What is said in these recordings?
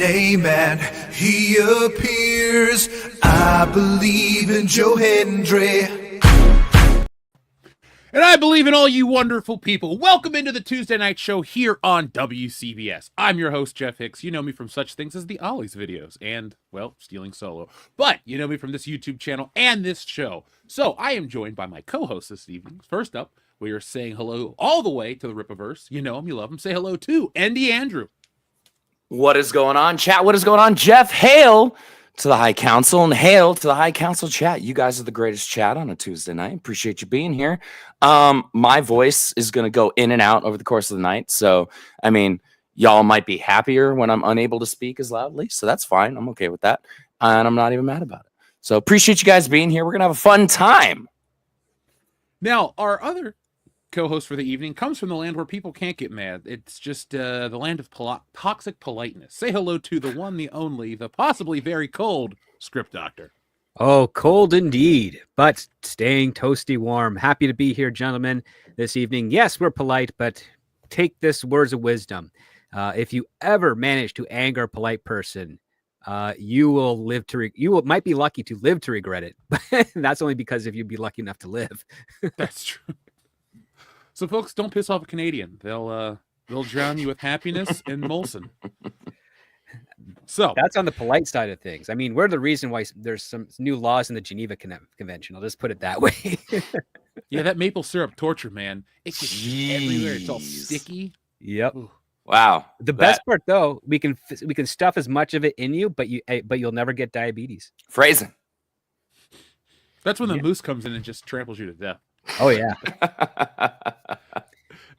name and he appears. I believe in Joe Hendry. And I believe in all you wonderful people. Welcome into the Tuesday night show here on WCBS. I'm your host, Jeff Hicks. You know me from such things as the Ollie's videos and, well, Stealing Solo. But you know me from this YouTube channel and this show. So I am joined by my co-host this evening. First up, we are saying hello all the way to the Rippaverse. You know him, you love him. Say hello to Andy Andrew. What is going on, chat? What is going on, Jeff? Hail to the High Council and hail to the High Council chat. You guys are the greatest chat on a Tuesday night. Appreciate you being here. My voice is going to go in and out over the course of the night. So, I mean, y'all might be happier when I'm unable to speak as loudly. So that's fine. I'm okay with that. And I'm not even mad about it. So appreciate you guys being here. We're going to have a fun time. Now, our other co-host for the evening comes from the land where people can't get mad. It's just the land of toxic politeness. Say hello to the one, the only, the possibly very cold Script Doctor. Oh, cold indeed, but staying toasty warm. Happy to be here, gentlemen, this evening. Yes, we're polite, but take this words of wisdom. If you ever manage to anger a polite person, you will live to might be lucky to live to regret it. That's only because if you'd be lucky enough to live. That's true. So, folks, don't piss off a Canadian. They'll drown you with happiness and Molson. So that's on the polite side of things. I mean, we're the reason why there's some new laws in the Geneva Convention. I'll just put it that way. Yeah, that maple syrup torture, man. It gets everywhere. It's all sticky. Yep. Ooh. Wow. The best part, though, we can stuff as much of it in you, but you'll never get diabetes. Phrasing. That's when the moose comes in and just tramples you to death. Oh, yeah.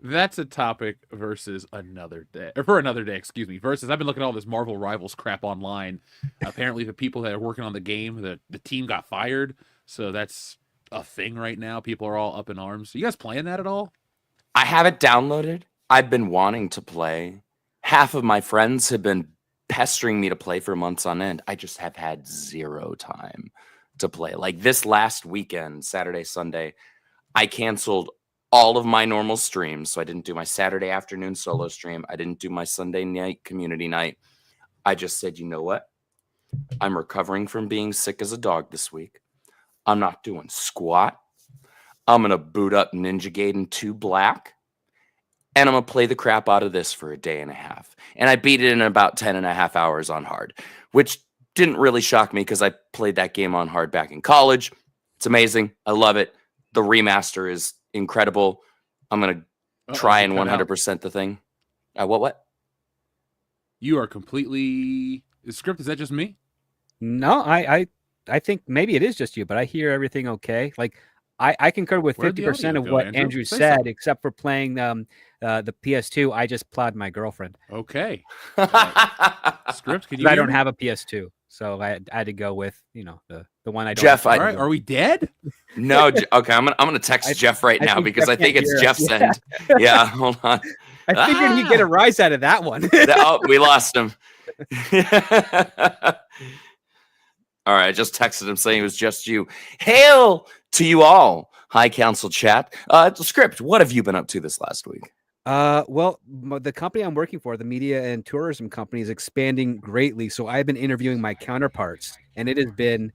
That's a topic versus another day. Or for another day, excuse me. Versus, I've been looking at all this Marvel Rivals crap online. Apparently, the people that are working on the game, the team got fired. So that's a thing right now. People are all up in arms. You guys playing that at all? I have it downloaded. I've been wanting to play. Half of my friends have been pestering me to play for months on end. I just have had zero time to play. Like this last weekend, Saturday, Sunday, I canceled all of my normal streams. So I didn't do my Saturday afternoon solo stream. I didn't do my Sunday night community night. I just said, you know what? I'm recovering from being sick as a dog this week. I'm not doing squat. I'm going to boot up Ninja Gaiden 2 Black. And I'm going to play the crap out of this for a day and a half. And I beat it in about 10 and a half hours on hard, which didn't really shock me because I played that game on hard back in college. It's amazing. I love it. The remaster is incredible. I'm going to try and 100% the thing. What? You are completely... Script, is that just me? No, I think maybe it is just you, but I hear everything okay. Like, I concur with 50% of what Andrew said, except for playing the PS2. I just plowed my girlfriend. Okay. Script, can you? I don't have a PS2, so I had to go with the one I don't. Jeff, all right, are we dead? No. Okay, I'm gonna text Jeff right now because I think it's Jeff's end. Yeah, hold on. I figured he'd get a rise out of that one. Oh, we lost him. All right, I just texted him saying it was just you. Hail to you all, High Council chat. Script, what have you been up to this last week? Well, the company I'm working for, the media and tourism company, is expanding greatly. So I've been interviewing my counterparts, and it has been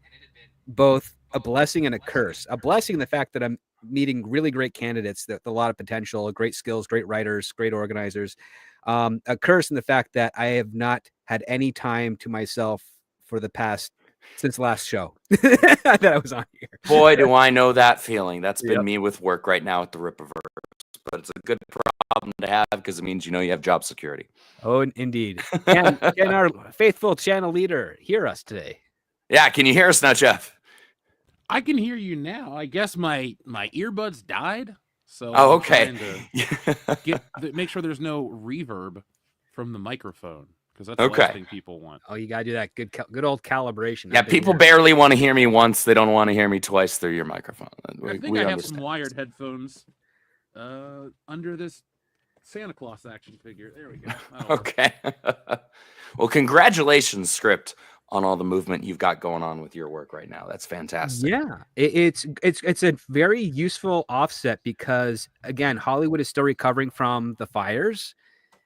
both a blessing and a curse. A blessing in the fact that I'm meeting really great candidates that a lot of potential, great skills, great writers, great organizers. A curse in the fact that I have not had any time to myself for the past since last show that I was on here. Boy, do I know that feeling. That's been me with work right now at the Rippaverse. But it's a good problem to have because it means you have job security. Oh, indeed. And our faithful channel leader hear us today? Yeah, can you hear us now, Jeff? I can hear you now. I guess my earbuds died. So okay. Make sure there's no reverb from the microphone. Because that's the last thing people want. Oh, you got to do that good old calibration. Yeah, people barely want to hear me once. They don't want to hear me twice through your microphone. I think I have some wired headphones under this Santa Claus action figure. There we go. Okay. Well, congratulations, Script, on all the movement you've got going on with your work right now. That's fantastic. Yeah, it's a very useful offset because, again, Hollywood is still recovering from the fires.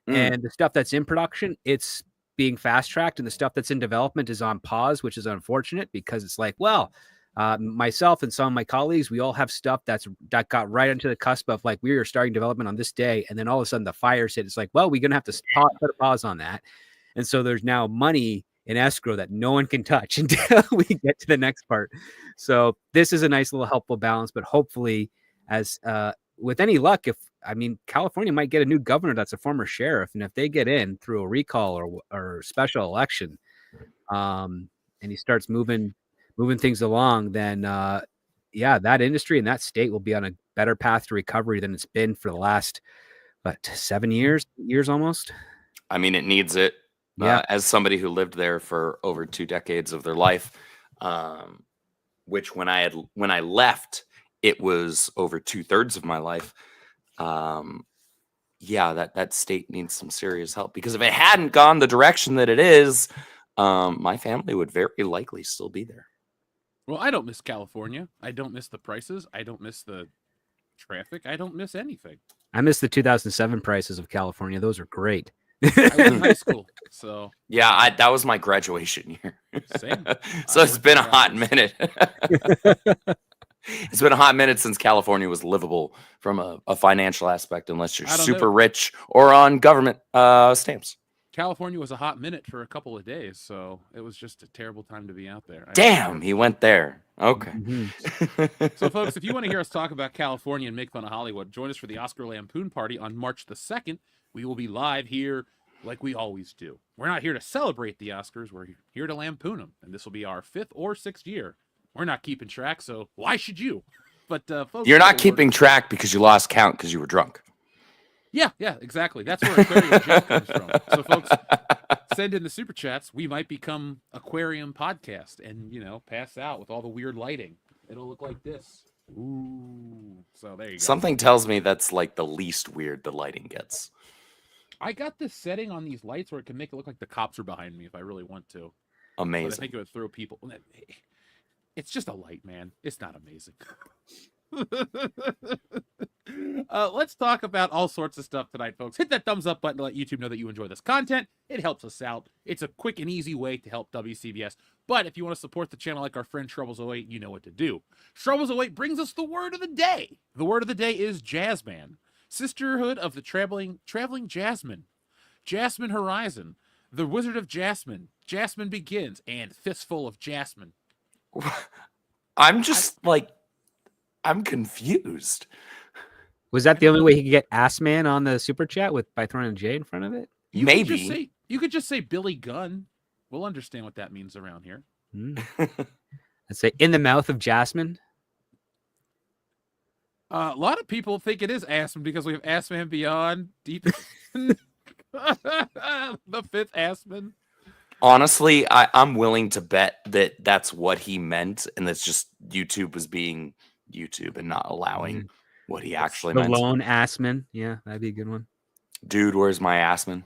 And the stuff that's in production, it's being fast tracked, and the stuff that's in development is on pause, which is unfortunate because it's like, well, myself and some of my colleagues, we all have stuff that got right into the cusp of like we are starting development on this day, and then all of a sudden the fires hit. It's like, well, we're gonna have to put a pause on that, and so there's now money in escrow that no one can touch until we get to the next part. So this is a nice little helpful balance, but hopefully, as with any luck, California might get a new governor that's a former sheriff, and if they get in through a recall or special election, and he starts moving things along, then that industry and that state will be on a better path to recovery than it's been for the last 7 years almost. I mean, it needs it. Yeah. As somebody who lived there for over 2 decades of their life, which when I left, it was over 2/3 of my life. That state needs some serious help, because if it hadn't gone the direction that it is, my family would very likely still be there. Well, I don't miss California. I don't miss the prices. I don't miss the traffic. I don't miss anything. I miss the 2007 prices of California. Those are great. I was in high school, so yeah, that was my graduation year. Same. So it's been a hot minute. It's been a hot minute since California was livable from a financial aspect, unless you're super rich or on government stamps. California was a hot minute for a couple of days, so it was just a terrible time to be out there. Damn, he went there. Okay. Mm-hmm. So, folks, if you want to hear us talk about California and make fun of Hollywood, join us for the Oscar Lampoon Party on March the 2nd. We will be live here like we always do. We're not here to celebrate the Oscars. We're here to lampoon them, and this will be our 5th or 6th year. We're not keeping track, so why should you? But folks, you're not keeping track because you lost count because you were drunk. Yeah, exactly. That's where Aquarium Jake comes from. So, folks, send in the super chats. We might become Aquarium Podcast and, pass out with all the weird lighting. It'll look like this. Ooh. So there you go. Something tells me that's like the least weird the lighting gets. I got this setting on these lights where it can make it look like the cops are behind me if I really want to. Amazing. But I think it would throw people. It's just a light, man. It's not amazing. Let's talk about all sorts of stuff tonight, folks. Hit that thumbs up button to let YouTube know that you enjoy this content. It helps us out. It's a quick and easy way to help WCBS. But if you want to support the channel like our friend Troubles08, you know what to do. Troubles08 brings us the word of the day. The word of the day is Jazzman. Sisterhood of the Traveling Jasmine. Jasmine Horizon. The Wizard of Jasmine. Jasmine Begins. And Fistful of Jasmine. I'm I'm confused. Was that the only way he could get Assman on the super chat by throwing a J in front of it? Maybe. You could just say Billy Gunn. We'll understand what that means around here. Let's say in the mouth of Jasmine. A lot of people think it is Assman because we have Assman Beyond, Deep, the 5th Assman. Honestly, I'm willing to bet that that's what he meant, and that's just YouTube was being YouTube and not allowing what he actually meant. The lone Assman. Yeah, that'd be a good one. Dude, where's my Assman?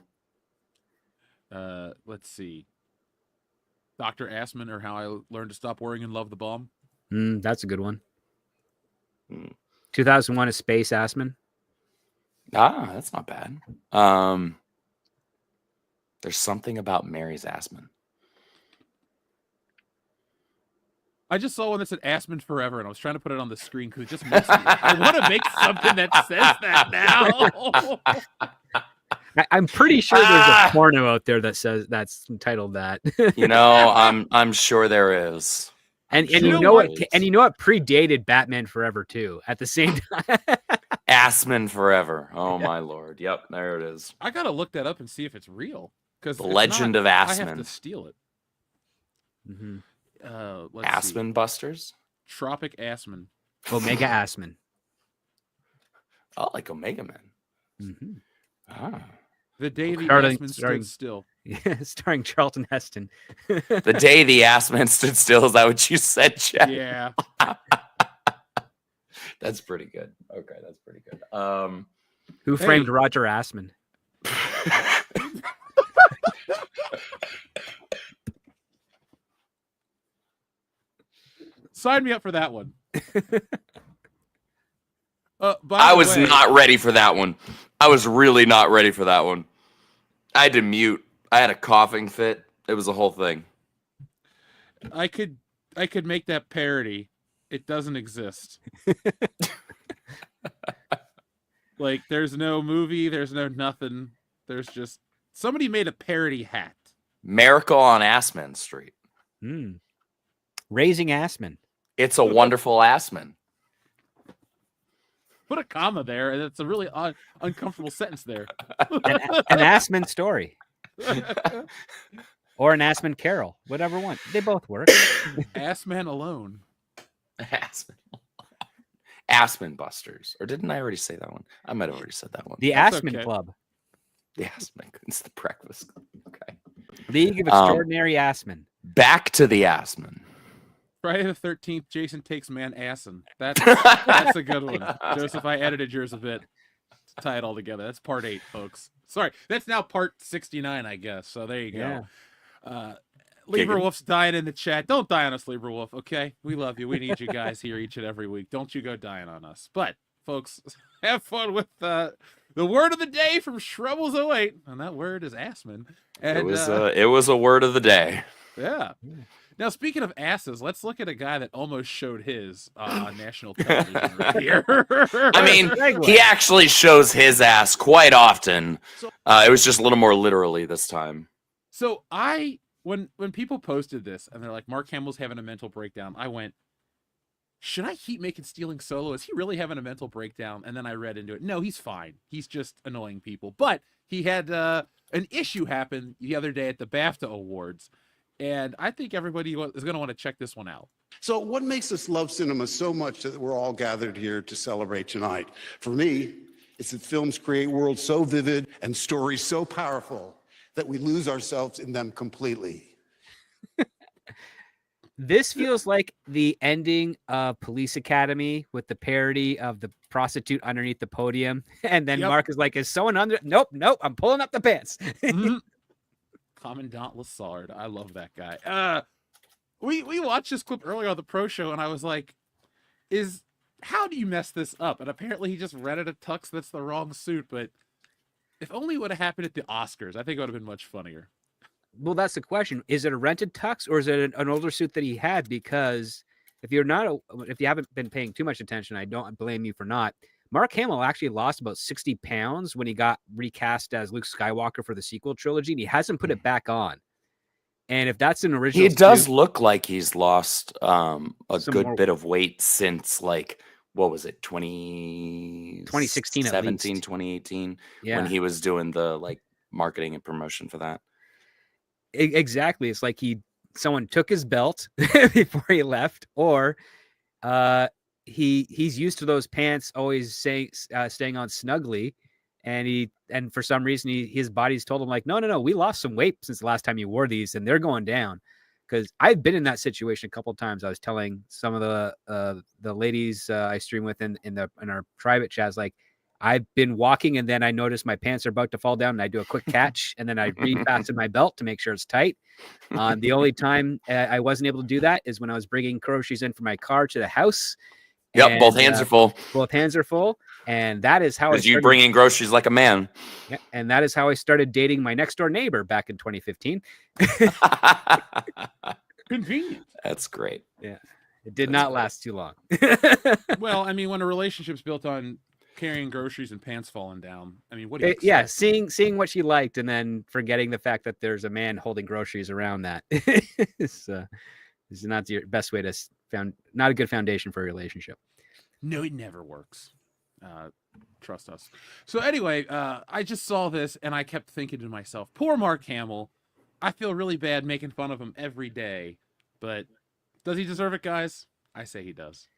Let's see. Dr. Assman, or How I Learned to Stop Worrying and Love the Bomb. That's a good one. 2001: A Space Assman. That's not bad. There's something about Mary's Assman. I just saw one that said Assman Forever, and I was trying to put it on the screen because it just makes me. I want to make something that says that now. I'm pretty sure there's a porno out there that says that's entitled that. I'm sure there is. And you know what? And you know what? Predated Batman Forever too. At the same time, Assman Forever. Oh my lord! Yep, there it is. I gotta look that up and see if it's real. Because the Legend of Assman. I have to steal it. Mm-hmm. Assman Busters. Tropic Assman. Omega Assman. Oh, like Omega Man. Mm-hmm. The day the Assman stood still. Yeah, starring Charlton Heston. The day the Assman stood still. Is that what you said, Chad? Yeah. That's pretty good. Okay, that's pretty good. Who framed Roger Assman? Sign me up for that one. I was not ready for that one. I was really not ready for that one. I had to mute I had a coughing fit. It was a whole thing. I could make that parody. It doesn't exist. Like, there's no movie, there's no nothing. There's just somebody made a parody hat. Miracle on Assman Street. Raising Assman. It's a wonderful Assman. Put a comma there, and it's a really uncomfortable sentence there. An Assman story. Or an Assman Carol. Whatever one. They both work. Assman alone. Assman Busters. Or didn't I already say that one? I might have already said that one. The That's Assman okay. Club. The Assman. It's the breakfast. Okay. League of Extraordinary Assman. Back to the Assman. Friday the 13th, Jason takes man assin. That's a good one. Joseph, I edited yours a bit to tie it all together. That's part 8, folks. Sorry, that's now part 69, I guess. So there you go. Lieberwolf's dying in the chat. Don't die on us, Lieberwolf, okay? We love you. We need you guys here each and every week. Don't you go dying on us. But, folks, have fun with the word of the day from Shrubbles08. And that word is Assman. And, it was a word of the day. Yeah. Now, speaking of asses, let's look at a guy that almost showed his on national television right here. I mean, he actually shows his ass quite often. It was just a little more literally this time. So when people posted this and they're like, Mark Hamill's having a mental breakdown, I went, should I keep making Stealing Solo? Is he really having a mental breakdown? And then I read into it. No, he's fine. He's just annoying people. But he had an issue happen the other day at the BAFTA Awards. And I think everybody is going to want to check this one out. So what makes us love cinema so much that we're all gathered here to celebrate tonight? For me, it's that films create worlds so vivid and stories so powerful that we lose ourselves in them completely. This feels like the ending of Police Academy with the parody of the prostitute underneath the podium. And then Mark is like, is someone under? Nope, I'm pulling up the pants. Commandant Lassard. I love that guy. We watched this clip earlier on the pro show, and I was like, how do you mess this up? And apparently he just rented a tux that's the wrong suit, but if only it would have happened at the Oscars, I think it would have been much funnier. Well, that's the question. Is it a rented tux or is it an older suit that he had? Because if you haven't been paying too much attention, I don't blame you for not. Mark Hamill actually lost about 60 pounds when he got recast as Luke Skywalker for the sequel trilogy, and he hasn't put it back on. And if that's an original, he does look like he's lost a good bit of weight since, like, what was it, 2016, 17, 2018, when he was doing the like marketing and promotion for that. Exactly. It's like someone took his belt before he left, or he's used to those pants always staying on snugly, and for some reason his body's told him like, no, we lost some weight since the last time you wore these, and they're going down. Because I've been in that situation a couple of times. I was telling some of the ladies I stream with in our private chats, like, I've been walking and then I notice my pants are about to fall down and I do a quick catch and then I refasten my belt to make sure it's tight. The only time I wasn't able to do that is when I was bringing groceries in for my car to the house. Yep, and, both hands are full. Both hands are full. And that is how you bring in groceries like a man. Yeah, and that is how I started dating my next door neighbor back in 2015. Convenient. That's great. Yeah. It did not last too long. Well, I mean, when a relationship's built on carrying groceries and pants falling down, I mean, what do you expect? Yeah, seeing what she liked and then forgetting the fact that there's a man holding groceries around that is not the best way to not a good foundation for a relationship. No, it never works. Trust us. So anyway, I just saw this and I kept thinking to myself, poor Mark Hamill. I feel really bad making fun of him every day, but does he deserve it, guys? I say he does.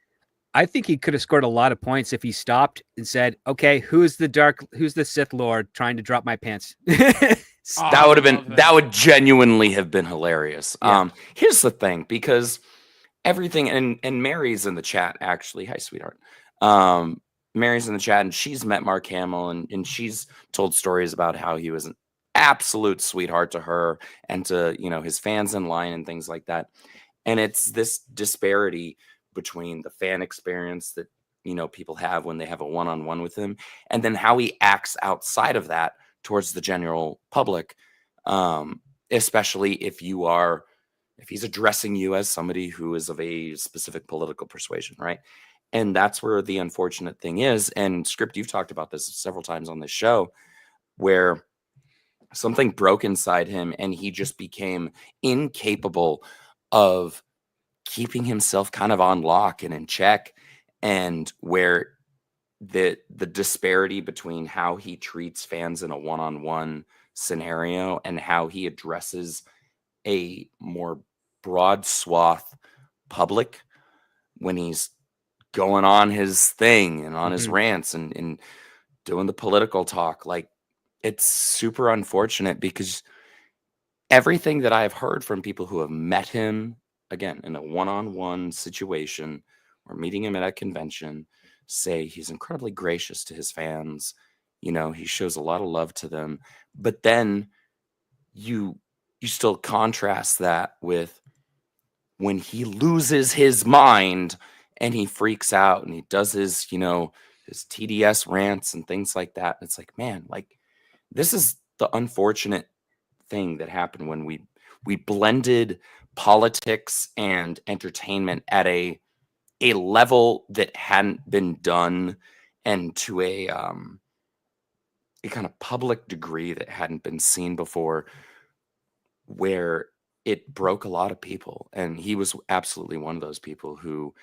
I think he could have scored a lot of points if he stopped and said, okay, who's the Sith Lord trying to drop my pants? That would genuinely have been hilarious. Yeah. Here's the thing, because everything, and Mary's in the chat, actually. Hi, sweetheart. Mary's in the chat, and she's met Mark Hamill, and she's told stories about how he was an absolute sweetheart to her and to, his fans in line and things like that. And it's this disparity between the fan experience that, people have when they have a one-on-one with him, and then how he acts outside of that towards the general public. especially if he's addressing you as somebody who is of a specific political persuasion, right? And that's where the unfortunate thing is. And Script, you've talked about this several times on this show, where something broke inside him and he just became incapable of keeping himself kind of on lock and in check, and where the disparity between how he treats fans in a one-on-one scenario and how he addresses a more broad swath public when he's going on his thing and on his rants and doing the political talk, like, it's super unfortunate, because everything that I've heard from people who have met him, again, in a one-on-one situation or meeting him at a convention, say he's incredibly gracious to his fans. He shows a lot of love to them. But then you still contrast that with when he loses his mind and he freaks out and he does his TDS rants and things like that. It's like, man, like, this is the unfortunate thing that happened when we blended politics and entertainment at a level that hadn't been done, and to a kind of public degree that hadn't been seen before, where it broke a lot of people. And he was absolutely one of those people who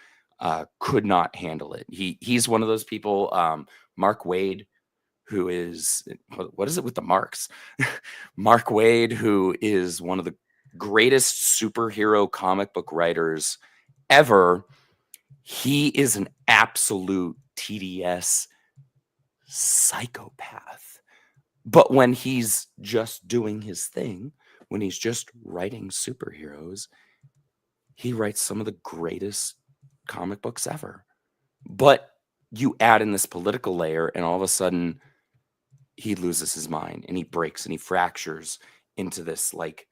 could not handle it. He's one of those people, Mark Waid, who is, what is it with the marks? Mark Waid, who is one of the greatest superhero comic book writers ever. He is an absolute TDS psychopath. But when he's just doing his thing, when he's just writing superheroes, he writes some of the greatest comic books ever. But you add in this political layer, and all of a sudden he loses his mind and he breaks and he fractures into this like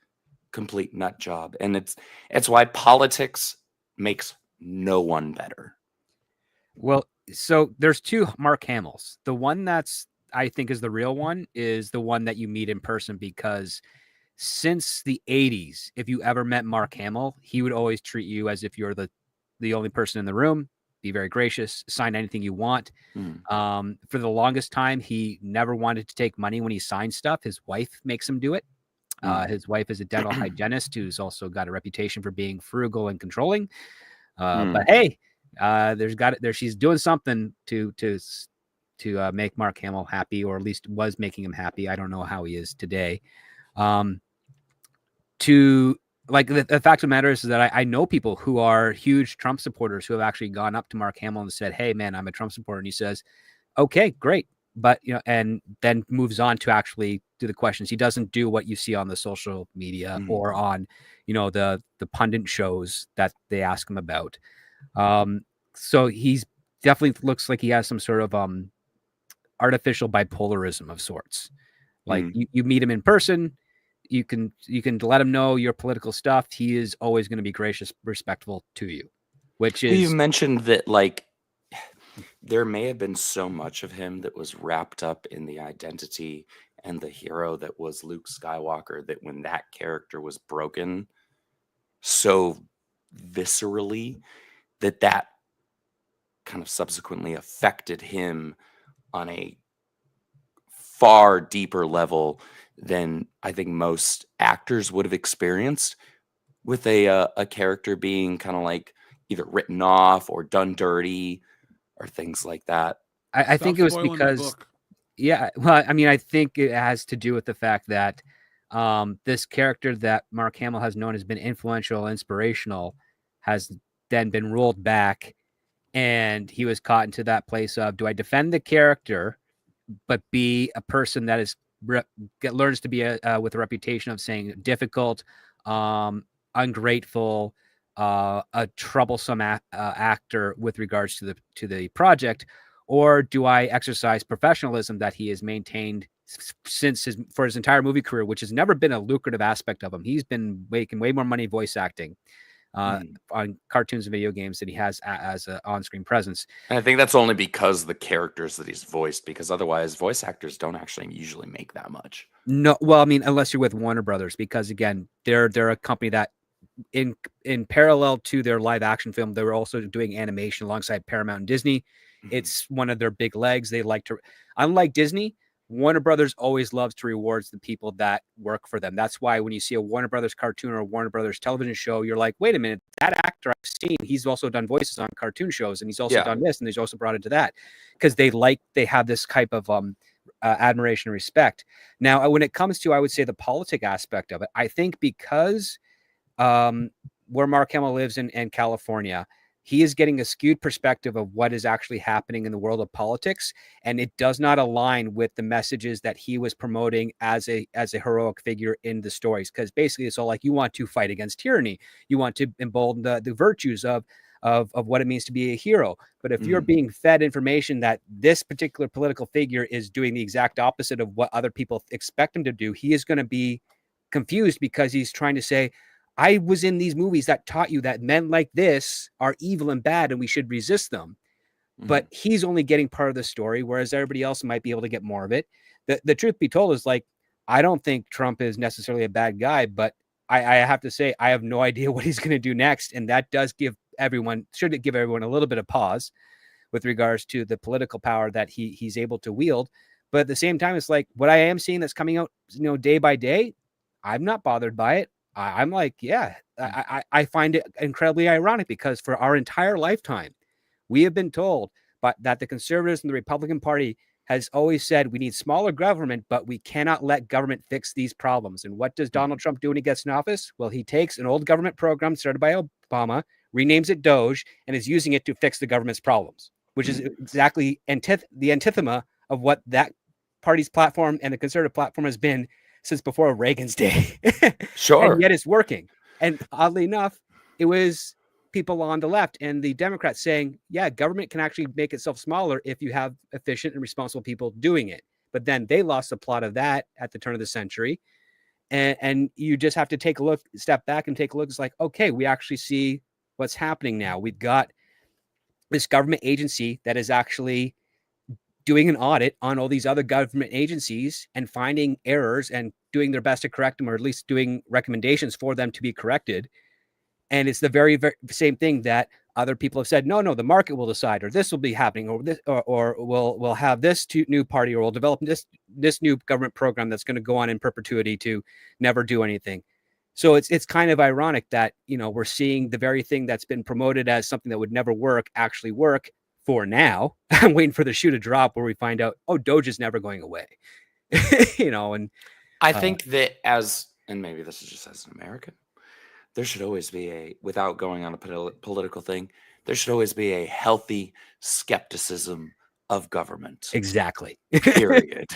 complete nut job. And it's why politics makes no one better. Well, so there's two Mark Hamills. The one that's, I think, is the real one is the one that you meet in person, because since the 80s, if you ever met Mark Hamill, he would always treat you as if you're the only person in the room, be very gracious, sign anything you want. For the longest time, he never wanted to take money when he signed stuff. His wife makes him do it. His wife is a dental hygienist who's also got a reputation for being frugal and controlling. But hey, she's doing something to make Mark Hamill happy, or at least was making him happy. I don't know how he is today. The fact of the matter is that I know people who are huge Trump supporters who have actually gone up to Mark Hamill and said, "Hey man, I'm a Trump supporter." And he says, "Okay, great." But, and then moves on to actually do the questions. He doesn't do what you see on the social media or on, the pundit shows that they ask him about. So he's definitely looks like he has some sort of artificial bipolarism of sorts. Like you meet him in person, you can let him know your political stuff. He is always going to be gracious, respectful to you, which is. You mentioned that, like, there may have been so much of him that was wrapped up in the identity and the hero that was Luke Skywalker, that when that character was broken so viscerally, that kind of subsequently affected him on a far deeper level than I think most actors would have experienced, with a character being kind of like either written off or done dirty or things like that. I think it was because, yeah, well, I mean, I think it has to do with the fact that this character that Mark Hamill has known has been influential, inspirational, has then been rolled back, and he was caught into that place of, do I defend the character, but be a person that is learns to be with a reputation of saying difficult, ungrateful, a troublesome actor with regards to the project, or do I exercise professionalism that he has maintained since for his entire movie career, which has never been a lucrative aspect of him? He's been making way more money voice acting on cartoons and video games that he has as an on-screen presence. And I think that's only because of the characters that he's voiced, because otherwise voice actors don't actually usually make that much. No, well, I mean, unless you're with Warner Brothers, because again, they're a company that in parallel to their live action film, they were also doing animation alongside Paramount and Disney. Mm-hmm. It's one of their big legs. They like to, unlike Disney, Warner Brothers always loves to reward the people that work for them. That's why when you see a Warner Brothers cartoon or a Warner Brothers television show, you're like, wait a minute, that actor I've seen, he's also done voices on cartoon shows, and he's also done this, and he's also brought into that, because they have this type of admiration and respect. Now, when it comes to, I would say, the politic aspect of it, I think because where Mark Hamill lives in California, he is getting a skewed perspective of what is actually happening in the world of politics, and it does not align with the messages that he was promoting as a heroic figure in the stories. Because basically, it's all like, you want to fight against tyranny, you want to embolden the virtues of what it means to be a hero. But if you're being fed information that this particular political figure is doing the exact opposite of what other people expect him to do, he is going to be confused, because he's trying to say, I was in these movies that taught you that men like this are evil and bad and we should resist them. But he's only getting part of the story, whereas everybody else might be able to get more of it. The truth be told is, like, I don't think Trump is necessarily a bad guy, but I have to say, I have no idea what he's going to do next. And that does give everyone a little bit of pause with regards to the political power that he's able to wield. But at the same time, it's like, what I am seeing that's coming out, day by day, I'm not bothered by it. I'm like, yeah, I find it incredibly ironic, because for our entire lifetime, we have been told that the conservatives and the Republican Party has always said we need smaller government, but we cannot let government fix these problems. And what does Donald Trump do when he gets in office? Well, he takes an old government program started by Obama, renames it Doge, and is using it to fix the government's problems, which is exactly the antithema of what that party's platform and the conservative platform has been since before Reagan's day. Sure. And yet it's working. And oddly enough, it was people on the left and the Democrats saying, yeah, government can actually make itself smaller if you have efficient and responsible people doing it. But then they lost the plot of that at the turn of the century. And you just have to step back and take a look. It's like, okay, we actually see what's happening now. We've got this government agency that is actually doing an audit on all these other government agencies and finding errors and doing their best to correct them, or at least doing recommendations for them to be corrected. And it's the very, very same thing that other people have said, no, the market will decide, or this will be happening, or this, or we'll have this new party, or we'll develop this new government program that's going to go on in perpetuity to never do anything. So it's kind of ironic that, we're seeing the very thing that's been promoted as something that would never work actually work for now. I'm waiting for the shoe to drop where we find out, Doge is never going away. And I think that and maybe this is just as an American, there should always be without going on a political thing, there should always be a healthy skepticism of government. Exactly. Period.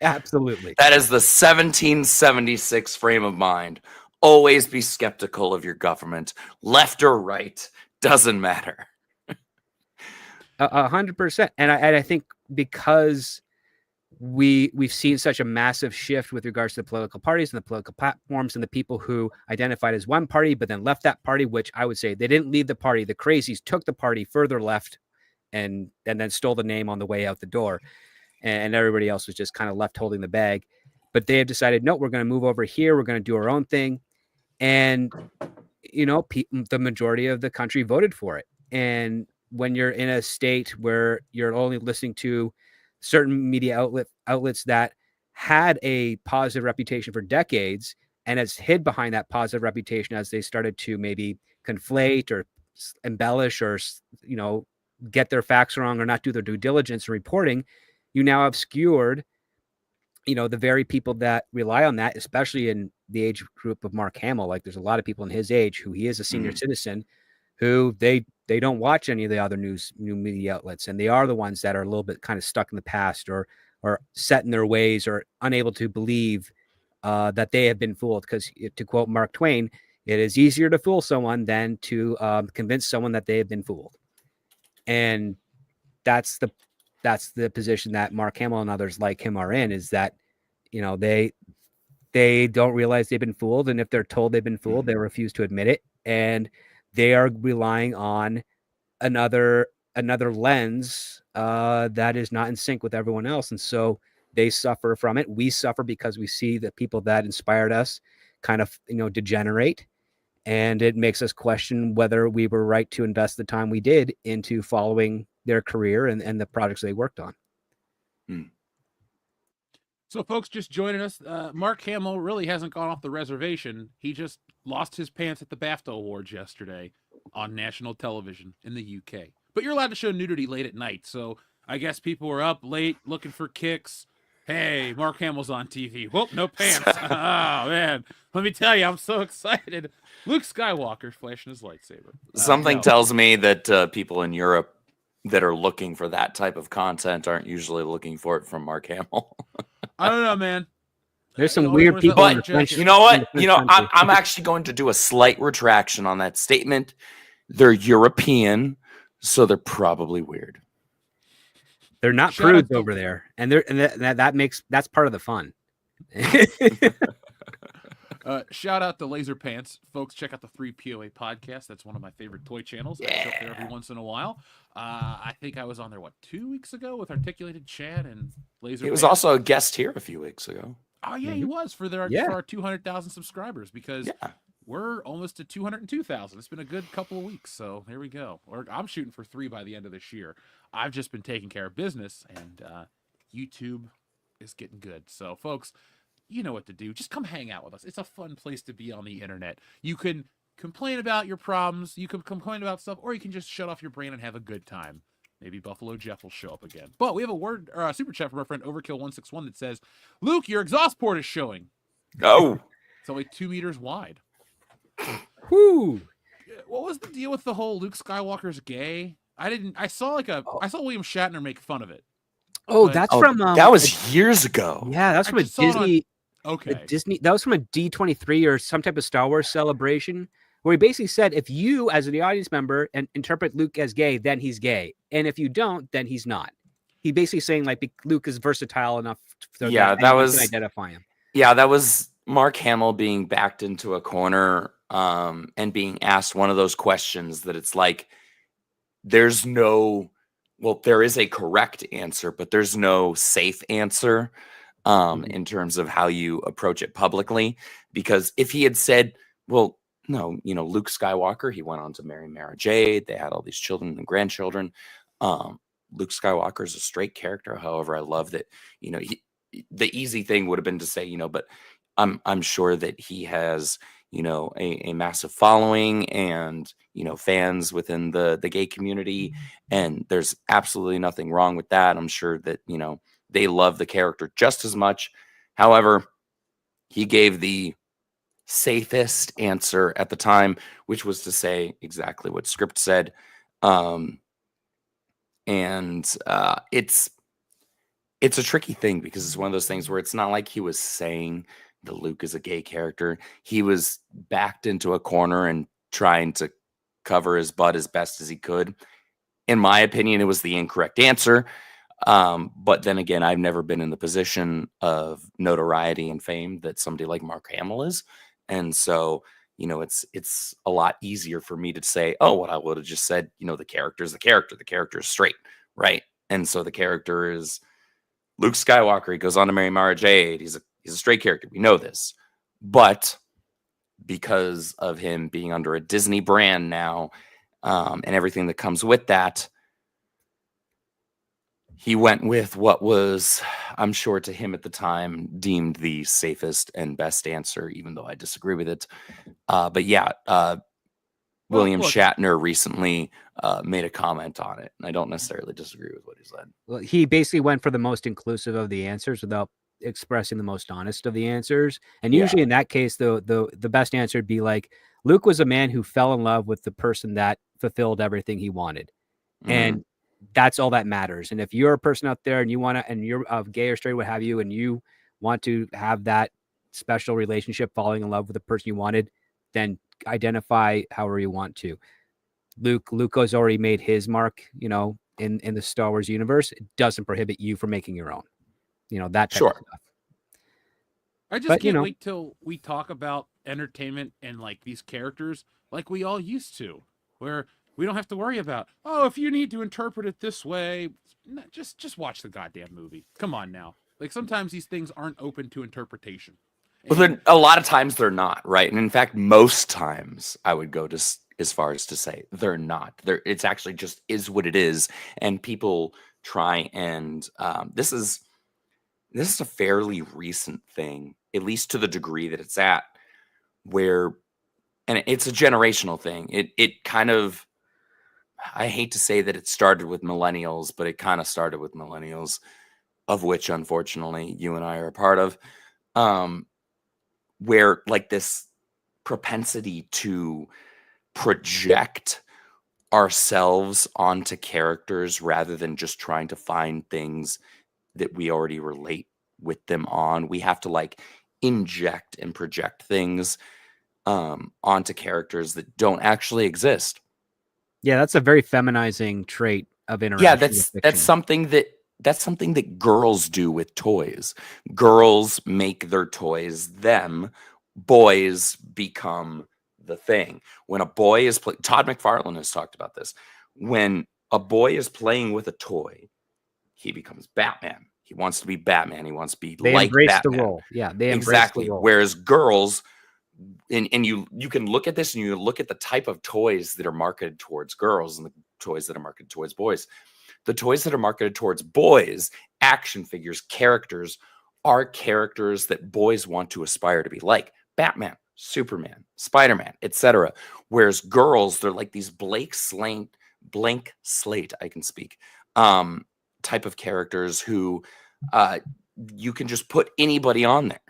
Absolutely. That is the 1776 frame of mind. Always be skeptical of your government, left or right, doesn't matter. 100%. And I think because we've seen such a massive shift with regards to the political parties and the political platforms and the people who identified as one party but then left that party, which I would say they didn't leave the party. The crazies took the party further left and then stole the name on the way out the door, and everybody else was just kind of left holding the bag. But they have decided, no, we're going to move over here, we're going to do our own thing. And the majority of the country voted for it. And when you're in a state where you're only listening to certain media outlets that had a positive reputation for decades, and it's hid behind that positive reputation as they started to maybe conflate or embellish or get their facts wrong or not do their due diligence in reporting, you now obscured the very people that rely on that, especially in the age group of Mark Hamill. Like, there's a lot of people in his age who he is a senior citizen who they don't watch any of the other new media outlets, and they are the ones that are a little bit kind of stuck in the past or set in their ways or unable to believe that they have been fooled. Because, to quote Mark Twain, it is easier to fool someone than to convince someone that they have been fooled. And that's the position that Mark Hamill and others like him are in, is that they don't realize they've been fooled, and if they're told they've been fooled, they refuse to admit it. and they are relying on another lens that is not in sync with everyone else, and so they suffer from it. We suffer because we see the people that inspired us kind of degenerate, and it makes us question whether we were right to invest the time we did into following their career and the projects they worked on. So, folks, just joining us, Mark Hamill really hasn't gone off the reservation. He just lost his pants at the BAFTA Awards yesterday on national television in the UK. But you're allowed to show nudity late at night, so I guess people were up late looking for kicks. Hey, Mark Hamill's on TV. Whoop, no pants. Oh, man. Let me tell you, I'm so excited. Luke Skywalker's flashing his lightsaber. Something tells me that people in Europe that are looking for that type of content aren't usually looking for it from Mark Hamill. I don't know, man. There's some weird people. But you know what? I'm actually going to do a slight retraction on that statement. They're European, so they're probably weird. They're not prudes over there, and that's part of the fun. Shout out to Laser Pants, folks. Check out the 3POA podcast. That's one of my favorite toy channels. I show up there every once in a while. I think I was on there 2 weeks ago with Articulated Chad and Laser. He was also a guest here a few weeks ago. Oh yeah, he was for our 200,000 subscribers, because we're almost at 202,000. It's been a good couple of weeks, so here we go. I'm shooting for 3 by the end of this year. I've just been taking care of business, and YouTube is getting good. So, folks, you know what to do. Just come hang out with us. It's a fun place to be on the internet. You can complain about your problems, you can complain about stuff, or you can just shut off your brain and have a good time. Maybe Buffalo Jeff will show up again. But we have a super chat from our friend Overkill161 that says, Luke, your exhaust port is showing. Oh. It's only 2 meters wide. Whoo. What was the deal with the whole Luke Skywalker's gay? I saw William Shatner make fun of it. Oh, that's from that was years ago. Yeah, that's from a Disney. Okay. That was from a D23 or some type of Star Wars celebration, where he basically said, if you, as the audience member, and interpret Luke as gay, then he's gay. And if you don't, then he's not. He basically saying, Luke is versatile enough that you can identify him. Yeah, that was Mark Hamill being backed into a corner and being asked one of those questions that it's like, there is a correct answer, but there's no safe answer in terms of how you approach it publicly. Because if he had said, well, no, Luke Skywalker, he went on to marry Mara Jade. They had all these children and grandchildren. Luke Skywalker is a straight character. However, I love that, the easy thing would have been to say, but I'm sure that he has, a massive following and, fans within the gay community. And there's absolutely nothing wrong with that. I'm sure that, they love the character just as much. However, he gave the safest answer at the time, which was to say exactly what script said. It's a tricky thing, because it's one of those things where it's not like he was saying that Luke is a gay character. He was backed into a corner and trying to cover his butt as best as he could. In my opinion, it was the incorrect answer. But then again, I've never been in the position of notoriety and fame that somebody like Mark Hamill is. And so, it's a lot easier for me to say, oh, what I would have just said, the character is the character. The character is straight, right? And so the character is Luke Skywalker. He goes on to marry Mara Jade. He's a straight character. We know this. But because of him being under a Disney brand now, and everything that comes with that, he went with what was, I'm sure to him at the time, deemed the safest and best answer, even though I disagree with it. But yeah, William Shatner recently made a comment on it, and I don't necessarily disagree with what he said. Well, he basically went for the most inclusive of the answers without expressing the most honest of the answers. And usually in that case, the best answer would be like, Luke was a man who fell in love with the person that fulfilled everything he wanted. And that's all that matters. And if you're a person out there and you want to, and you're gay or straight, what have you, and you want to have that special relationship, falling in love with the person you wanted, then identify however you want to. Luke has already made his mark, in the Star Wars universe. It doesn't prohibit you from making your own, that type of stuff. I just can't wait till we talk about entertainment and like these characters like we all used to, where we don't have to worry about, oh, if you need to interpret it this way, just watch the goddamn movie. Come on now. Like sometimes these things aren't open to interpretation. Well, a lot of times they're not, right? And in fact, most times I would go to as far as to say they're not. It's actually just is what it is, and people try and this is a fairly recent thing, at least to the degree that it's at, where, and it's a generational thing. It kind of, I hate to say that it started with millennials, but it kind of started with millennials, of which unfortunately you and I are a part of. Where like this propensity to project ourselves onto characters rather than just trying to find things that we already relate with them on. We have to like inject and project things onto characters that don't actually exist. Yeah, that's a very feminizing trait of interaction. Yeah, with fiction. that's something that girls do with toys. Girls make their toys them. Boys become the thing. When a boy is Todd McFarlane has talked about this. When a boy is playing with a toy, he becomes Batman. He wants to be Batman. He wants to be They like embrace Batman. the role. Yeah, they embrace exactly. the role. Whereas girls, and you can look at this and you look at the type of toys that are marketed towards girls and the toys that are marketed towards boys. The toys that are marketed towards boys, action figures, characters, are characters that boys want to aspire to be like. Batman, Superman, Spider-Man, etc. Whereas girls, they're like these blank slate, I can speak, type of characters who you can just put anybody on there,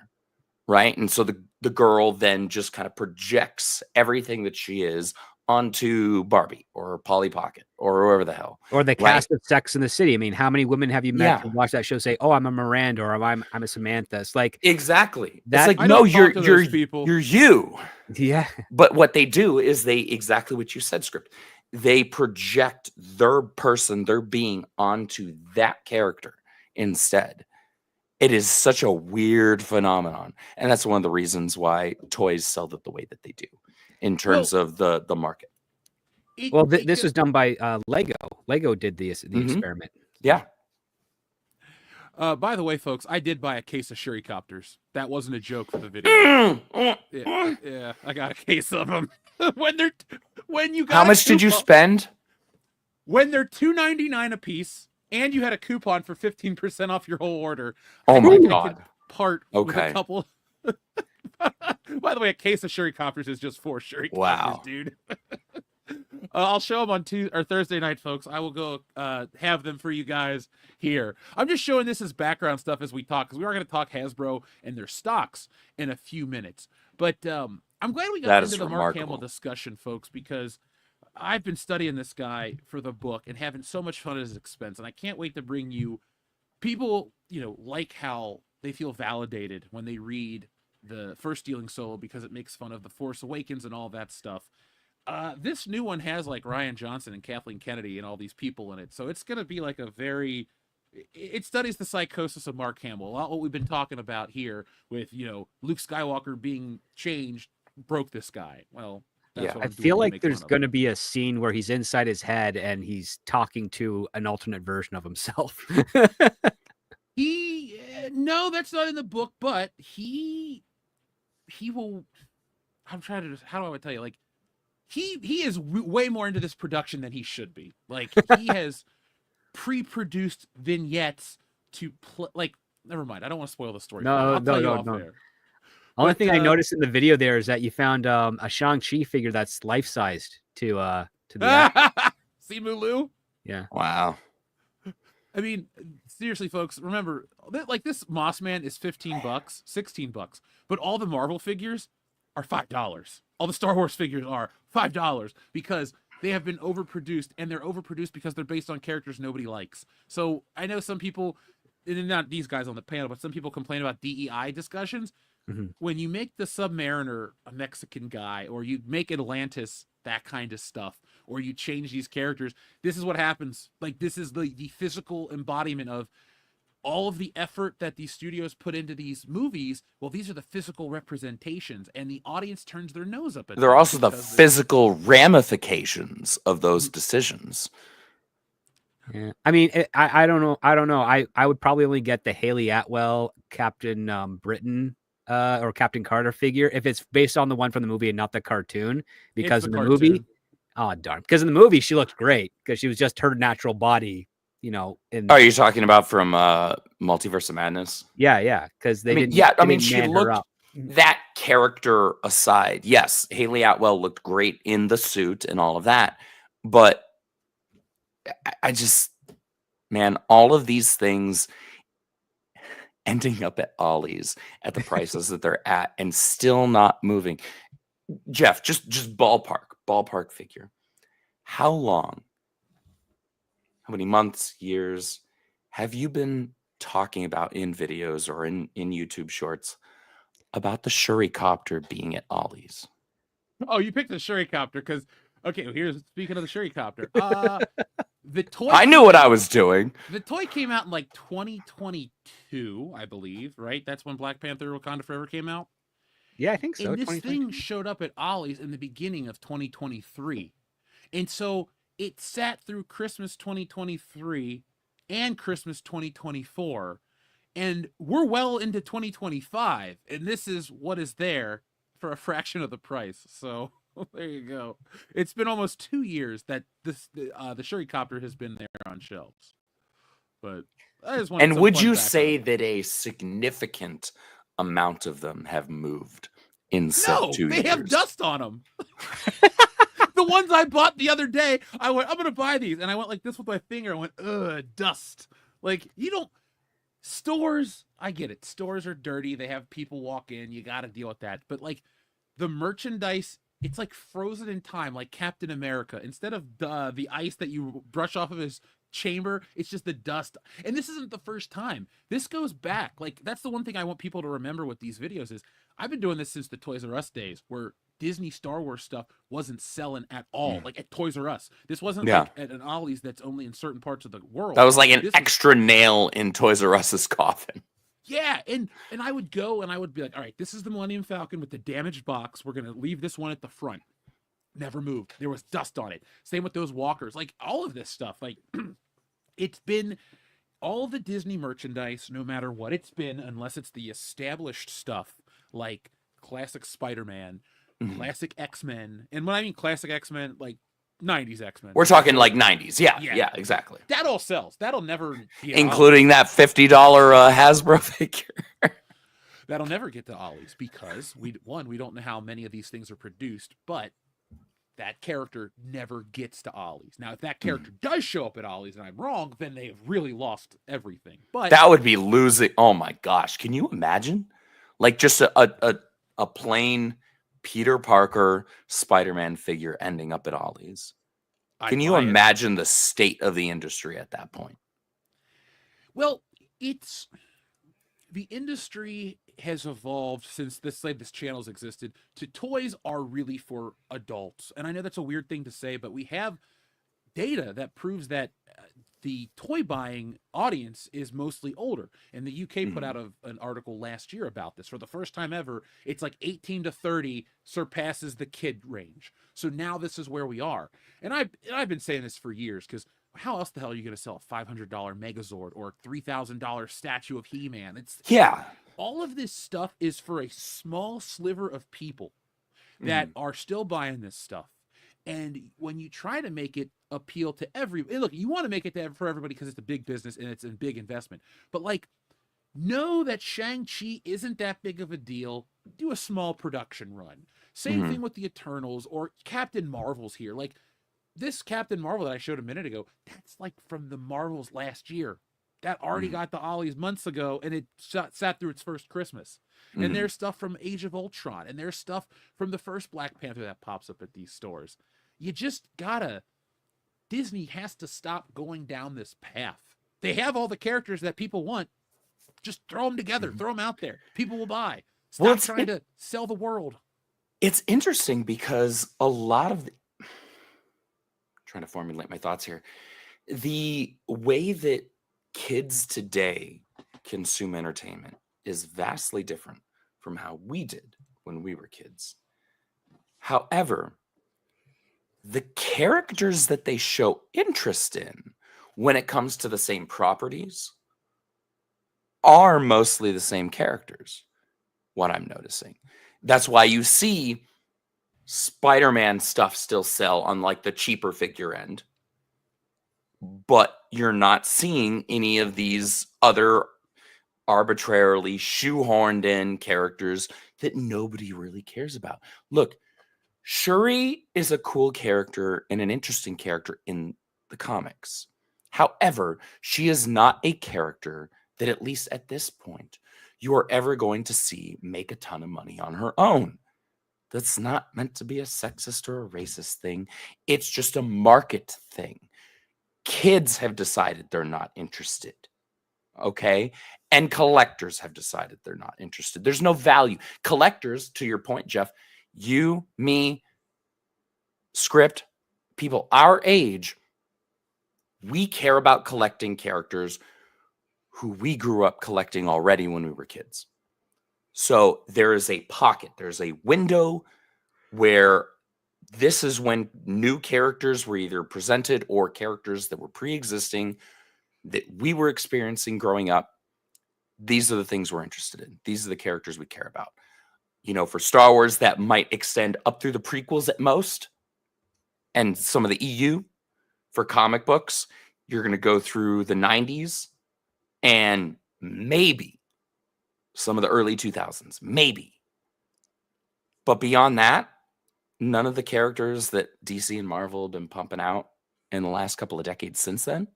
right? And so the girl then just kind of projects everything that she is onto Barbie or Polly Pocket or whoever the hell. Or the cast of Sex in the City. I mean, how many women have you met to watch that show say, "Oh, I'm a Miranda," or "I'm a Samantha"? It's like exactly. That, it's like no, you're people. You're you. Yeah. But what they do is they exactly what you said, Script. They project their person, their being onto that character instead. It is such a weird phenomenon, and that's one of the reasons why toys sell the way that they do in terms of the market. Well, this was done by Lego. Lego did the experiment. Yeah. By the way, folks, I did buy a case of Shurikopters. That wasn't a joke for the video. yeah, I got a case of them. when you got How much did you spend? When they're $2.99 a piece, and you had a coupon for 15% off your whole order. Oh my God! With a couple. By the way, a case of Shurikopters is just 4 Shurikopters, dude. I'll show them on Thursday night, folks. I will go have them for you guys here. I'm just showing this as background stuff as we talk, because we are going to talk Hasbro and their stocks in a few minutes. But I'm glad we got into the Mark Hamill discussion, folks, because I've been studying this guy for the book and having so much fun at his expense, and I can't wait to bring you people, like how they feel validated when they read the first Stealing Solo because it makes fun of The Force Awakens and all that stuff. This new one has like Rian Johnson and Kathleen Kennedy and all these people in it. So it's going to be like it studies the psychosis of Mark Hamill. A lot what we've been talking about here with, Luke Skywalker being changed broke this guy. Well, that's what I feel like there's going to be a scene where he's inside his head and he's talking to an alternate version of himself. No, that's not in the book, but he will, how do I tell you? Like, he is way more into this production than he should be. Like, he has pre-produced vignettes to play. Like, never mind. I don't want to spoil the story. No. Only thing I noticed in the video there is that you found a Shang-Chi figure that's life-sized to the Simu Liu? Yeah. Wow. I mean, seriously, folks, remember, like, this Moss Man is $15, $16, but all the Marvel figures are $5. All the Star Wars figures are $5 because they have been overproduced, and they're overproduced because they're based on characters nobody likes. So I know some people, and not these guys on the panel, but some people complain about DEI discussions. Mm-hmm. When you make the Submariner a Mexican guy, or you make Atlantis that kind of stuff, or you change these characters, this is what happens. Like, this is the physical embodiment of all of the effort that these studios put into these movies, well, these are the physical representations, and the audience turns their nose up at They're them also the because physical ramifications of those decisions. Yeah. I mean, I don't know. I don't know. I would probably only get the Haley Atwell Captain Britain or Captain Carter figure if it's based on the one from the movie and not the cartoon. Because the in the movie, cartoon. oh darn! Because in the movie she looked great because she was just her natural body. You know. In Are you talking about from Multiverse of Madness? yeah. Because they I mean, didn't. yeah. I They mean, didn't she man her looked. up. That character aside, yes, Haley Atwell looked great in the suit and all of that, but I just, man, all of these things ending up at Ollie's at the prices that they're at and still not moving. Jeff, just ballpark figure. How long, how many months, years have you been talking about in videos or in YouTube shorts about the Shuricopter being at Ollie's? Oh, you picked the Shuricopter because okay, here's speaking of the Shuricopter. The toy I knew what I was doing. The toy came out in like 2022, I believe, right? That's when Black Panther Wakanda Forever came out. Yeah, I think so. And this 2020. thing showed up at Ollie's in the beginning of 2023. And so it sat through Christmas 2023 and Christmas 2024. And we're well into 2025. And this is what is there for a fraction of the price. So there you go. It's been almost 2 years that the Shuricopter has been there on shelves. But I just wanted And some would fun you facts say on it. that a significant amount of them have moved in said No, 2 they years? have dust on them. The ones I bought the other day, I went, I'm gonna buy these, and I went like this with my finger. I went, ugh, dust. Like you don't. Stores, I get it. Stores are dirty. They have people walk in. You got to deal with that. But like the merchandise, it's like frozen in time, like Captain America. Instead of the ice that you brush off of his chamber, it's just the dust. And this isn't the first time. This goes back. Like that's the one thing I want people to remember with these videos is I've been doing this since the Toys R Us days where Disney Star Wars stuff wasn't selling at all, like at Toys R Us. This wasn't Yeah. like at an Ollie's that's only in certain parts of the world. That was like an This was- extra nail in Toys R Us's coffin. Yeah, and I would go and I would be like, all right, this is the Millennium Falcon with the damaged box. We're gonna leave this one at the front. Never moved. There was dust on it. Same with those walkers. Like all of this stuff. Like it's been all the Disney merchandise, no matter what it's been, unless it's the established stuff like classic Spider-Man, classic X-Men. And when I mean classic X-Men, like 90s X-Men. We're talking like 90s. Yeah, Yeah. yeah, exactly. That all sells. That'll never be Including that $50 Hasbro figure. That'll never get to Ollie's because we don't know how many of these things are produced, but that character never gets to Ollie's. Now, if that character does show up at Ollie's and I'm wrong, then they've really lost everything. But That would be losing. Oh my gosh. Can you imagine? Like just a plain Peter Parker Spider-Man figure ending up at Ollie's. Can you imagine the state of the industry at that point? Well, it's the industry has evolved since this channel's existed to toys are really for adults. And I know that's a weird thing to say, but we have data that proves that the toy buying audience is mostly older. And the UK put out an article last year about this. For the first time ever, it's like 18 to 30 surpasses the kid range. So now this is where we are. And I've been saying this for years because how else the hell are you going to sell a $500 Megazord or $3,000 statue of He-Man? Yeah. All of this stuff is for a small sliver of people that are still buying this stuff. And when you try to make it appeal to look, you want to make it for everybody because it's a big business and it's a big investment. But like, know that Shang-Chi isn't that big of a deal. Do a small production run. Same thing with the Eternals or Captain Marvel's here. Like this Captain Marvel that I showed a minute ago, that's like from the Marvels last year. That already got the Ollie's months ago, and it sat through its first Christmas. And there's stuff from Age of Ultron, and there's stuff from the first Black Panther that pops up at these stores. You just gotta... Disney has to stop going down this path. They have all the characters that people want. Just throw them together. Throw them out there. People will buy. Stop trying to sell the world. It's interesting because a lot of... trying to formulate my thoughts here. The way that kids today consume entertainment is vastly different from how we did when we were kids. However, the characters that they show interest in when it comes to the same properties are mostly the same characters, what I'm noticing. That's why you see Spider-Man stuff still sell on like the cheaper figure end, but you're not seeing any of these other arbitrarily shoehorned in characters that nobody really cares about. Look, Shuri is a cool character and an interesting character in the comics. However, she is not a character that, at least at this point, you are ever going to see make a ton of money on her own. That's not meant to be a sexist or a racist thing. It's just a market thing. Kids have decided they're not interested. Okay? And collectors have decided they're not interested. There's no value. Collectors, to your point, Jeff, you, me, Script, people our age, we care about collecting characters who we grew up collecting already when we were kids. So there is a pocket, there's a window where this is when new characters were either presented or characters that were pre-existing that we were experiencing growing up. These are the things we're interested in. These are the characters we care about. You know, for Star Wars, that might extend up through the prequels at most, and some of the EU. For comic books, you're going to go through the 90s and maybe some of the early 2000s, maybe. But beyond that, none of the characters that DC and Marvel have been pumping out in the last couple of decades since then,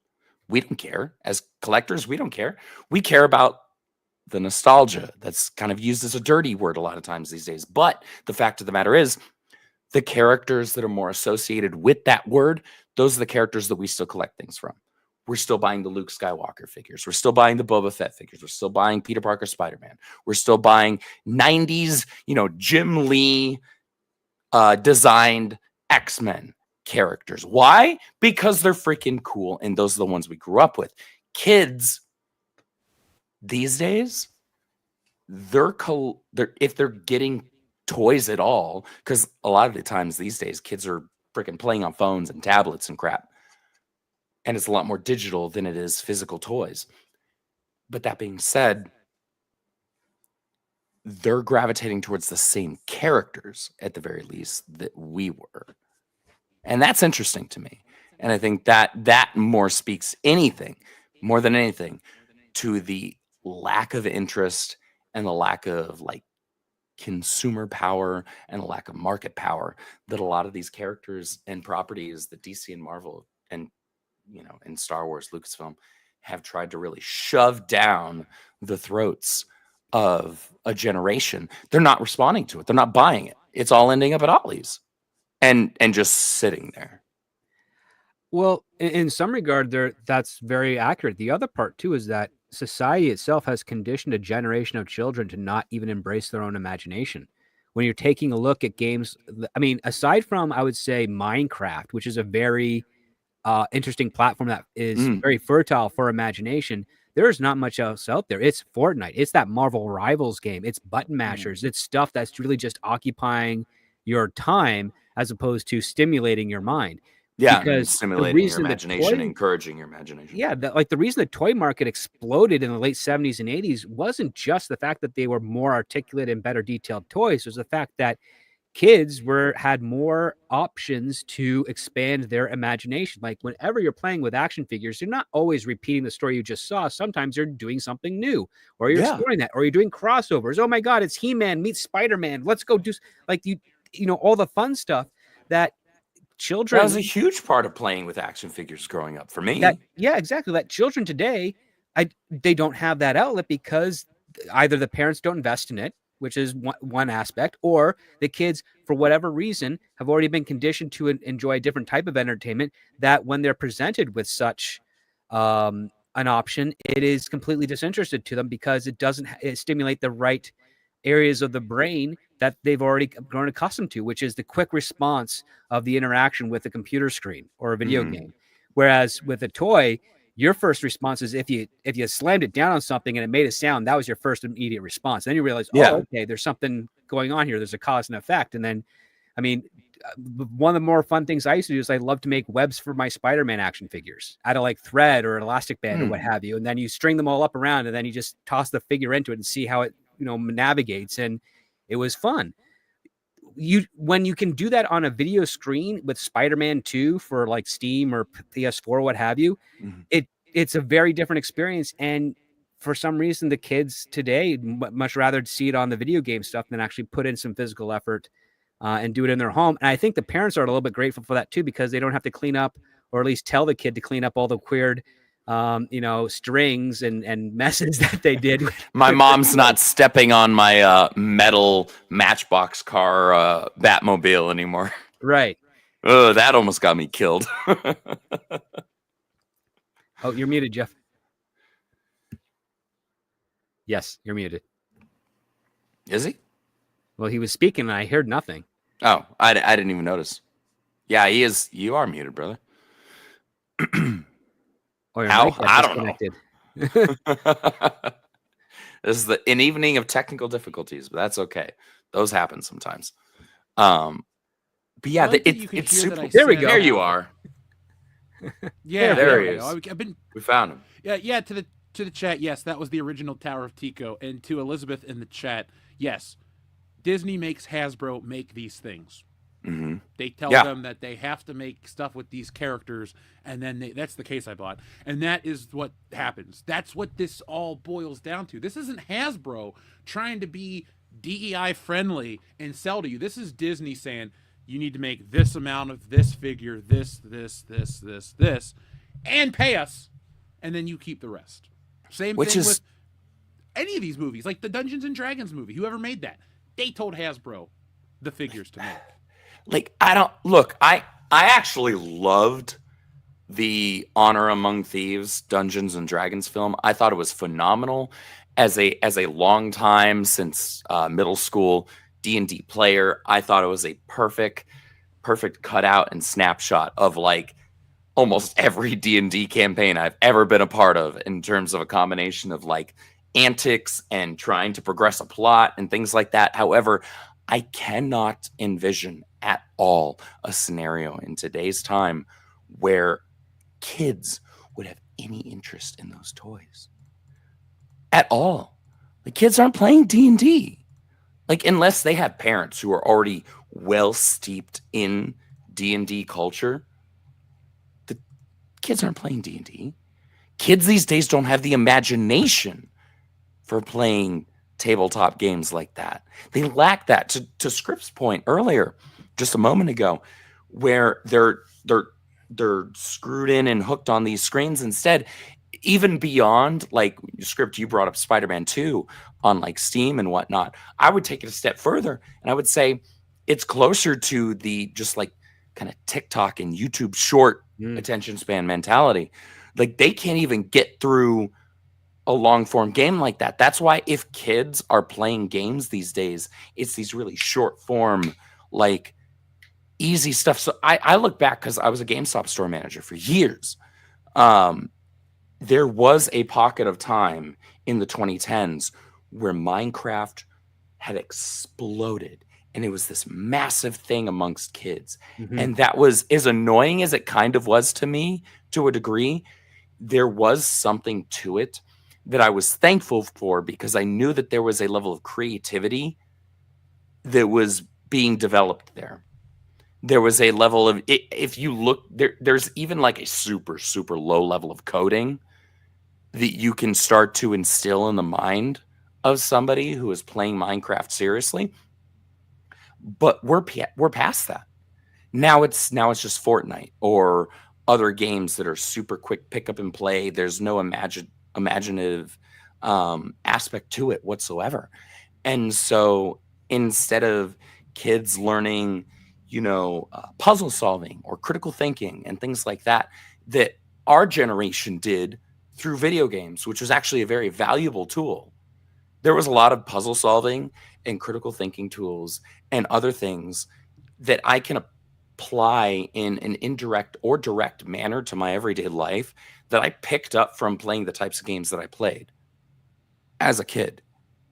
we don't care. As collectors, we don't care. We care about the nostalgia that's kind of used as a dirty word a lot of times these days. But the fact of the matter is, the characters that are more associated with that word, those are the characters that we still collect things from. We're still buying the Luke Skywalker figures. We're still buying the Boba Fett figures. We're still buying Peter Parker Spider-Man. We're still buying 90s, Jim Lee designed X-Men characters. Why? Because they're freaking cool, and those are the ones we grew up with. Kids these days, if they're getting toys at all, because a lot of the times these days kids are freaking playing on phones and tablets and crap, and it's a lot more digital than it is physical toys. But that being said, they're gravitating towards the same characters at the very least that we were, and that's interesting to me. And I think that more speaks more than anything to the lack of interest and the lack of consumer power and the lack of market power that a lot of these characters and properties that DC and Marvel and in Star Wars, Lucasfilm have tried to really shove down the throats of a generation. They're not responding to it. They're not buying it. It's all ending up at Ollie's and just sitting there. Well, in some regard, that's very accurate. The other part too is that society itself has conditioned a generation of children to not even embrace their own imagination. When you're taking a look at games, I mean, aside from, I would say, Minecraft, which is a very interesting platform that is very fertile for imagination, there's not much else out there. It's Fortnite. It's that Marvel Rivals game. It's button mashers. It's stuff that's really just occupying your time as opposed to stimulating your mind. Yeah, because stimulating your imagination, encouraging your imagination. Yeah, the reason the toy market exploded in the late 70s and 80s wasn't just the fact that they were more articulate and better detailed toys. It was the fact that kids had more options to expand their imagination. Like whenever you're playing with action figures, you're not always repeating the story you just saw. Sometimes you're doing something new, or you're exploring that, or you're doing crossovers. Oh my God, it's He-Man meets Spider-Man. Let's go do all the fun stuff that children. That was a huge part of playing with action figures growing up for me. Exactly. That children today, they don't have that outlet because either the parents don't invest in it, which is one aspect, or the kids, for whatever reason, have already been conditioned to enjoy a different type of entertainment that when they're presented with such an option, it is completely disinterested to them because it doesn't stimulate the right areas of the brain that they've already grown accustomed to, which is the quick response of the interaction with a computer screen or a video game. Whereas with a toy, your first response is if you slammed it down on something and it made a sound, that was your first immediate response. Then you realize, Yeah. oh, okay, there's something going on here. There's a cause and effect. And then, I mean, one of the more fun things I used to do is I love to make webs for my Spider-Man action figures out of like thread or an elastic band or what have you. And then you string them all up around and then you just toss the figure into it and see how it, navigates. And it was fun. When you can do that on a video screen with Spider-Man 2 for like Steam or PS4, what have you, it's a very different experience. And for some reason, the kids today much rather see it on the video game stuff than actually put in some physical effort and do it in their home. And I think the parents are a little bit grateful for that too, because they don't have to clean up, or at least tell the kid to clean up all the weird strings and messes that they did. My mom's not stepping on my metal Matchbox car Batmobile anymore. Right. Oh, that almost got me killed. Oh, you're muted, Jeff. Yes, you're muted. Is he? Well, he was speaking and I heard nothing. Oh, I didn't even notice. Yeah, he is. You are muted, brother. How? I don't know. This is an evening of technical difficulties, but that's okay. Those happen sometimes. But yeah, it's super. There we go. There you are. Yeah, there he is. I've been. We found him. Yeah. To the chat, yes, that was the original Tower of Tico. And to Elizabeth in the chat, yes, Disney makes Hasbro make these things. Mm-hmm. They tell them that they have to make stuff with these characters, and then that's the case I bought, and that is what happens. That's what this all boils down to. This isn't Hasbro trying to be DEI friendly and sell to you. This is Disney saying you need to make this amount of this figure, this, and pay us, and then you keep the rest. Same thing with any of these movies, like the Dungeons and Dragons movie. Whoever made that, they told Hasbro the figures to make. Like, I actually loved the Honor Among Thieves Dungeons and Dragons film. I thought it was phenomenal as a long time since middle school D&D player. I thought it was a perfect cutout and snapshot of like almost every D&D campaign I've ever been a part of, in terms of a combination of like antics and trying to progress a plot and things like that. However, I cannot envision at all a scenario in today's time where kids would have any interest in those toys at all. The kids aren't playing D&D, like, unless they have parents who are already well steeped in D&D culture. The kids aren't playing D&D. Kids these days don't have the imagination for playing tabletop games like that. They lack that. To Scripps' point earlier, just a moment ago, where they're screwed in and hooked on these screens instead. Even beyond, like, Script, you brought up Spider-Man 2 on like Steam and whatnot. I would take it a step further, and I would say it's closer to the just like kind of TikTok and YouTube short attention span mentality. Like, they can't even get through a long form game like that. That's why if kids are playing games these days, it's these really short form, like, easy stuff. So I look back, because I was a GameStop store manager for years. There was a pocket of time in the 2010s where Minecraft had exploded, and it was this massive thing amongst kids. And that was, as annoying as it kind of was to me to a degree, there was something to it that I was thankful for, because I knew that there was a level of creativity that was being developed there. There was a level of, if you look, there's even like a super, super low level of coding that you can start to instill in the mind of somebody who is playing Minecraft seriously. But we're past that. Now it's just Fortnite or other games that are super quick pick up and play. There's no imaginative aspect to it whatsoever. And so instead of kids learning, puzzle solving or critical thinking and things like that, that our generation did through video games, which was actually a very valuable tool. There was a lot of puzzle solving and critical thinking tools and other things that I can apply in an indirect or direct manner to my everyday life that I picked up from playing the types of games that I played as a kid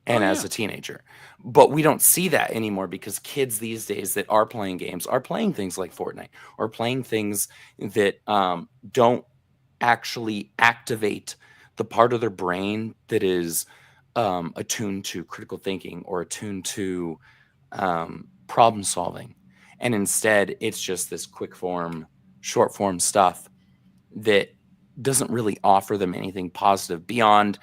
and as a teenager. But we don't see that anymore because kids these days that are playing games are playing things like Fortnite or playing things that don't actually activate the part of their brain that is attuned to critical thinking or attuned to problem solving. And instead, it's just this quick form, short form stuff that doesn't really offer them anything positive beyond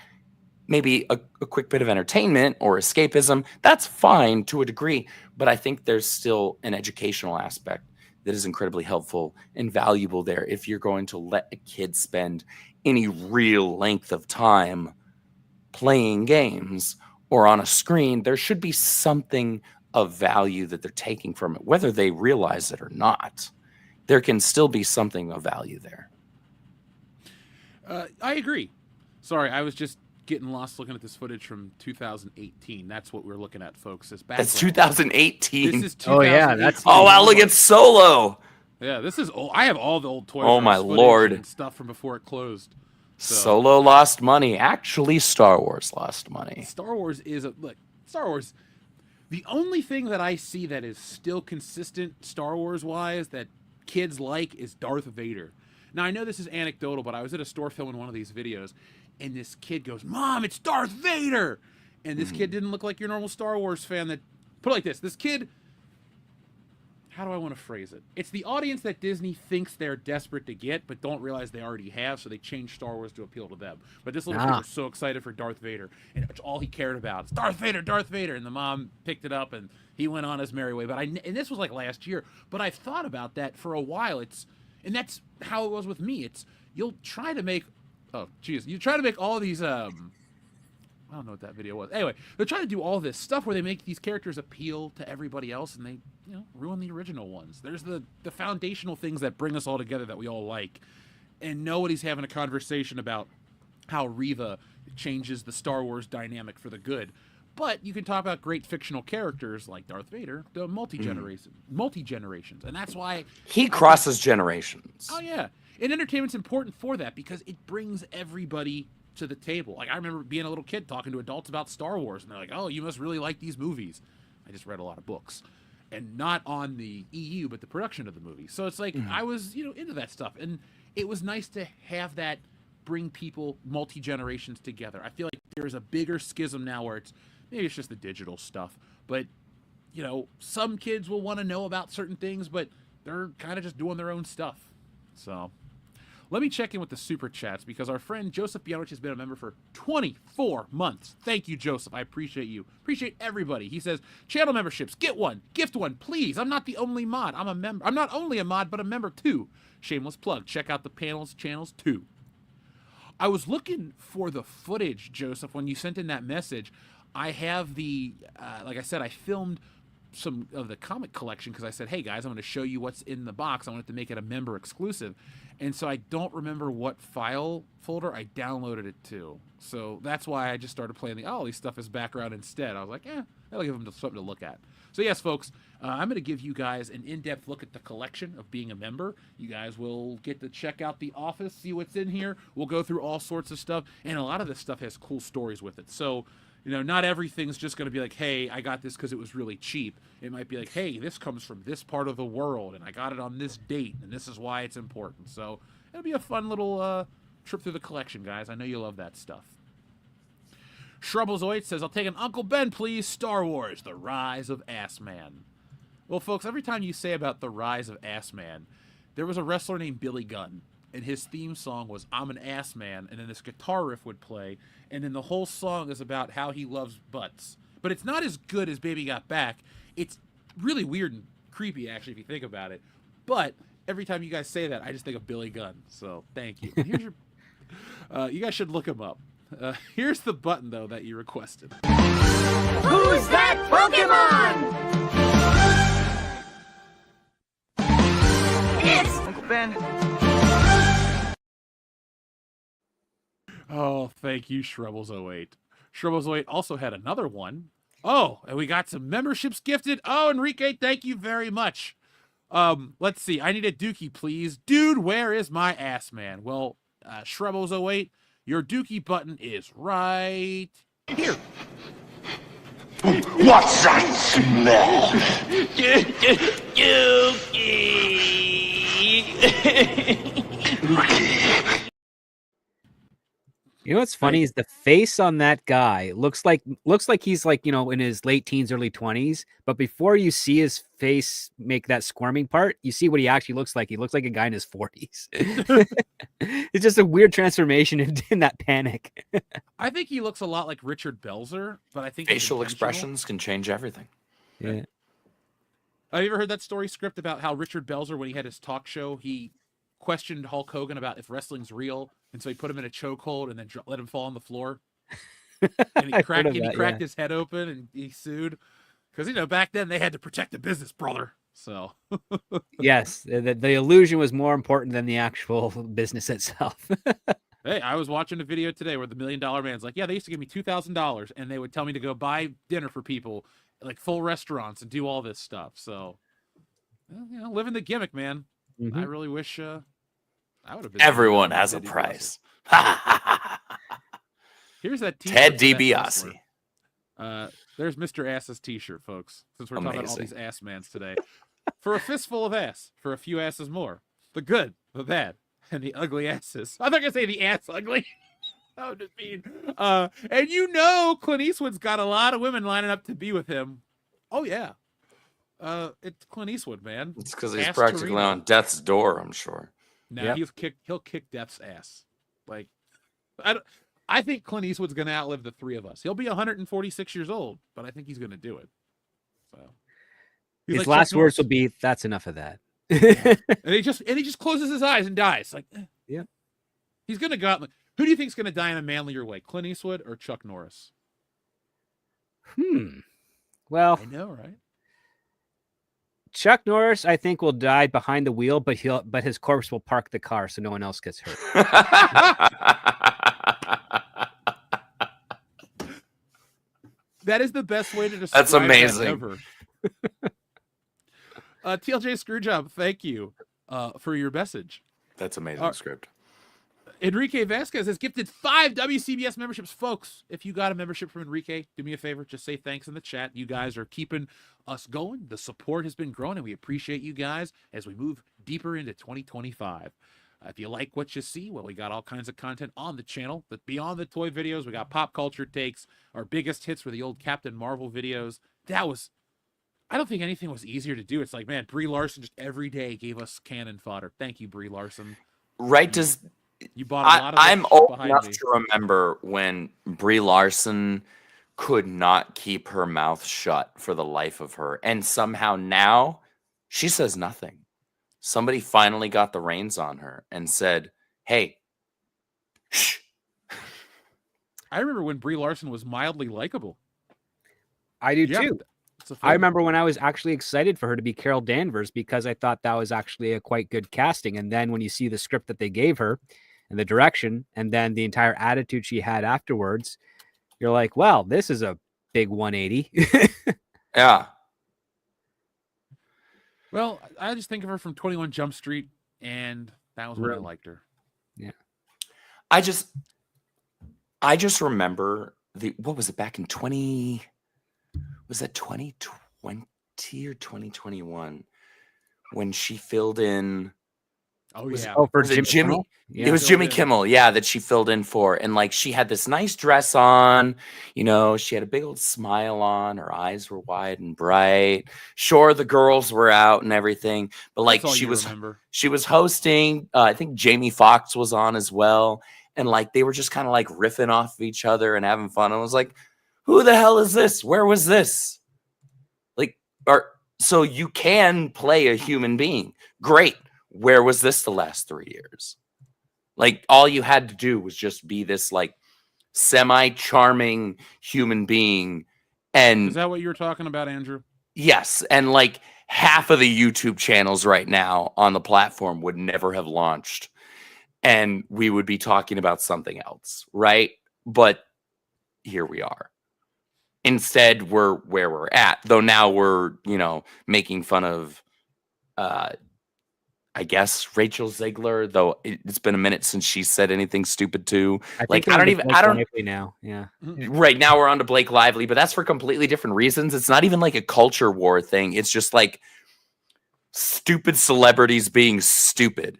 maybe a quick bit of entertainment or escapism. That's fine to a degree, but I think there's still an educational aspect that is incredibly helpful and valuable there. If you're going to let a kid spend any real length of time playing games or on a screen, there should be something of value that they're taking from it, whether they realize it or not. There can still be something of value there. I agree. Sorry, I was just getting lost looking at this footage from 2018. That's what we're looking at, folks. As That's 2018. This is 2018. Oh, yeah, that's- Oh wow, look at Solo. Yeah, this is old. I have all the old Toys Oh, R Us my footage Lord. and stuff from before it closed. So, Solo lost money. Actually, Star Wars lost money. Star Wars is Star Wars. The only thing that I see that is still consistent Star Wars wise that kids like is Darth Vader. Now I know this is anecdotal, but I was at a store filming one of these videos, and this kid goes, "Mom, it's Darth Vader!" And this kid didn't look like your normal Star Wars fan. That put it like this kid. How do I want to phrase it? It's the audience that Disney thinks they're desperate to get, but don't realize they already have, so they change Star Wars to appeal to them. But this little kid was so excited for Darth Vader, and it's all he cared about. It's Darth Vader, Darth Vader. And the mom picked it up, and he went on his merry way. But and this was like last year, but I've thought about that for a while. And that's how it was with me. You'll try to make, you try to make all these, I don't know what that video was. Anyway, they're trying to do all this stuff where they make these characters appeal to everybody else, and they, ruin the original ones. There's the foundational things that bring us all together that we all like, and nobody's having a conversation about how Reva changes the Star Wars dynamic for the good. But you can talk about great fictional characters like Darth Vader, the multi-generations, and that's why he crosses generations. Oh yeah, and entertainment's important for that because it brings everybody to the table. Like I remember being a little kid talking to adults about Star Wars, and they're like, "Oh, you must really like these movies." I just read a lot of books, and not on the EU, but the production of the movie. So it's like I was, into that stuff, and it was nice to have that bring people multi-generations together. I feel like there's a bigger schism now where maybe it's just the digital stuff, but some kids will want to know about certain things, but they're kind of just doing their own stuff. So let me check in with the super chats because our friend Joseph Bianich has been a member for 24 months. Thank you, Joseph. I appreciate you. Appreciate everybody. He says, channel memberships, get one, gift one, please. I'm not the only mod. I'm a member. I'm not only a mod, but a member too. Shameless plug. Check out the panels channels too. I was looking for the footage, Joseph, when you sent in that message. I have the, like I said, I filmed some of the comic collection because I said, hey guys, I'm going to show you what's in the box. I wanted to make it a member exclusive. And so I don't remember what file folder I downloaded it to. So that's why I just started playing the Ollie stuff as background instead. I was like, that'll give them something to look at. So yes, folks, I'm going to give you guys an in-depth look at the collection of being a member. You guys will get to check out the office, see what's in here. We'll go through all sorts of stuff. And a lot of this stuff has cool stories with it. So not everything's just going to be like, hey, I got this because it was really cheap. It might be like, hey, this comes from this part of the world, and I got it on this date, and this is why it's important. So it'll be a fun little trip through the collection, guys. I know you love that stuff. Shrubblzoid says, I'll take an Uncle Ben, please. Star Wars, The Rise of Assman. Well, folks, every time you say about The Rise of Assman, there was a wrestler named Billy Gunn, and his theme song was I'm an Ass Man, and then this guitar riff would play, and then the whole song is about how he loves butts. But it's not as good as Baby Got Back. It's really weird and creepy, actually, if you think about it. But every time you guys say that, I just think of Billy Gunn. So thank you. Here's your, you guys should look him up. Here's the button, though, that you requested. Who's that Pokemon? It's Uncle Ben. Oh, thank you, Shrubbles08. Shrubbles08 also had another one. Oh, and we got some memberships gifted. Oh, Enrique, thank you very much. Let's see. I need a dookie, please. Dude, where is my ass man? Well, Shrebos08, your dookie button is right here. What's that smell? You know what's funny is the face on that guy looks like he's like, you know, in his late teens, early 20s. But before you see his face make that squirming part, you see what he actually looks like. He looks like a guy in his 40s. It's just a weird transformation in that panic. I think he looks a lot like Richard Belzer, but I think Facial expressions can change everything. Yeah. Have you ever heard that story script about how Richard Belzer, when he had his talk show, he questioned Hulk Hogan about if wrestling's real, and so he put him in a chokehold and then let him fall on the floor. And he cracked his head open and he sued because, you know, back then they had to protect the business, brother. So Yes, the illusion was more important than the actual business itself. hey, I was watching a video today where the $1 Million Man's like, yeah, they used to give me $2,000 and they would tell me to go buy dinner for people, like full restaurants, and do all this stuff. So, well, you know, living the gimmick, man. Mhm. I really wish I would have been. Everyone has a price. Here's that t-shirt Ted for that DiBiase. wrestler. There's Mr. Ass's t-shirt, folks. Since we're talking about all Amazing. these ass mans today. For a fistful of ass, for a few asses more. The good, the bad, and the ugly asses. I'm not gonna say the ass ugly. That would just mean. And you know, Clint Eastwood's got a lot of women lining up to be with him. Oh yeah. It's Clint Eastwood, man. It's because he's Ass practically Torino. on death's door, I'm sure. Now he'll kick Death's ass. Like, I think Clint Eastwood's gonna outlive the three of us. He'll be 146 years old, but I think he's gonna do it. So he's His like last Chuck words Norris. will be, "That's enough of that." and he just closes his eyes and dies. Like, Yeah. He's gonna go out. Who do you think's gonna die in a manlier way, Clint Eastwood or Chuck Norris? Well, I know, right? Chuck Norris, I think, will die behind the wheel, but his corpse will park the car so no one else gets hurt. That is the best way to describe That's amazing. that ever. TLJ Screwjob, thank you for your message. That's amazing script. Enrique Vasquez has gifted 5 WCBS memberships. Folks, if you got a membership from Enrique, do me a favor, just say thanks in the chat. You guys are keeping us going. The support has been growing, and we appreciate you guys as we move deeper into 2025. If you like what you see, well, we got all kinds of content on the channel. But beyond the toy videos, we got pop culture takes. Our biggest hits were the old Captain Marvel videos. I don't think anything was easier to do. It's like, man, Brie Larson just every day gave us cannon fodder. Thank you, Brie Larson. Right? You bought a lot of I'm shit old behind enough me. to remember when Brie Larson could not keep her mouth shut for the life of her. And somehow now she says nothing. Somebody finally got the reins on her and said, hey, shh. I remember when Brie Larson was mildly likable. I do Yeah, too. it's a I film. remember when I was actually excited for her to be Carol Danvers because I thought that was actually a quite good casting. And then when you see the script that they gave her and the direction and then the entire attitude she had afterwards, you're like, well, this is a big 180. Yeah. Well, I just think of her from 21 Jump Street, and that was when I Really? liked her. Yeah. I just remember what was it back in 2020 or 2021 when she filled in Oh, Was- yeah. Oh, for was it Jimmy Jimmy? Kimmel? Yeah. It was Filled Jimmy in. Kimmel, yeah, that she filled in for. And like she had this nice dress on, you know, she had a big old smile on, her eyes were wide and bright. Sure, the girls were out and everything, but like That's all she you was remember. hosting, I think Jamie Foxx was on as well. And like they were just kind of like riffing off of each other and having fun. I was like, who the hell is this? Where was this? Like, so you can play a human being. Great. Where was this the last 3 years? Like all you had to do was just be this like semi-charming human being. And Is that what you were talking about, Andrew? yes, and like half of the YouTube channels right now on the platform would never have launched. And we would be talking about something else, right? But here we are. Instead, we're where we're at. Though now we're, you know, making fun of I guess Rachel Ziegler, though it's been a minute since she said anything stupid too. I Like, think I don't they're even, Blake I don't, Lively now. Yeah. right now we're on to Blake Lively, but that's for completely different reasons. It's not even like a culture war thing. It's just like stupid celebrities being stupid.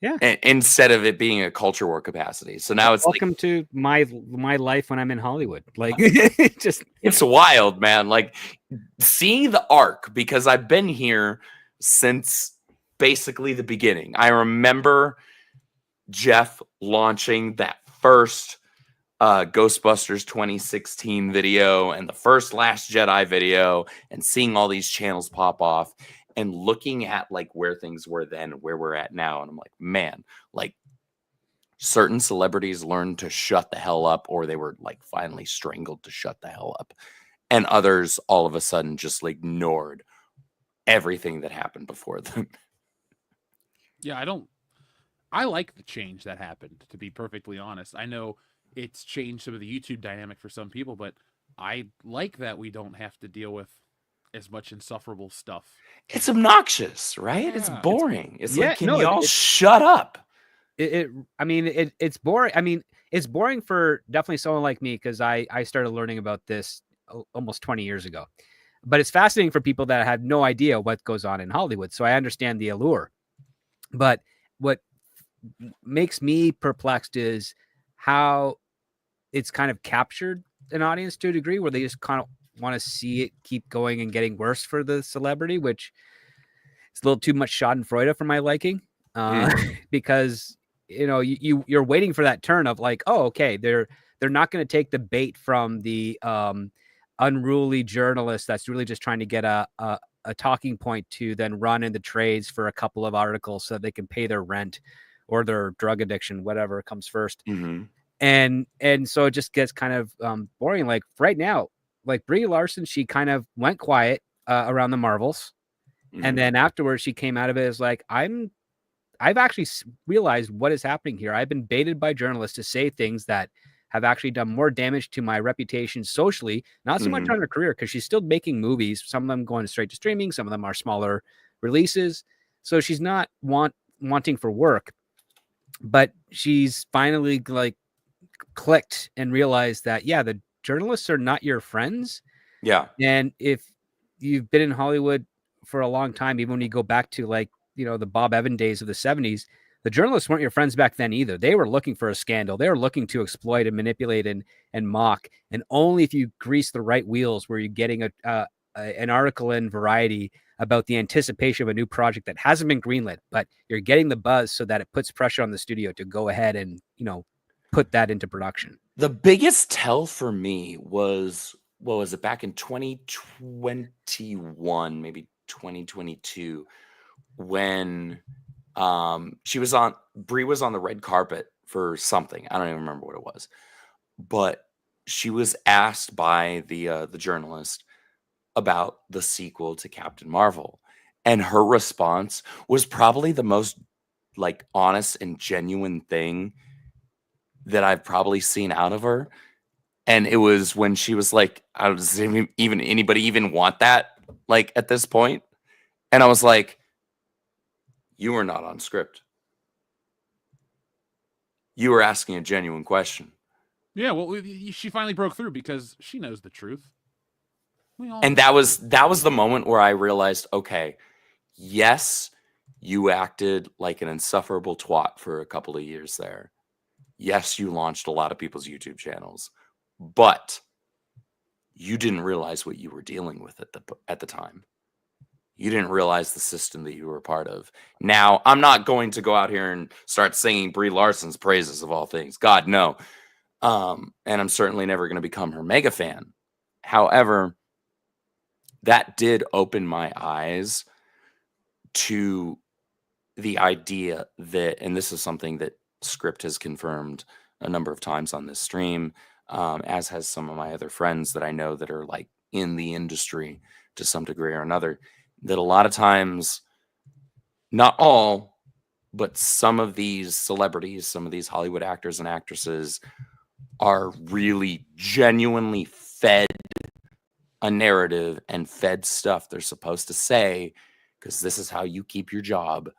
Yeah. Instead of it being a culture war capacity. So now it's welcome like, to my life when I'm in Hollywood. Like, just it's wild, man. Like, seeing the arc, because I've been here since basically the beginning. I remember Jeff launching that first Ghostbusters 2016 video and the first Last Jedi video, and seeing all these channels pop off and looking at like where things were then, where we're at now. And I'm like, man, like certain celebrities learned to shut the hell up, or they were like finally strangled to shut the hell up. And others all of a sudden just like ignored everything that happened before them. Yeah, I like the change that happened, to be perfectly honest. I know it's changed some of the YouTube dynamic for some people, but I like that we don't have to deal with as much insufferable stuff. It's obnoxious, right? It's Yeah. boring. It's Yeah, like, can no, y'all shut up? I mean, it's boring. I mean, it's boring for definitely someone like me, because I started learning about this almost 20 years ago. But it's fascinating for people that have no idea what goes on in Hollywood. So I understand the allure. But what makes me perplexed is how it's kind of captured an audience to a degree where they just kind of want to see it keep going and getting worse for the celebrity, which is a little too much Schadenfreude for my liking. Because you're waiting for that turn of like, oh, okay, they're not going to take the bait from the unruly journalist that's really just trying to get a talking point to then run in the trades for a couple of articles so that they can pay their rent or their drug addiction, whatever comes first. Mm-hmm. And so it just gets kind of boring. Like right now, like Brie Larson, she kind of went quiet around the Marvels. Mm-hmm. And then afterwards she came out of it as like, I've actually realized what is happening here. I've been baited by journalists to say things that have actually done more damage to my reputation socially, not so much on her career, because she's still making movies, some of them going straight to streaming, some of them are smaller releases. So she's not wanting for work, but she's finally like clicked and realized that, yeah, the journalists are not your friends. Yeah. And if you've been in Hollywood for a long time, even when you go back to like, the Bob Evans days of the 70s, the journalists weren't your friends back then either. They were looking for a scandal. They were looking to exploit and manipulate and mock. And only if you grease the right wheels were you getting an article in Variety about the anticipation of a new project that hasn't been greenlit, but you're getting the buzz so that it puts pressure on the studio to go ahead and, put that into production. The biggest tell for me was, what was it, back in 2021, maybe 2022, when Brie was on the red carpet for something. I don't even remember what it was, but she was asked by the journalist about the sequel to Captain Marvel, and her response was probably the most like honest and genuine thing that I've probably seen out of her. And it was when she was like, does even anybody even want that, like, at this point? And I was like, you were not on script. You were asking a genuine question. Yeah, well, she finally broke through because she knows the truth. And that was the moment where I realized, okay, yes, you acted like an insufferable twat for a couple of years there. Yes, you launched a lot of people's YouTube channels, but you didn't realize what you were dealing with at the time. You didn't realize the system that you were a part of. Now, I'm not going to go out here and start singing Brie Larson's praises of all things. God, no. And I'm certainly never going to become her mega fan. However, that did open my eyes to the idea that, and this is something that Script has confirmed a number of times on this stream, as has some of my other friends that I know that are like in the industry to some degree or another, that a lot of times, not all, but some of these celebrities, some of these Hollywood actors and actresses are really genuinely fed a narrative and fed stuff they're supposed to say because this is how you keep your job,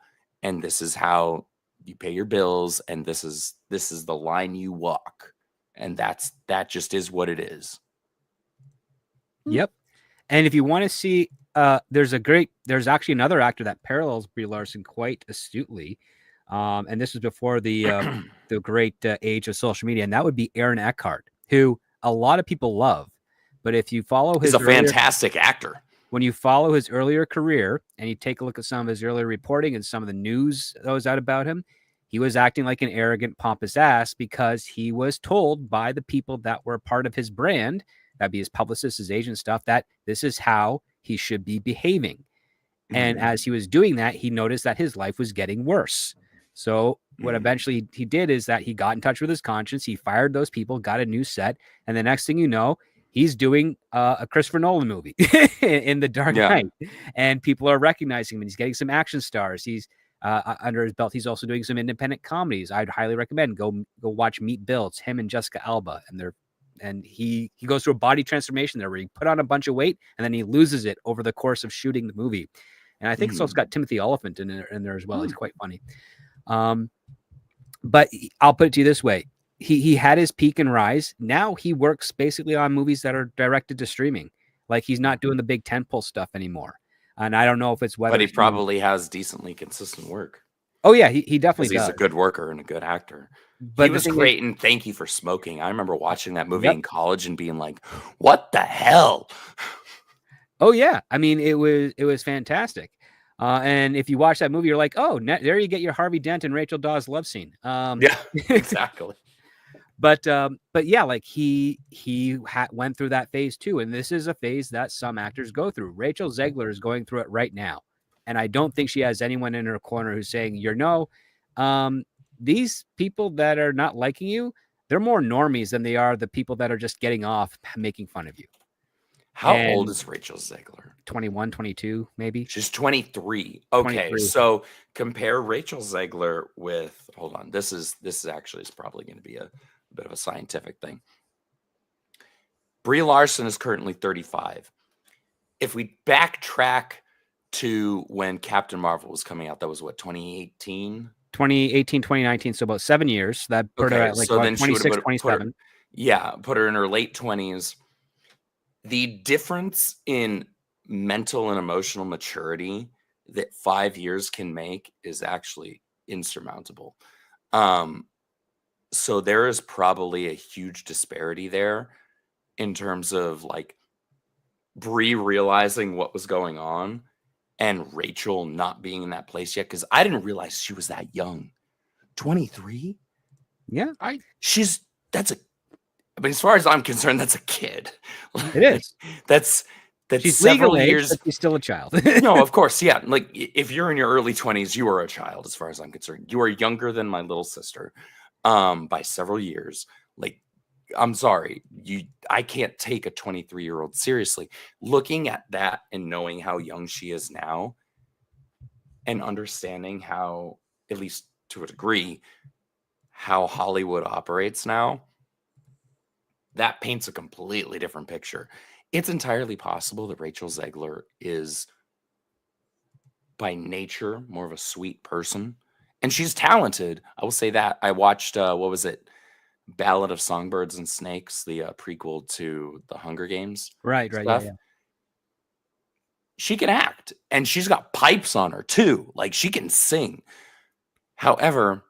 and this is how you pay your bills, and this is the line you walk, and that just is what it is. Yep. And if you want to see, there's actually another actor that parallels Brie Larson quite astutely. And this was before the great age of social media, and that would be Aaron Eckhart, who a lot of people love. But if you follow He's his a fantastic actor. when you follow his earlier career and you take a look at some of his earlier reporting and some of the news that was out about him, he was acting like an arrogant, pompous ass because he was told by the people that were part of his brand, that'd be his publicist, his agent, stuff, that this is how he should be behaving. And as he was doing that, he noticed that his life was getting worse. So what eventually he did is that he got in touch with his conscience. He fired those people, got a new set. And the next thing you know, he's doing a Christopher Nolan movie in The Dark Knight. And people are recognizing him. And he's getting some action stars. He's under his belt. He's also doing some independent comedies. I'd highly recommend go watch Meet Bill. It's him and Jessica Alba. And he goes through a body transformation there where he put on a bunch of weight and then he loses it over the course of shooting the movie. And I think it's also got Timothy Oliphant in there as well. He's quite funny. But I'll put it to you this way. He had his peak and rise. Now he works basically on movies that are directed to streaming. Like he's not doing the big tentpole stuff anymore. And I don't know if it's whether. But he probably has decently consistent work. Oh, yeah, he definitely does. He's a good worker and a good actor. But he was great in Thank You for Smoking. I remember watching that movie in college and being like, what the hell? Oh, yeah. I mean, it was fantastic. And if you watch that movie, you're like, oh, there you get your Harvey Dent and Rachel Dawes love scene. Yeah, exactly. But yeah, like he went through that phase too. And this is a phase that some actors go through. Rachel Zegler is going through it right now. And I don't think she has anyone in her corner who's saying, these people that are not liking you, they're more normies than they are the people that are just getting off making fun of you. How old is Rachel Zegler? 21, 22, maybe. She's 23. Okay, 23. So compare Rachel Zegler with, hold on, this is actually probably going to be a bit of a scientific thing. Brie Larson is currently 35. If we backtrack to when Captain Marvel was coming out, that was what, 2018? 2018, 2019, so about 7 years. That put her at like 26, 27. Put her in her late 20s. The difference in mental and emotional maturity that 5 years can make is actually insurmountable. So there is probably a huge disparity there in terms of like Brie realizing what was going on and Rachel not being in that place yet, because I didn't realize she was that young. 23? Yeah. But as far as I'm concerned, that's a kid. It is. That's she's several legal age, years. but she's still a child. No, of course, yeah. Like if you're in your early 20s, you are a child. As far as I'm concerned, you are younger than my little sister, by several years. Like, I'm sorry, I can't take a 23-year-old seriously. Looking at that and knowing how young she is now, and understanding how, at least to a degree, how Hollywood operates now. That paints a completely different picture. It's entirely possible that Rachel Zegler is, by nature, more of a sweet person. And she's talented. I will say that. I watched, what was it? Ballad of Songbirds and Snakes, the prequel to the Hunger Games. Right. Yeah. She can act. And she's got pipes on her, too. Like, she can sing. However,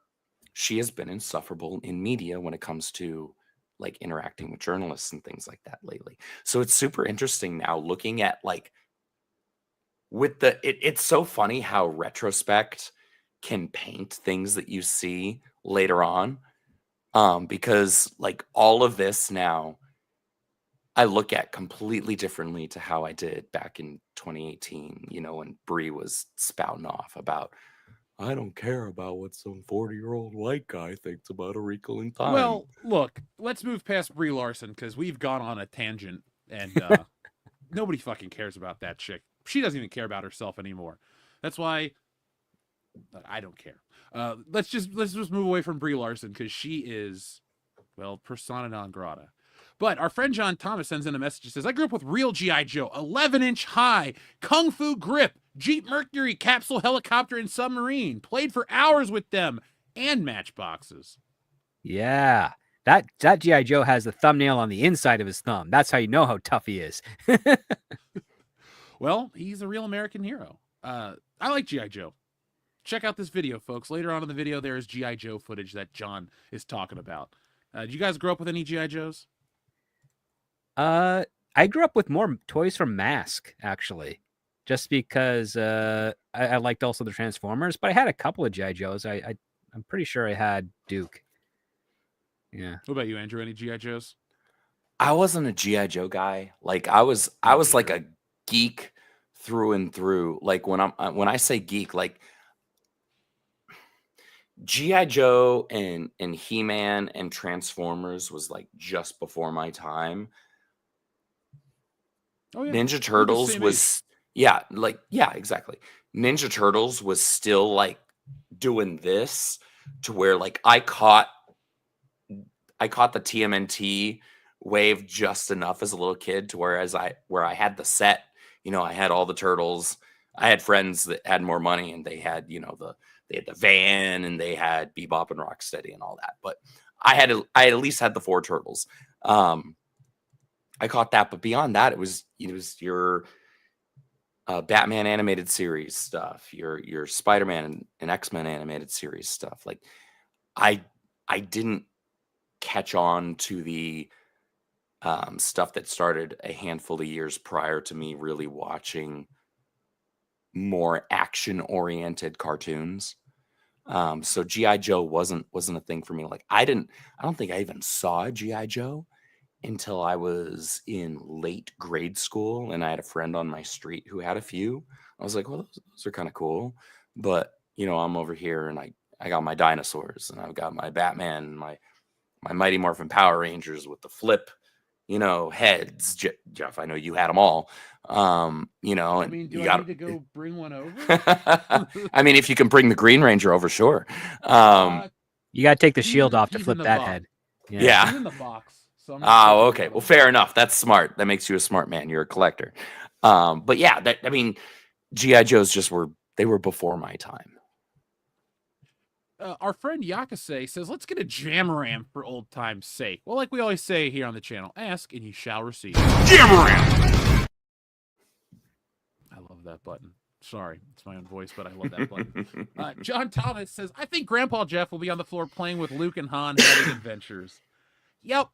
she has been insufferable in media when it comes to like interacting with journalists and things like that lately. So it's super interesting now looking at like with it's so funny how retrospect can paint things that you see later on. Because like all of this now I look at completely differently to how I did back in 2018, when Brie was spouting off about, I don't care about what some 40-year-old white guy thinks about A Wrinkle in Time. Well, look, let's move past Brie Larson because we've gone on a tangent and nobody fucking cares about that chick. She doesn't even care about herself anymore. That's why I don't care. Let's just move away from Brie Larson because she is, well, persona non grata. But our friend John Thomas sends in a message that says, I grew up with real G.I. Joe, 11-inch high, kung fu grip, Jeep Mercury, Capsule Helicopter, and Submarine. Played for hours with them and Matchboxes. Yeah. That G.I. Joe has the thumbnail on the inside of his thumb. That's how you know how tough he is. Well, he's a real American hero. I like G.I. Joe. Check out this video, folks. Later on in the video, there is G.I. Joe footage that John is talking about. Did you guys grow up with any G.I. Joes? I grew up with more toys from Mask, actually, just because I liked also the Transformers, but I had a couple of G.I. Joes. I'm pretty sure I had Duke. Yeah. What about you, Andrew? Any G.I. Joes? I wasn't a G.I. Joe guy. Like I was like a geek through and through. Like when I say geek, like G.I. Joe and He-Man and Transformers was like just before my time. Oh, yeah. Ninja Turtles was exactly. Ninja Turtles was still like doing this to where like I caught the TMNT wave just enough as a little kid to where I had the set, I had all the turtles. I had friends that had more money and they had, they had the van and they had Bebop and Rocksteady and all that. But I at least had the 4 turtles. I caught that, but beyond that, it was your Batman animated series stuff, your Spider-Man and X-Men animated series stuff. Like I didn't catch on to the stuff that started a handful of years prior to me really watching more action-oriented cartoons. So G.I. Joe wasn't a thing for me. Like I don't think I even saw G.I. Joe until I was in late grade school, and I had a friend on my street who had a few. I was like, well, those are kind of cool. But, I'm over here and I got my dinosaurs and I've got my Batman and my Mighty Morphin Power Rangers with the flip, heads. Jeff, I know you had them all. I And mean, do you I got need to go bring one over? I mean, if you can bring the Green Ranger over, sure. You got to take the shield off to he's in flip the that box. head. Yeah. He's in the box. So I'm not Oh, taking okay. that Well, off. fair enough. That's smart. That makes you a smart man. You're a collector. But yeah, G.I. Joes they were before my time. Our friend Yakase says, let's get a Jamaram for old time's sake. Well, like we always say here on the channel, ask and you shall receive. Jamaram! I love that button. Sorry, it's my own voice, but I love that button. John Thomas says, I think Grandpa Jeff will be on the floor playing with Luke and Han having adventures. Yep.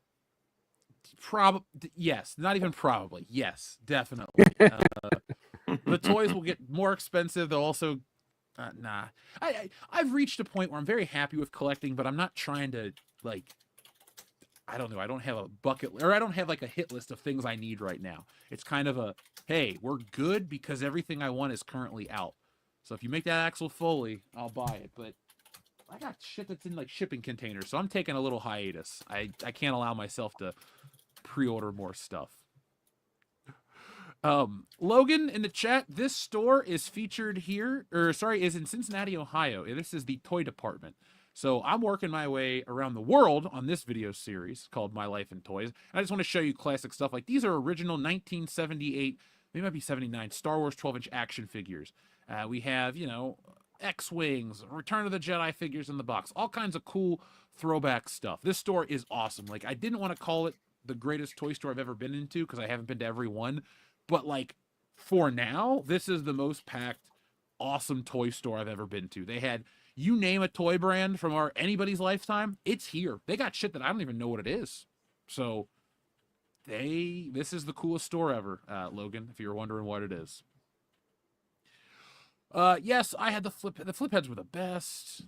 Yes, not even probably. Yes, definitely. The toys will get more expensive. They'll also nah. I've reached a point where I'm very happy with collecting, but I'm not trying to I don't know. I don't have a bucket or I don't have like a hit list of things I need right now. It's kind of a, hey, we're good because everything I want is currently out. So if you make that Axel Foley, I'll buy it. But I got shit that's in like shipping containers, so I'm taking a little hiatus. I can't allow myself to pre-order more stuff. Logan in the chat, this store is featured here, is in Cincinnati, Ohio. This is the toy department. So I'm working my way around the world on this video series called My Life in Toys. I just want to show you classic stuff. Like these are original 1978, they might be 79, Star Wars 12-inch action figures. We have, X-Wings, Return of the Jedi figures in the box, all kinds of cool throwback stuff. This store is awesome. Like I didn't want to call it the greatest toy store I've ever been into because I haven't been to every one. But like for now, this is the most packed, awesome toy store I've ever been to. They had, you name a toy brand from anybody's lifetime, it's here. They got shit that I don't even know what it is. So this is the coolest store ever, Logan, if you're wondering what it is. Yes, I had the flip heads were the best.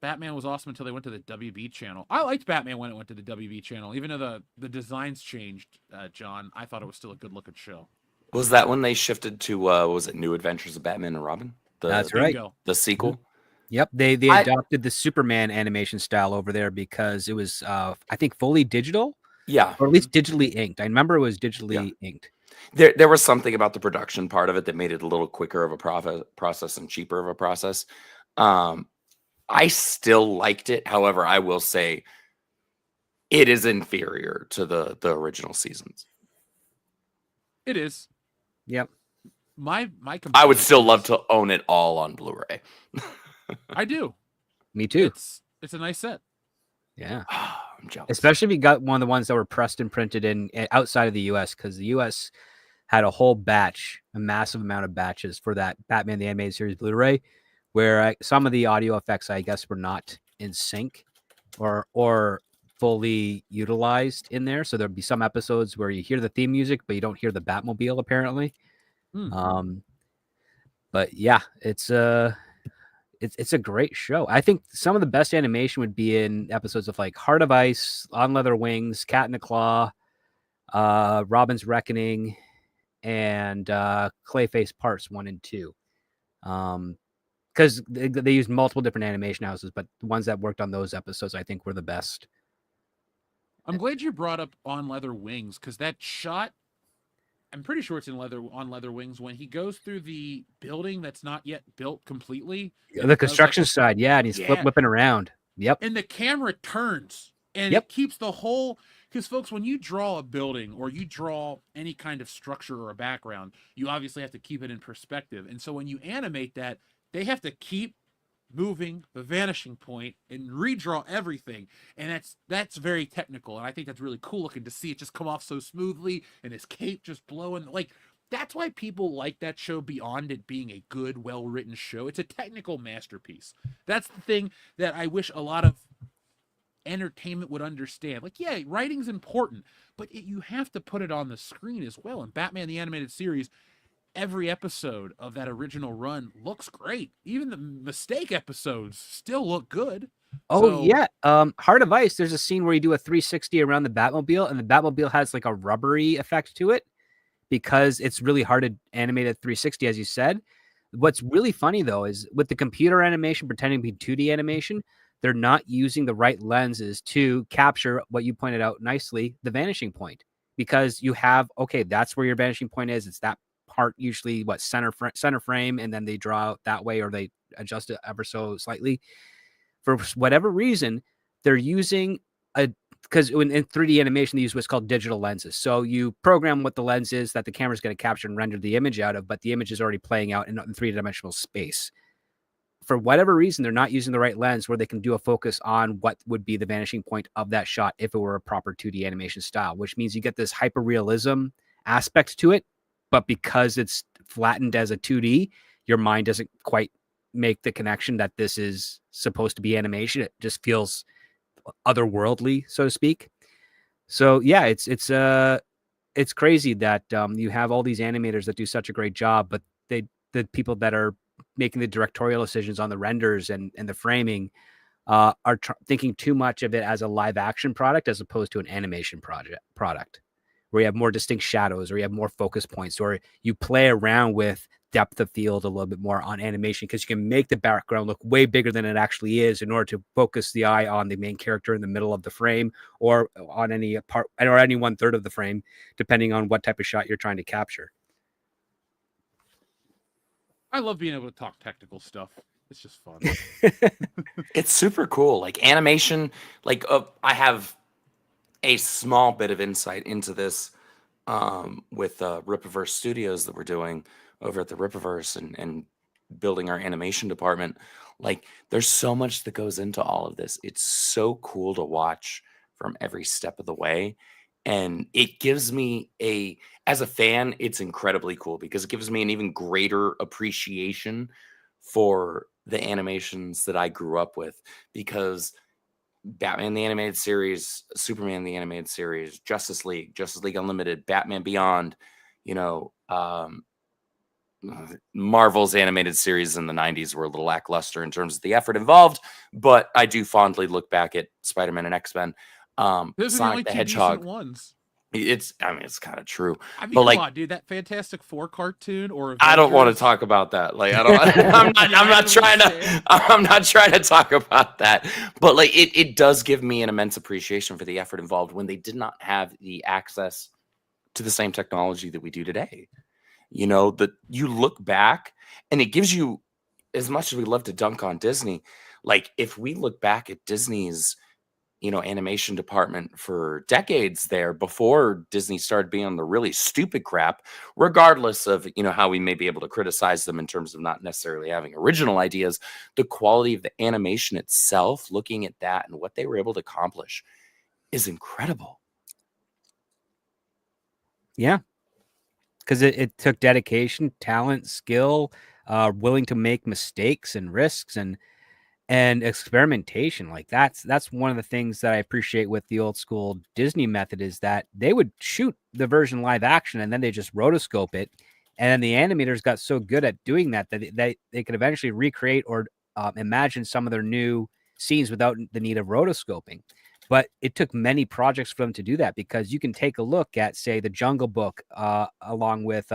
Batman was awesome until they went to the WB channel. I liked Batman when it went to the WB channel, even though the designs changed, John. I thought it was still a good-looking show. Was that when they shifted to, was it New Adventures of Batman and Robin? That's right. The sequel? Mm-hmm. Yep, they adopted the Superman animation style over there because it was, I think, fully digital. Yeah. Or at least digitally inked. I remember it was digitally inked. There was something about the production part of it that made it a little quicker of a process and cheaper of a process. I still liked it. However, I will say it is inferior to the original seasons. It is. Yep. my I would still love complaint to own it all on Blu-ray. I do. Me too. It's a nice set. Yeah. I'm jealous. Especially if you got one of the ones that were pressed and printed in outside of the US, because the US had a whole batch, a massive amount of batches for that Batman the Animated Series Blu-ray, where some of the audio effects, I guess, were not in sync or fully utilized in there. So there'd be some episodes where you hear the theme music, but you don't hear the Batmobile, apparently. But yeah, it's a great show. I think some of the best animation would be in episodes of like Heart of Ice, On Leather Wings, Cat in the Claw, Robin's Reckoning, and Clayface Parts 1 and 2. Because they used multiple different animation houses, but the ones that worked on those episodes, I think, were the best. I'm glad you brought up On Leather Wings, because that shot, I'm pretty sure it's on Leather Wings, when he goes through the building that's not yet built completely. The construction side, yeah, and he's whipping around. Yep. And the camera turns, and Yep. it keeps the whole... Because, folks, when you draw a building or you draw any kind of structure or a background, you obviously have to keep it in perspective. And so when you animate that, they have to keep moving the vanishing point and redraw everything. And that's very technical. And I think that's really cool looking to see it just come off so smoothly and his cape just blowing. Like, that's why people like that show beyond it being a good, well-written show. It's a technical masterpiece. That's the thing that I wish a lot of entertainment would understand. Like, yeah, writing's important, but you have to put it on the screen as well. And Batman the Animated Series, every episode of that original run looks great. Even the mistake episodes still look good. Oh, yeah. Heart of Ice, there's a scene where you do a 360 around the Batmobile, and the Batmobile has like a rubbery effect to it because it's really hard to animate at 360, as you said. What's really funny, though, is with the computer animation pretending to be 2D animation, they're not using the right lenses to capture what you pointed out nicely, the vanishing point, because you have, okay, that's where your vanishing point is. It's that part, usually center frame, and then they draw out that way, or they adjust it ever so slightly. For whatever reason, they're using because in 3D animation, they use what's called digital lenses. So you program what the lens is that the camera's going to capture and render the image out of, but the image is already playing out in three-dimensional space. For whatever reason, they're not using the right lens where they can do a focus on what would be the vanishing point of that shot if it were a proper 2D animation style, which means you get this hyper-realism aspect to it, but because it's flattened as a 2D, your mind doesn't quite make the connection that this is supposed to be animation. It just feels otherworldly, so to speak. So yeah, it's crazy that you have all these animators that do such a great job, but the people that are making the directorial decisions on the renders and the framing are thinking too much of it as a live action product as opposed to an animation product where you have more distinct shadows or you have more focus points or you play around with depth of field a little bit more on animation because you can make the background look way bigger than it actually is in order to focus the eye on the main character in the middle of the frame or on any part or any 1/3 of the frame, depending on what type of shot you're trying to capture. I love being able to talk technical stuff. It's just fun. It's super cool. Like animation, like I have a small bit of insight into this with Rippaverse Studios that we're doing over at the Rippaverse and building our animation department. Like there's so much that goes into all of this. It's so cool to watch from every step of the way. And it gives me as a fan, it's incredibly cool because it gives me an even greater appreciation for the animations that I grew up with, because Batman the Animated Series, Superman the Animated Series, Justice League Unlimited, Batman Beyond, Marvel's animated series in the 90s were a little lackluster in terms of the effort involved, but I do fondly look back at Spider-Man and X-Men. Those Sonic are the only the two Hedgehog decent ones. It's kind of true. I mean, but come like, on, dude, that Fantastic Four cartoon or I don't want to Avengers- talk about that. Like, I don't. I'm not trying to talk about that. But like, it does give me an immense appreciation for the effort involved when they did not have the access to the same technology that we do today. That you look back and it gives you, as much as we love to dunk on Disney, like if we look back at Disney's animation department for decades there before Disney started being on the really stupid crap, regardless of, how we may be able to criticize them in terms of not necessarily having original ideas. The quality of the animation itself, looking at that and what they were able to accomplish is incredible. Yeah. Because it took dedication, talent, skill, willing to make mistakes and risks and experimentation. Like that's one of the things that I appreciate with the old school Disney method is that they would shoot the version live action and then they just rotoscope it. And then the animators got so good at doing that they could eventually recreate or imagine some of their new scenes without the need of rotoscoping. But it took many projects for them to do that because you can take a look at, say, the Jungle Book along with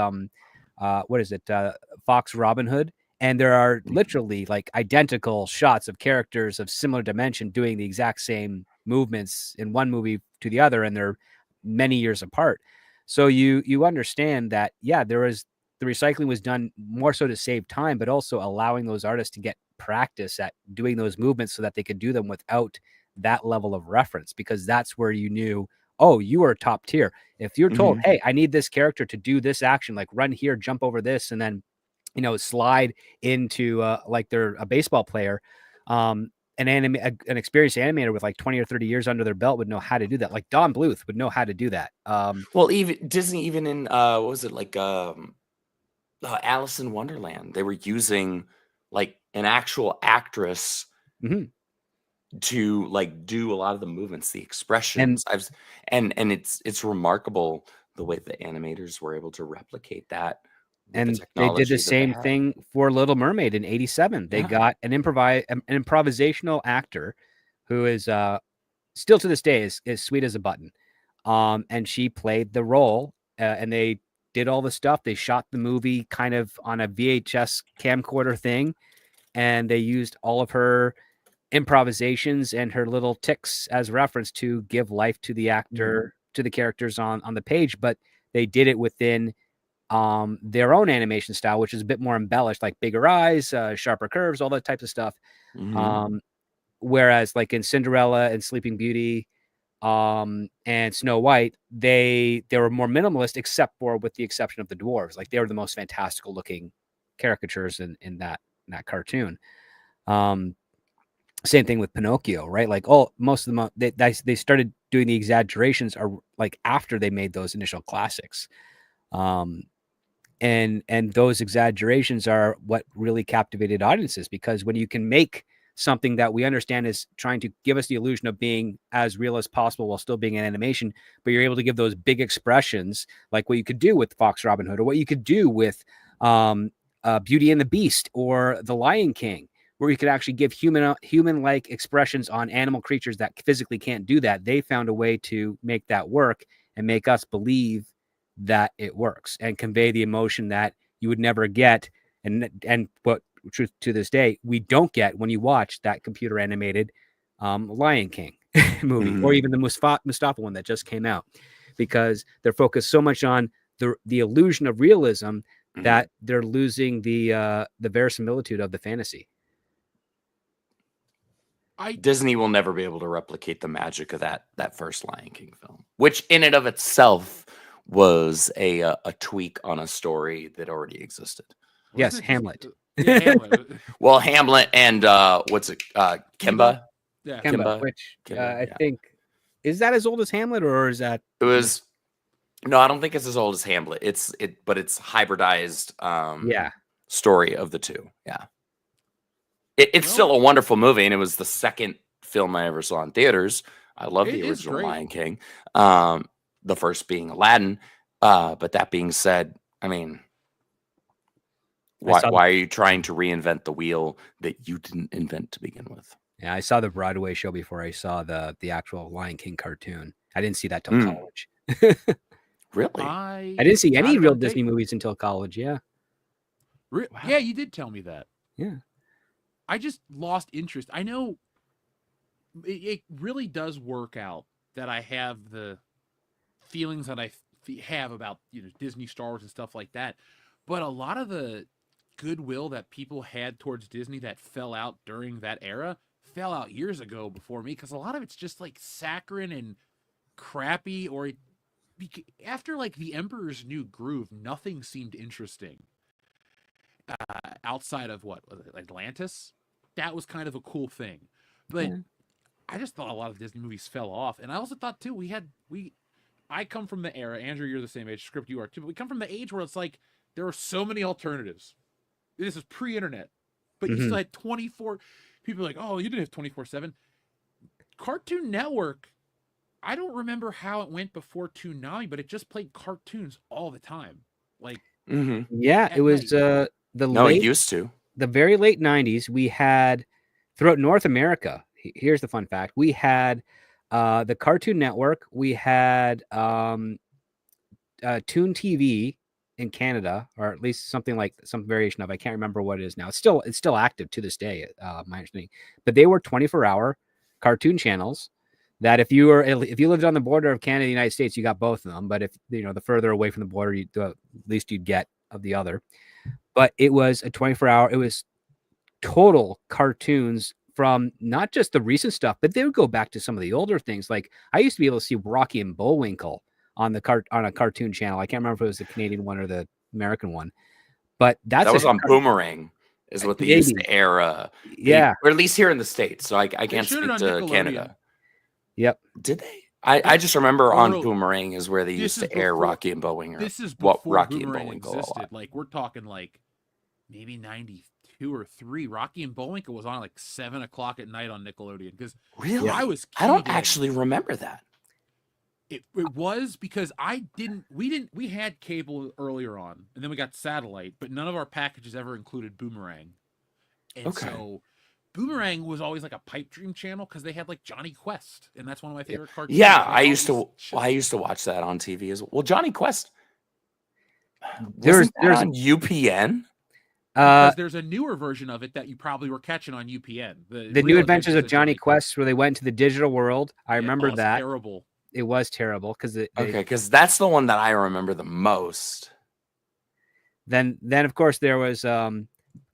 Fox Robin Hood. And there are literally like identical shots of characters of similar dimension doing the exact same movements in one movie to the other, and they're many years apart. So you understand that, yeah, the recycling was done more so to save time, but also allowing those artists to get practice at doing those movements so that they could do them without that level of reference, because that's where you knew, oh, you are top tier. If you're told, hey, I need this character to do this action, like run here, jump over this, and then slide into like they're a baseball player, an experienced animator with like 20 or 30 years under their belt would know how to do that. Like Don Bluth would know how to do that. Well, even Disney, even in what was it, like Alice in Wonderland, they were using like an actual actress to like do a lot of the movements, the expressions. And it's remarkable the way the animators were able to replicate that. And they did the same thing for Little Mermaid in '87. They got an improvisational actor who is still to this day is sweet as a button. And she played the role, and they did all the stuff. They shot the movie kind of on a VHS camcorder thing, and they used all of her improvisations and her little ticks as reference to give life to the actor, to the characters on the page. But they did it within their own animation style, which is a bit more embellished, like bigger eyes, sharper curves, all that types of stuff. Whereas like in Cinderella and Sleeping Beauty, and Snow White, they were more minimalist, except for with the exception of the dwarves. Like they were the most fantastical looking caricatures in that cartoon. Same thing with Pinocchio, right? Like most of them, they started doing the exaggerations are like after they made those initial classics. And those exaggerations are what really captivated audiences, because when you can make something that we understand is trying to give us the illusion of being as real as possible while still being an animation, but you're able to give those big expressions like what you could do with Fox Robin Hood, or what you could do with Beauty and the Beast or The Lion King, where you could actually give human-like expressions on animal creatures that physically can't do that. They found a way to make that work and make us believe that it works and convey the emotion that you would never get. And what truth to this day, we don't get when you watch that computer animated Lion King movie, or even the Mustafa one that just came out, because they're focused so much on the illusion of realism that they're losing the verisimilitude of the fantasy. Disney will never be able to replicate the magic of that first Lion King film, which in and of itself was a tweak on a story that already existed. Yes, Hamlet. Yeah, Hamlet. Well, Hamlet and what's it? Kimba. Yeah, Kimba, which I think is that as old as Hamlet, or is that? It was. No, I don't think it's as old as Hamlet. But it's hybridized. Story of the two. Yeah. It's still a wonderful movie, and it was the second film I ever saw in theaters. I love the original Lion King. The first being Aladdin. But that being said, I mean, why are you trying to reinvent the wheel that you didn't invent to begin with? Yeah, I saw the Broadway show before I saw the actual Lion King cartoon. I didn't see that till college. Really? I didn't see any real Disney movies until college. Yeah. Wow. Yeah, you did tell me that. Yeah. I just lost interest. I know it really does work out that I have the feelings that I have about Disney, Star Wars, and stuff like that. But a lot of the goodwill that people had towards Disney that fell out during that era fell out years ago before me because a lot of it's just like saccharine and crappy, or after like The Emperor's New Groove, nothing seemed interesting outside of what was it, Atlantis. That was kind of a cool thing, but I just thought a lot of Disney movies fell off. And I also thought too, I come from the era, Andrew, you're the same age, Script, you are too, but we come from the age where it's like there were so many alternatives. This is pre-internet, but you still had 24 people like, oh, you didn't have 24/7. Cartoon Network, I don't remember how it went before Toonami, but it just played cartoons all the time. Like, yeah, it was it used to. The very late 90s. We had throughout North America. Here's the fun fact: we had the Cartoon Network, we had Toon TV in Canada, or at least something like some variation of. I can't remember what it is now. It's still active to this day, my understanding. But they were 24-hour cartoon channels. That if you lived on the border of Canada and the United States, you got both of them. But if the further away from the border, the least you'd get of the other. But it was a 24-hour. It was total cartoons from not just the recent stuff, but they would go back to some of the older things. Like I used to be able to see Rocky and Bullwinkle on a cartoon channel. I can't remember if it was the Canadian one or the American one, but that was on Boomerang. Is what they used to air. Or at least here in the States. So I can't speak to Canada. Yep. Did they? I just remember on Boomerang is where they used to air Rocky and Bullwinkle. This is before Rocky Boomerang and Bullwinkle existed. Like we're talking like maybe 92 or 3. Rocky and Bullwinkle was on like 7 o'clock at night on Nickelodeon. Because really, I don't actually remember that. It was because we had cable earlier on, and then we got satellite, but none of our packages ever included Boomerang. And so Boomerang was always like a pipe dream channel because they had like Johnny Quest, and that's one of my favorite cartoons. Yeah, I used to watch that on TV as well. Well, Johnny Quest. There's on UPN. Because there's a newer version of it that you probably were catching on UPN. The New Adventures of Johnny Quest, where they went to the digital world. I remember that. Terrible. It was terrible because that's the one that I remember the most. Then of course there was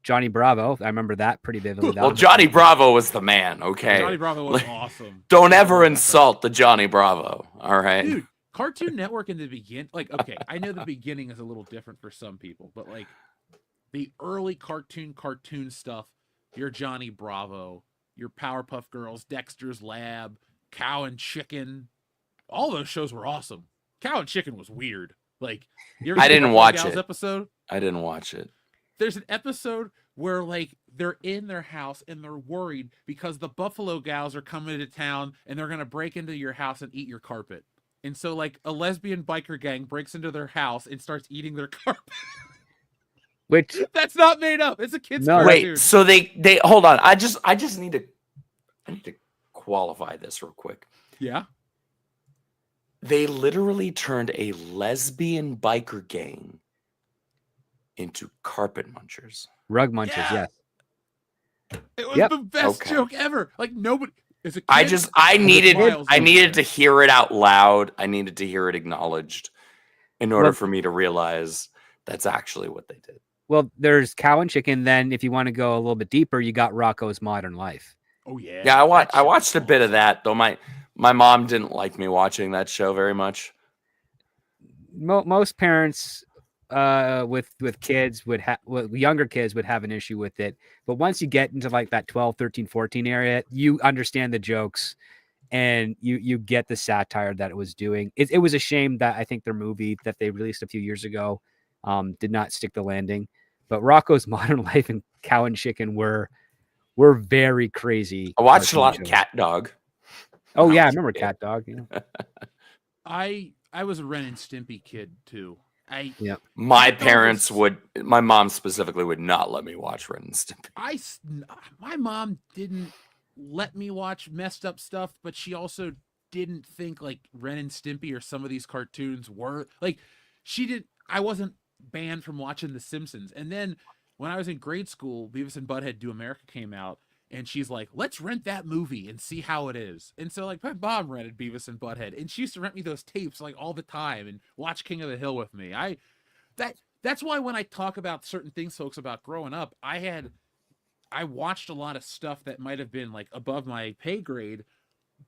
Johnny Bravo. I remember that pretty vividly. Well, Johnny Bravo was the man. Okay, Johnny Bravo was awesome. Don't ever insult the Johnny Bravo. All right, dude. Cartoon Network in the beginning, like, okay, I know the beginning is a little different for some people, but like the early cartoon stuff, your Johnny Bravo, your Powerpuff Girls, Dexter's Lab, Cow and Chicken. All those shows were awesome. Cow and Chicken was weird. Like, I didn't watch it. Episode? I didn't watch it. There's an episode where like they're in their house and they're worried because the Buffalo Gals are coming to town and they're gonna break into your house and eat your carpet. And so like a lesbian biker gang breaks into their house and starts eating their carpet. Which that's not made up. It's a kid's cartoon. Wait, so they hold on. I just need to qualify this real quick. Yeah. They literally turned a lesbian biker gang into carpet munchers. Rug munchers, yes. It was the best joke ever. Like nobody is a kid. I needed to hear it out loud. I needed to hear it acknowledged in order for me to realize that's actually what they did. Well, there's Cow and Chicken. Then if you want to go a little bit deeper, you got Rocko's Modern Life. Oh yeah. Yeah, I watched a bit of that, though my mom didn't like me watching that show very much. Most parents with kids younger kids would have an issue with it. But once you get into like that 12, 13, 14 area, you understand the jokes and you get the satire that it was doing. It was a shame that I think their movie that they released a few years ago did not stick the landing. But Rocko's Modern Life and Cow and Chicken were very crazy. I watched a lot of Cat Dog. Oh yeah, I remember Cat Dog. Yeah. I was a Ren and Stimpy kid too. My mom specifically would not let me watch Ren and Stimpy. My mom didn't let me watch messed up stuff, but she also didn't think like Ren and Stimpy or some of these cartoons were like I wasn't banned from watching The Simpsons. And then when I was in grade school, Beavis and Butthead Do America came out. And she's like, let's rent that movie and see how it is. And so like my mom rented Beavis and Butthead and she used to rent me those tapes like all the time and watch King of the Hill with me. That's why when I talk about certain things, folks, about growing up, I had I watched a lot of stuff that might have been like above my pay grade,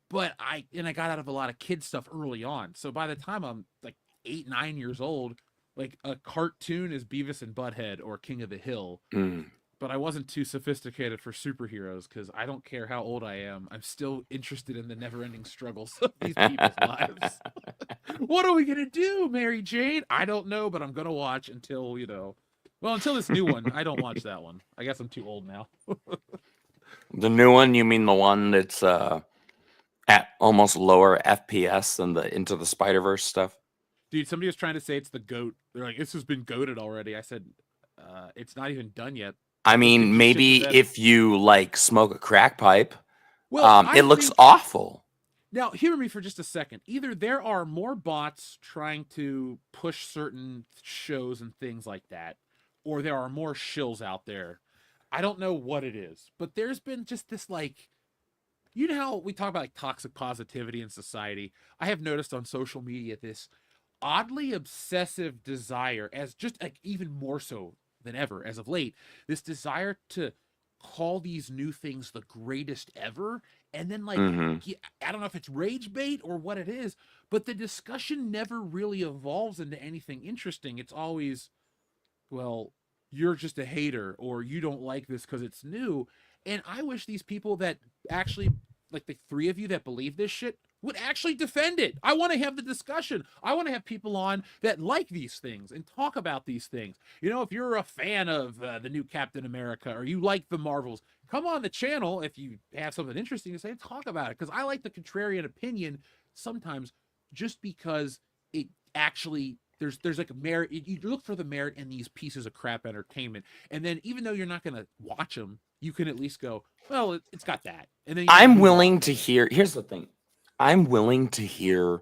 but I got out of a lot of kid stuff early on. So by the time I'm like 8, 9 years old, like a cartoon is Beavis and Butthead or King of the Hill. Mm. But I wasn't too sophisticated for superheroes because I don't care how old I am. I'm still interested in the never-ending struggles of these people's lives. What are we gonna do, Mary Jane? I don't know, but I'm gonna watch until until this new one. I don't watch that one. I guess I'm too old now. The new one, you mean the one that's at almost lower FPS than the Into the Spider-Verse stuff? Dude, somebody was trying to say it's the GOAT. They're like, this has been goated already. I said, it's not even done yet. I Just mean, shit maybe the bed. if you like smoke a crack pipe, Well, I it looks think- awful. Now, hear me for just a second. Either there are more bots trying to push certain shows and things like that, or there are more shills out there. I don't know what it is, but there's been just this like, you know how we talk about like toxic positivity in society? I have noticed on social media this oddly obsessive desire, as just like even more so than ever as of late, this desire to call these new things the greatest ever, and then like Mhm. I don't know if it's rage bait or what it is, but the discussion never really evolves into anything interesting. It's always, well, you're just a hater or you don't like this because it's new. And I wish these people that actually, like the three of you that believe this shit, would actually defend it. I want to have the discussion. I want to have people on that like these things and talk about these things. You know, if you're a fan of the new Captain America or you like the Marvels, come on the channel if you have something interesting to say, talk about it. Because I like the contrarian opinion sometimes just because it actually there's like a merit. You look for the merit in these pieces of crap entertainment, and then even though you're not gonna watch them, you can at least go, well, it's got that. And then I'm willing to hear. Here's the thing. I'm willing to hear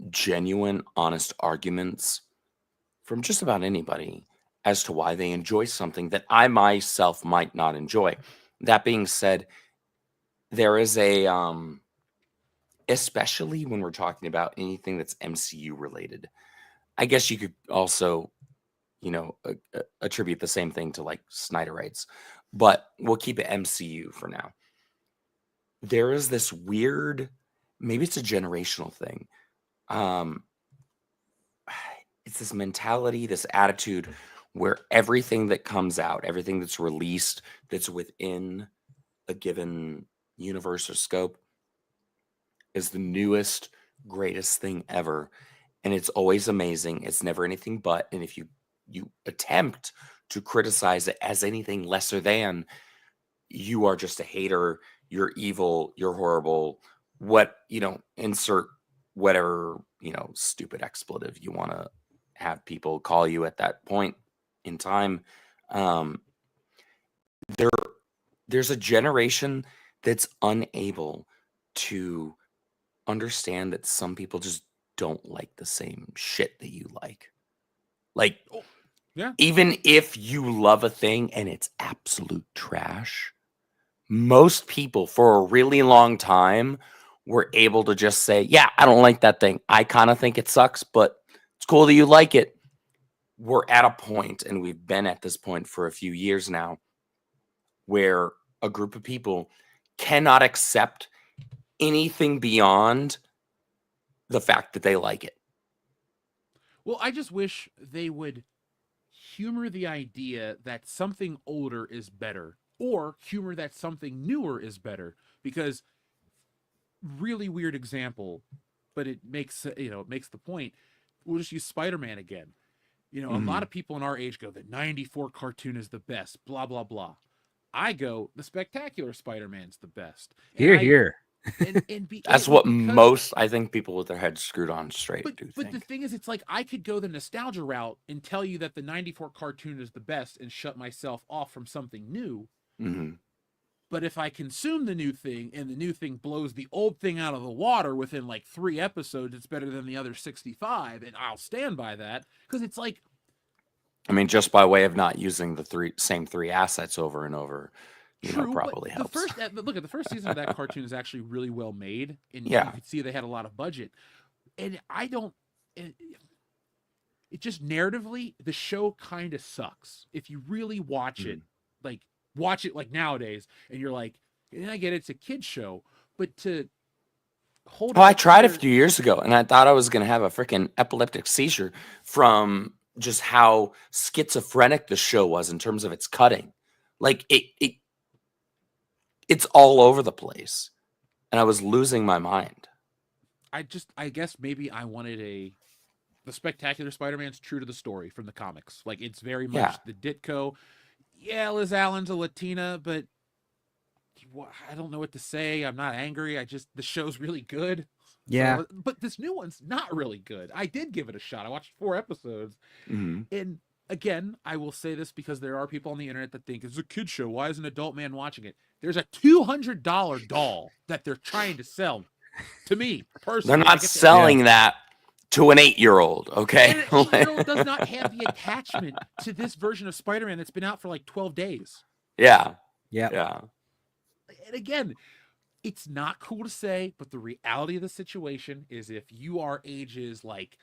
genuine, honest arguments from just about anybody as to why they enjoy something that I myself might not enjoy. That being said, there is a especially when we're talking about anything that's MCU related. I guess you could also, attribute the same thing to like Snyderites, but we'll keep it MCU for now. There is this weird, maybe it's a generational thing. Um, it's this mentality, this attitude where everything that comes out, everything that's released, that's within a given universe or scope, is the newest, greatest thing ever. And it's always amazing. It's never anything but. And if you attempt to criticize it as anything lesser than, you are just a hater, you're evil, you're horrible, insert whatever, stupid expletive you want to have people call you at that point in time. There's a generation that's unable to understand that some people just don't like the same shit that you like. Like, yeah. Even if you love a thing and it's absolute trash, most people for a really long time were able to just say, yeah, I don't like that thing. I kind of think it sucks, but it's cool that you like it. We're at a point, and we've been at this point for a few years now, where a group of people cannot accept anything beyond the fact that they like it. Well, I just wish they would humor the idea that something older is better, or humor that something newer is better. Because really weird example, but it makes it makes the point. We'll just use Spider-Man again. A lot of people in our age go, the 94 cartoon is the best, blah, blah, blah. I go, the Spectacular Spider-Man's the best. Here. That's what most, I think, people with their heads screwed on straight do But think. the thing is, it's like I could go the nostalgia route and tell you that the 94 cartoon is the best and shut myself off from something new. Mm-hmm. But if I consume the new thing and the new thing blows the old thing out of the water within like 3 episodes, it's better than the other 65, and I'll stand by that. Because it's like, I mean, just by way of not using the same three assets over and over, true, probably helps. Look at the first season of that cartoon is actually really well made, and Yeah. you could see they had a lot of budget. And it just narratively, the show kind of sucks if you really watch it. Like, watch it like nowadays, and you're like, and I get it's a kid's show, but to hold. Oh, I tried a few years ago, and I thought I was going to have a freaking epileptic seizure from just how schizophrenic the show was in terms of its cutting. Like it's all over the place, and I was losing my mind. I guess maybe I wanted the Spectacular Spider-Man's true to the story from the comics. Like, it's very much the Ditko. Yeah, Liz Allen's a Latina, but I don't know what to say. I'm not angry. The show's really good. Yeah. So, but this new one's not really good. I did give it a shot. I watched 4 episodes. Mm-hmm. And again, I will say this because there are people on the internet that think it's a kid show. Why is an adult man watching it? There's a $200 doll that they're trying to sell to me personally. They're not selling that to an 8-year-old, okay? And an 8-year-old does not have the attachment to this version of Spider-Man that's been out for like 12 days. Yeah. And again, it's not cool to say, but the reality of the situation is if you are ages like,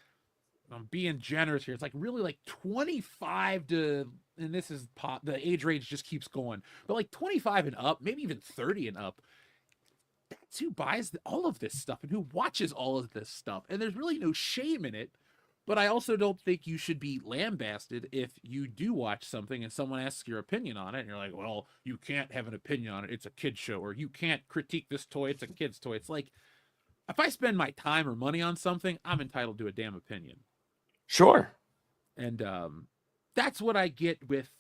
I'm being generous here, it's like really like 25 to, and this is the age range just keeps going, but like 25 and up, maybe even 30 and up, that's who buys all of this stuff and who watches all of this stuff. And there's really no shame in it. But I also don't think you should be lambasted if you do watch something and someone asks your opinion on it. And you're like, well, you can't have an opinion on it. It's a kid's show. Or you can't critique this toy. It's a kid's toy. It's like, if I spend my time or money on something, I'm entitled to a damn opinion. Sure. And that's what I get with,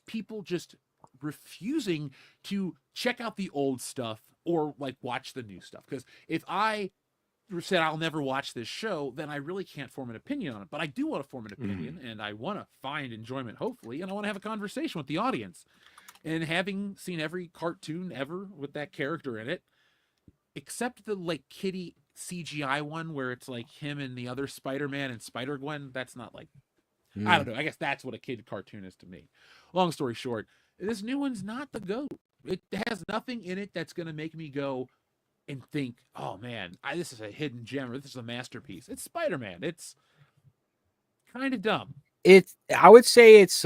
people just refusing to check out the old stuff or like watch the new stuff. Because if I said I'll never watch this show, then I really can't form an opinion on it. But I do want to form an opinion, and I want to find enjoyment, hopefully, and I want to have a conversation with the audience. And having seen every cartoon ever with that character in it, except the like kitty CGI one where it's like him and the other Spider-Man and Spider-Gwen, that's not like, I don't know. I guess that's what a kid cartoon is to me. Long story short, this new one's not the GOAT. It has nothing in it that's going to make me go and think, oh man, this is a hidden gem, or this is a masterpiece. It's Spider-Man. It's kind of dumb. I would say it's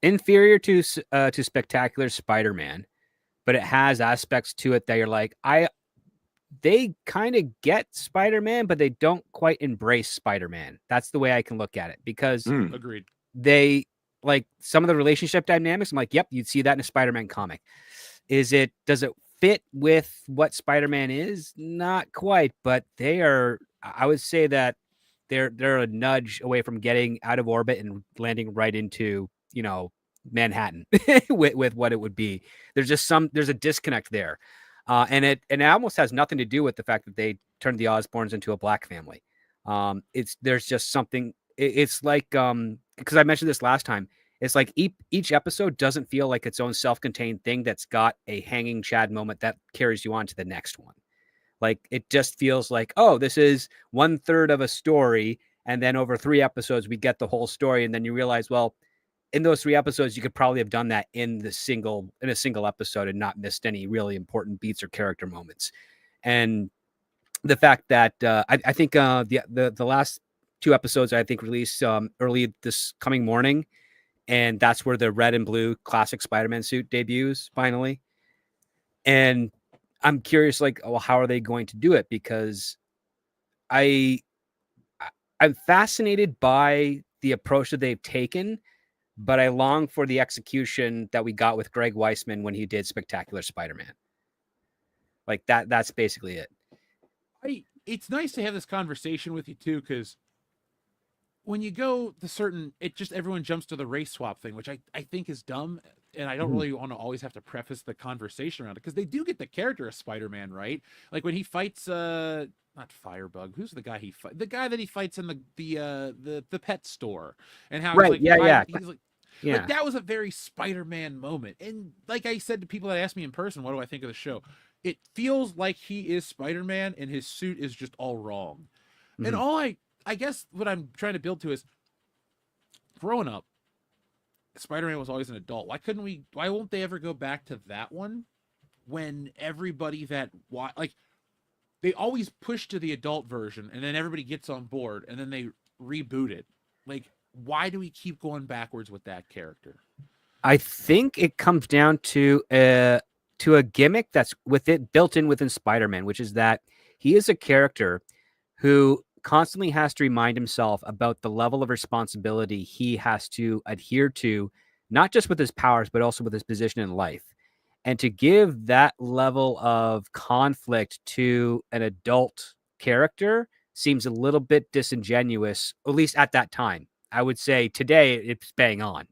inferior to Spectacular Spider-Man, but it has aspects to it that you're like, they kind of get Spider-Man, but they don't quite embrace Spider-Man. That's the way I can look at it, because Agreed. They like some of the relationship dynamics. I'm like, yep, you'd see that in a Spider-Man comic. Does it fit with what Spider-Man is? Not quite, but I would say that they're a nudge away from getting out of orbit and landing right into, Manhattan with what it would be. There's a disconnect there. And it almost has nothing to do with the fact that they turned the Osborns into a black family. There's just something. It's like because I mentioned this last time. It's like each episode doesn't feel like its own self-contained thing that's got a hanging Chad moment that carries you on to the next one. Like, it just feels like, oh, this is 1/3 of a story, and then over 3 episodes we get the whole story, and then you realize, well, in those 3 episodes you could probably have done that in a single episode and not missed any really important beats or character moments. And the fact that I think the last 2 episodes I think released early this coming morning, and that's where the red and blue classic Spider-Man suit debuts finally. And I'm curious, like, well, how are they going to do it? Because I'm fascinated by the approach that they've taken, but I long for the execution that we got with Greg Weisman when he did Spectacular Spider-Man. Like that's basically it. It's nice to have this conversation with you too, because when you go everyone jumps to the race swap thing, which I think is dumb. And I don't really want to always have to preface the conversation around it, because they do get the character of Spider-Man, right? Like when he fights, not Firebug. Who's the guy the guy that he fights in the pet store, and how right? He's like, yeah. Like, that was a very Spider-Man moment. And like I said to people that asked me in person, what do I think of the show? It feels like he is Spider-Man, and his suit is just all wrong. And all I guess what I'm trying to build to is, growing up, Spider-Man was always an adult. Why won't they ever go back to that one, when everybody they always push to the adult version, and then everybody gets on board, and then they reboot it. Like, why do we keep going backwards with that character? I think it comes down to a gimmick that's built in within Spider-Man, which is that he is a character who constantly has to remind himself about the level of responsibility he has to adhere to, not just with his powers, but also with his position in life. And to give that level of conflict to an adult character seems a little bit disingenuous, at least at that time. I would say today it's bang on.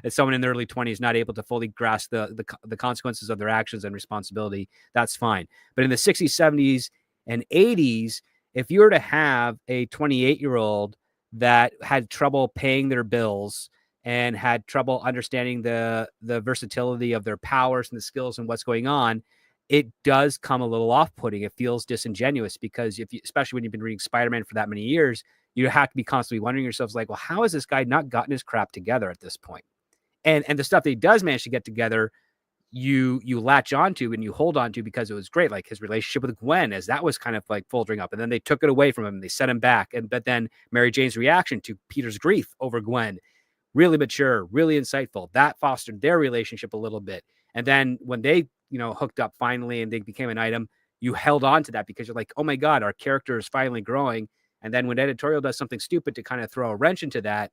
As someone in their early 20s not able to fully grasp the consequences of their actions and responsibility, that's fine. But in the 60s, 70s, and 80s, if you were to have a 28-year-old that had trouble paying their bills and had trouble understanding the versatility of their powers and the skills and what's going on, it does come a little off-putting. It feels disingenuous because especially when you've been reading Spider-Man for that many years, you have to be constantly wondering yourselves like, well, how has this guy not gotten his crap together at this point? And the stuff that he does manage to get together, you latch onto and you hold on to because it was great. Like his relationship with Gwen, as that was kind of like foldering up, and then they took it away from him. They set him back. But then Mary Jane's reaction to Peter's grief over Gwen, really mature, really insightful. That fostered their relationship a little bit. And then when they, hooked up finally and they became an item, you held on to that because you're like, oh my God, our character is finally growing. And then when editorial does something stupid to kind of throw a wrench into that,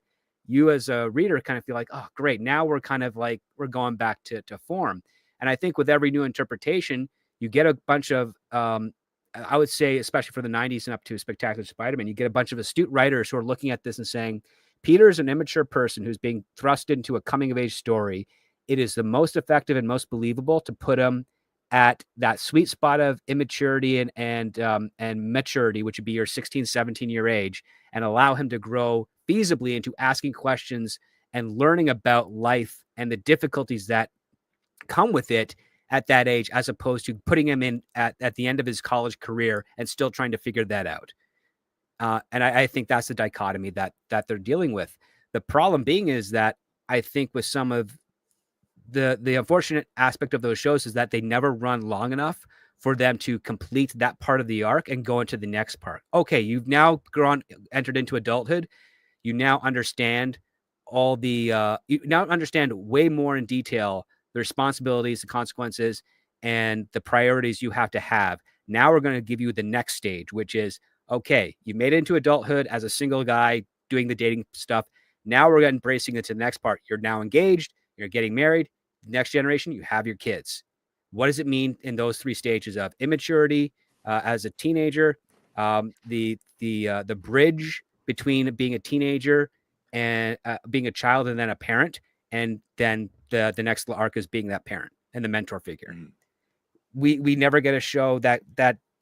you as a reader kind of feel like, oh, great. Now we're kind of like, we're going back to form. And I think with every new interpretation, you get a bunch of, I would say, especially for the 90s and up to Spectacular Spider-Man, you get a bunch of astute writers who are looking at this and saying, Peter's an immature person who's being thrust into a coming-of-age story. It is the most effective and most believable to put him at that sweet spot of immaturity and maturity, which would be your 16, 17-year age, and allow him to grow feasibly into asking questions and learning about life and the difficulties that come with it at that age, as opposed to putting him in at the end of his college career and still trying to figure that out. And I think that's the dichotomy that they're dealing with. The problem being is that I think with some of the unfortunate aspect of those shows is that they never run long enough for them to complete that part of the arc and go into the next part. Okay, you've now entered into adulthood. You now understand you now understand way more in detail the responsibilities, the consequences, and the priorities you have to have. Now we're going to give you the next stage, which is, okay, you made it into adulthood as a single guy doing the dating stuff. Now we're embracing it to the next part. You're now engaged. You're getting married. Next generation, you have your kids. What does it mean in those three stages of immaturity as a teenager, the bridge between being a teenager and being a child and then a parent, and then the next arc is being that parent and the mentor figure. Mm-hmm. We never get a show that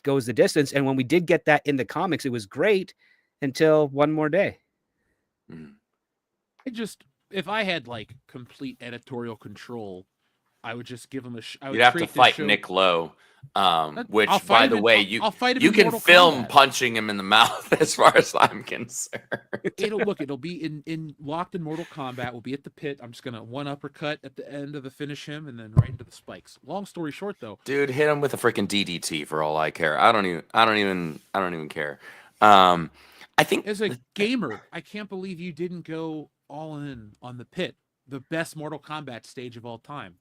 goes the distance. And when we did get that in the comics, it was great until One More Day. Mm-hmm. If I had like complete editorial control, I would just give him You'd have to fight Nick Lowe, which, by the way, you can film punching him in the mouth as far as I'm concerned. It'll be in locked in Mortal Kombat. We'll be at the pit. I'm just gonna one uppercut at the end of the finish him and then right into the spikes. Long story short, though, dude, hit him with a freaking DDT for all I care. I don't even care. I think as a gamer, I can't believe you didn't go all in on the pit, the best Mortal Kombat stage of all time.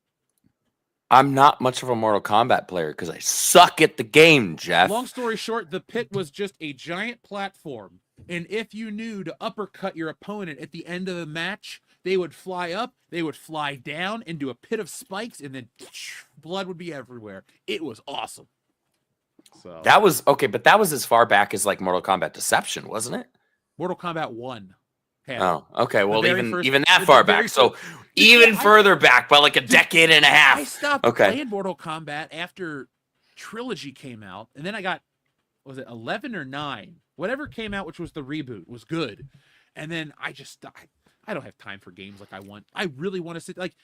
I'm not much of a Mortal Kombat player because I suck at the game, Jeff. Long story short, the pit was just a giant platform. And if you knew to uppercut your opponent at the end of the match, they would fly up, they would fly down into a pit of spikes, and then blood would be everywhere. It was awesome. So that was okay, but that was as far back as like Mortal Kombat Deception, wasn't it? Mortal Kombat 1. Oh, okay. Well, even that far back. So even further back by like a decade and a half. I stopped playing Mortal Kombat after Trilogy came out, and then I got, was it 11 or 9? Whatever came out, which was the reboot, was good. And then I don't have time for games like I want. I really want to sit like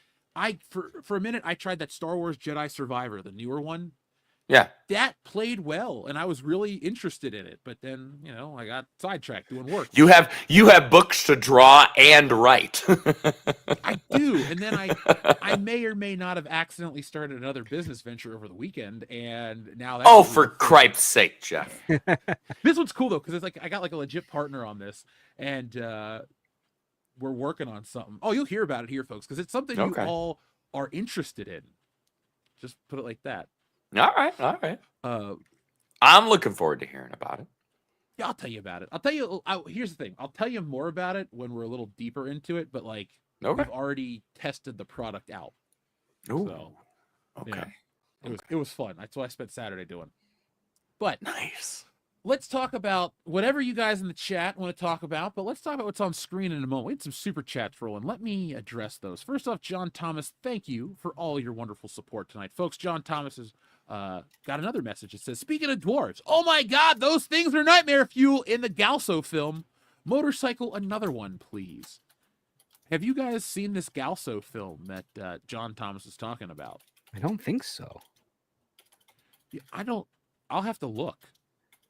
for a minute I tried that Star Wars Jedi Survivor, the newer one. Yeah. That played well, and I was really interested in it. But then, I got sidetracked doing work. You have books to draw and write. I do. And then I may or may not have accidentally started another business venture over the weekend, and now that's for cripe's sake, Jeff. This one's cool though, because it's like I got like a legit partner on this, and we're working on something. Oh, you'll hear about it here, folks, because it's something you all are interested in. Just put it like that. All right. I'm looking forward to hearing about it. Yeah, I'll tell you about it. I'll tell you. Here's the thing. I'll tell you more about it when we're a little deeper into it. But like, we've already tested the product out. Ooh, so, okay. Yeah, it was fun. That's what I spent Saturday doing. But nice. Let's talk about whatever you guys in the chat want to talk about, but let's talk about what's on screen in a moment. We had some super chats rolling. Let me address those. First off, John Thomas, thank you for all your wonderful support tonight. Folks, John Thomas has got another message. It says, speaking of dwarves, oh my God, those things are nightmare fuel in the Galso film. Motorcycle, another one, please. Have you guys seen this Galso film that John Thomas is talking about? I don't think so. Yeah, I'll have to look.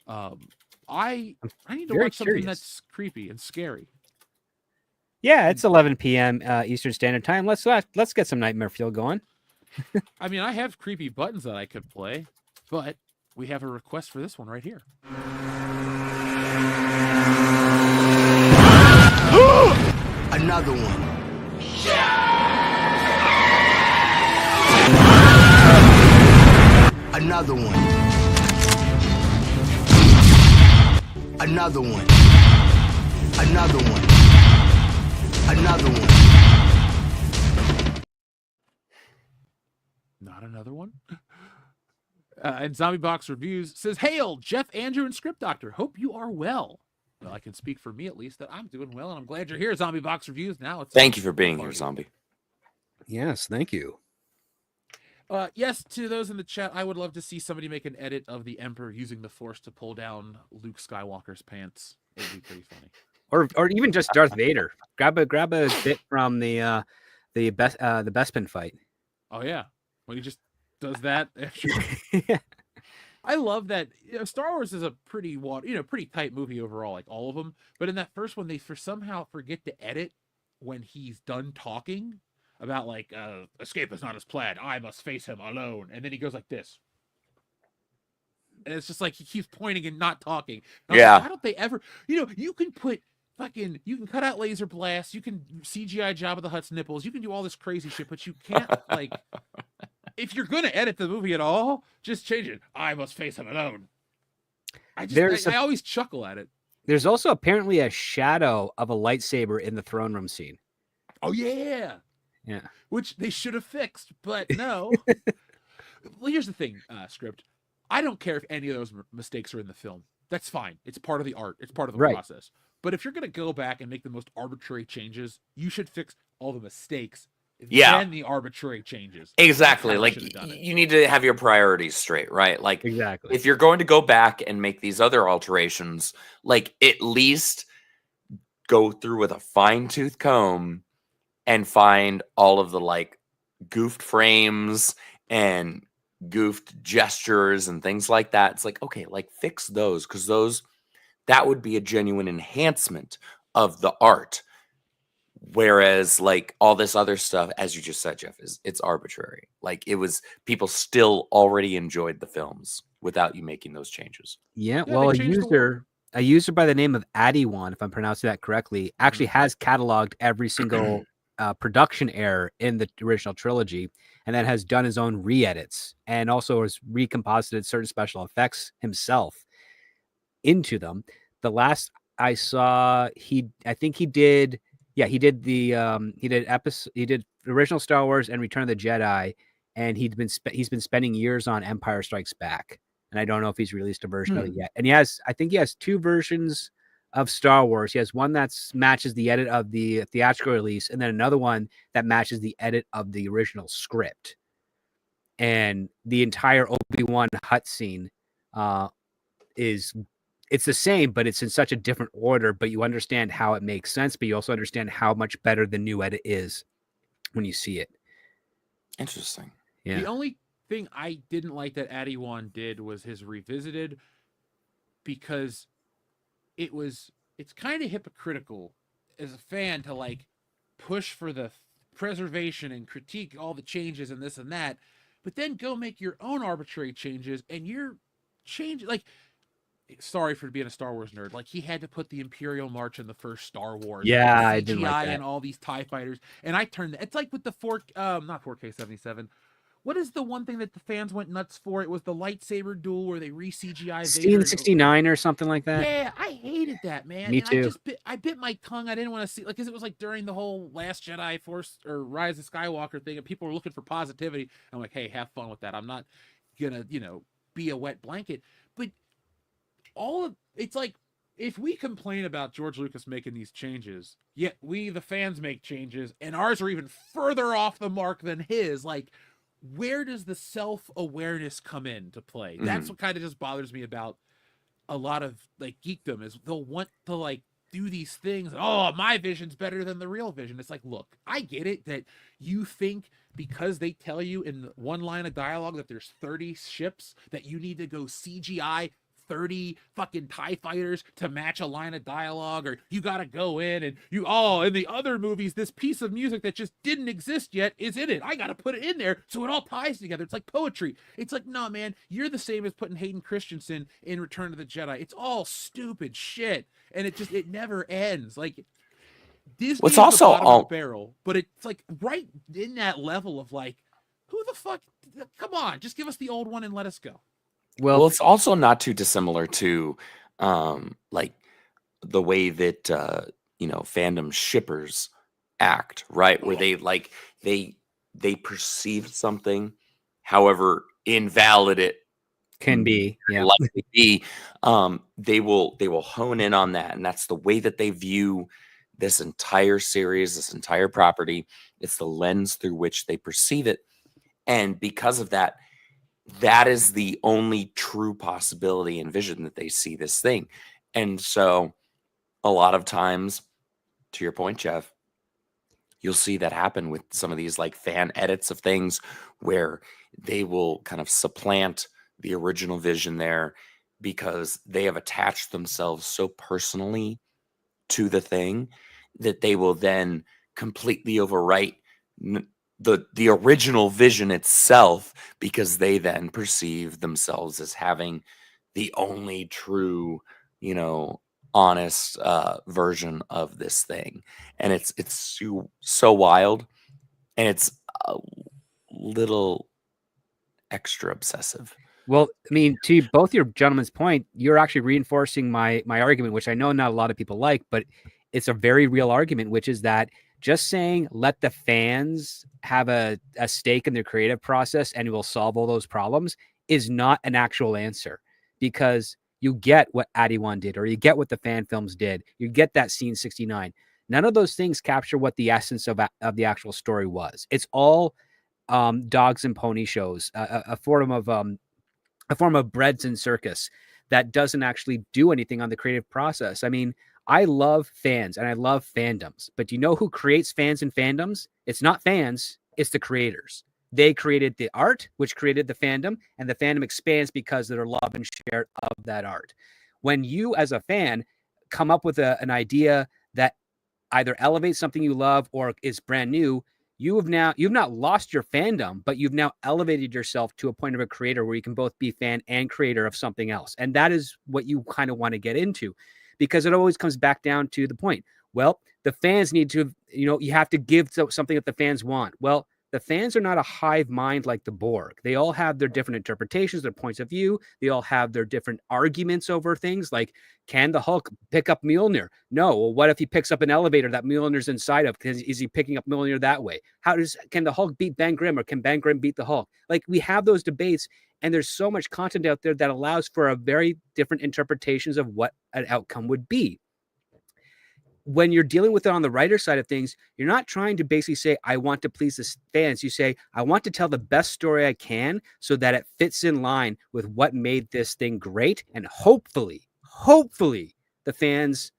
I need to very watch something curious. that's creepy and scary. Yeah, it's 11 p.m. Eastern Standard Time. Let's get some Nightmare Fuel going. I mean, I have creepy buttons that I could play, but we have a request for this one right here. Another one. Another one. Another one. Another one. Another one. Not another one? And Zombie Box Reviews says, Hail, Jeff, Andrew, and Script Doctor. Hope you are well. Well, I can speak for me at least that I'm doing well, and I'm glad you're here, Zombie Box Reviews. Now it's Thank you for being here, Zombie. Yes, thank you. Yes, to those in the chat, I would love to see somebody make an edit of the Emperor using the Force to pull down Luke Skywalker's pants. It would be pretty funny. Or even just Darth Vader. Grab a bit from the Bespin fight. Oh yeah, when he just does that. Yeah. I love that. Star Wars is a pretty pretty tight movie overall, like all of them. But in that first one, they somehow forget to edit when he's done talking about like escape is not his plan. I must face him alone, and then he goes like this, and it's just like he keeps pointing and not talking. And Yeah. like, why don't they ever? You can put you can cut out laser blasts, you can CGI Jabba the Hutt's nipples, you can do all this crazy shit, but you can't like. If you're gonna edit the movie at all, just change it. I must face him alone. I always chuckle at it. There's also apparently a shadow of a lightsaber in the throne room scene. Oh yeah. Yeah. Which they should have fixed, but no. Well, here's the thing, Script. I don't care if any of those mistakes are in the film. That's fine. It's part of the art. It's part of the process. But if you're going to go back and make the most arbitrary changes, you should fix all the mistakes. Then the arbitrary changes. Exactly. Like you need to have your priorities straight, right? Like exactly. If you're going to go back and make these other alterations, like at least go through with a fine-tooth comb and find all of the like goofed frames and goofed gestures and things like that. It's like, okay, like fix those, because that would be a genuine enhancement of the art. Whereas like all this other stuff, as you just said, Jeff, it's arbitrary. Like people still already enjoyed the films without you making those changes. Yeah, well, a user by the name of Addywan, if I'm pronouncing that correctly, actually has cataloged every single production error in the original trilogy, and then has done his own re-edits and also has recomposited certain special effects himself into them. The last I saw, he did the original Star Wars and Return of the Jedi, and he's been spending years on Empire Strikes Back, and I don't know if he's released a version of it yet. And I think he has two versions of Star Wars. He has one that matches the edit of the theatrical release, and then another one that matches the edit of the original script. And the entire Obi-Wan Hutt scene it's the same, but it's in such a different order, but you understand how it makes sense, but you also understand how much better the new edit is when you see it. Interesting. Yeah. The only thing I didn't like that Addywan did was his revisited, because it's kind of hypocritical as a fan to like push for the preservation and critique all the changes and this and that, but then go make your own arbitrary changes, and you're changing like sorry for being a Star Wars nerd. Like, he had to put the Imperial March in the first Star Wars. Yeah, like, I didn't like CGI that. and all these TIE fighters. And I turned it's like with the not 4K 77. What is the one thing that the fans went nuts for? It was the lightsaber duel where they re-CGI Scene 69 or something like that. Yeah, I hated that, man. Me and too. I bit my tongue. I didn't want to see, like, because it was like during the whole Last Jedi Force or Rise of Skywalker thing, and people were looking for positivity. I'm like, hey, have fun with that. I'm not gonna, be a wet blanket. But it's like, if we complain about George Lucas making these changes, yet we, the fans, make changes, and ours are even further off the mark than his, like, where does the self-awareness come in to play? That's what kind of just bothers me about a lot of, like, geekdom, is they'll want to, like, do these things. Oh, my vision's better than the real vision. It's like, look, I get it that you think because they tell you in one line of dialogue that there's 30 ships that you need to go CGI 30 fucking TIE fighters to match a line of dialogue, or you gotta go in and in the other movies, this piece of music that just didn't exist yet is in it. I gotta put it in there so it all ties together. It's like poetry. It's like, no, man, you're the same as putting Hayden Christensen in Return of the Jedi. It's all stupid shit, and it never ends. Like, Disney is also the bottom of the barrel, but it's like right in that level of, like, who the fuck? Come on, just give us the old one and let us go. Well, it's also not too dissimilar to like the way that fandom shippers act, right? Where they perceive something, however invalid it Can be. Yeah. likely be, they will hone in on that, and that's the way that they view this entire series, this entire property. It's the lens through which they perceive it, and because of that, that is the only true possibility and vision that they see this thing. And so a lot of times, to your point, Jeff, you'll see that happen with some of these, like, fan edits of things where they will kind of supplant the original vision there because they have attached themselves so personally to the thing that they will then completely overwrite the original vision itself, because they then perceive themselves as having the only true, honest version of this thing. And it's so wild, and it's a little extra obsessive. Well, I mean, to both your gentlemen's point, you're actually reinforcing my argument, which I know not a lot of people like, but it's a very real argument, which is that just saying let the fans have a stake in their creative process and we'll solve all those problems is not an actual answer, because you get what Adi-Wan did, or you get what the fan films did. You get that scene 69. None of those things capture what the essence of the actual story was. It's all dogs and pony shows, a form of breads and circus that doesn't actually do anything on the creative process. I mean, I love fans and I love fandoms, but do you know who creates fans and fandoms? It's not fans, it's the creators. They created the art, which created the fandom, and the fandom expands because of their love and share of that art. When you, as a fan, come up with an idea that either elevates something you love or is brand new, you've not lost your fandom, but you've now elevated yourself to a point of a creator where you can both be fan and creator of something else. And that is what you kind of want to get into, because it always comes back down to the point. Well, the fans need to, you have to give something that the fans want. Well, the fans are not a hive mind like the Borg. They all have their different interpretations, their points of view. They all have their different arguments over things like, can the Hulk pick up Mjolnir? No. Well, what if he picks up an elevator that Mjolnir's inside of? Is he picking up Mjolnir that way? Can the Hulk beat Ben Grimm, or can Ben Grimm beat the Hulk? Like, we have those debates, and there's so much content out there that allows for a very different interpretations of what an outcome would be. When you're dealing with it on the writer side of things, you're not trying to basically say, I want to please the fans. You say, I want to tell the best story I can so that it fits in line with what made this thing great. And hopefully the fans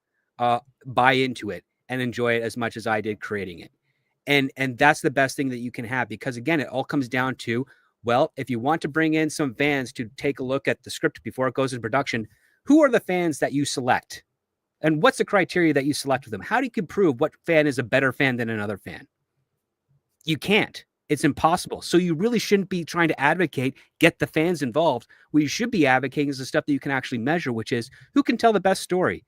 buy into it and enjoy it as much as I did creating it. And that's the best thing that you can have, because again, it all comes down to, well, if you want to bring in some fans to take a look at the script before it goes into production, who are the fans that you select? And what's the criteria that you select with them? How do you prove what fan is a better fan than another fan? You can't. It's impossible. So you really shouldn't be trying to advocate, get the fans involved. What you should be advocating is the stuff that you can actually measure, which is who can tell the best story.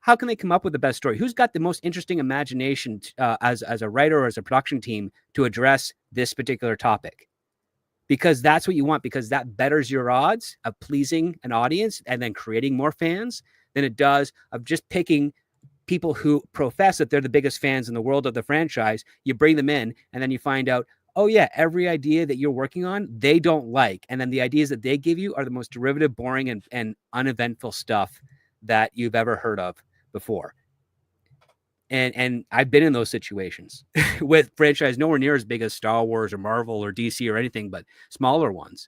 How can they come up with the best story? Who's got the most interesting imagination as a writer or as a production team to address this particular topic? Because that's what you want, because that betters your odds of pleasing an audience and then creating more fans than it does of just picking people who profess that they're the biggest fans in the world of the franchise. You bring them in and then you find out, oh yeah, every idea that you're working on, they don't like. And then the ideas that they give you are the most derivative, boring, and uneventful stuff that you've ever heard of before. And I've been in those situations with franchise nowhere near as big as Star Wars or Marvel or DC or anything, but smaller ones.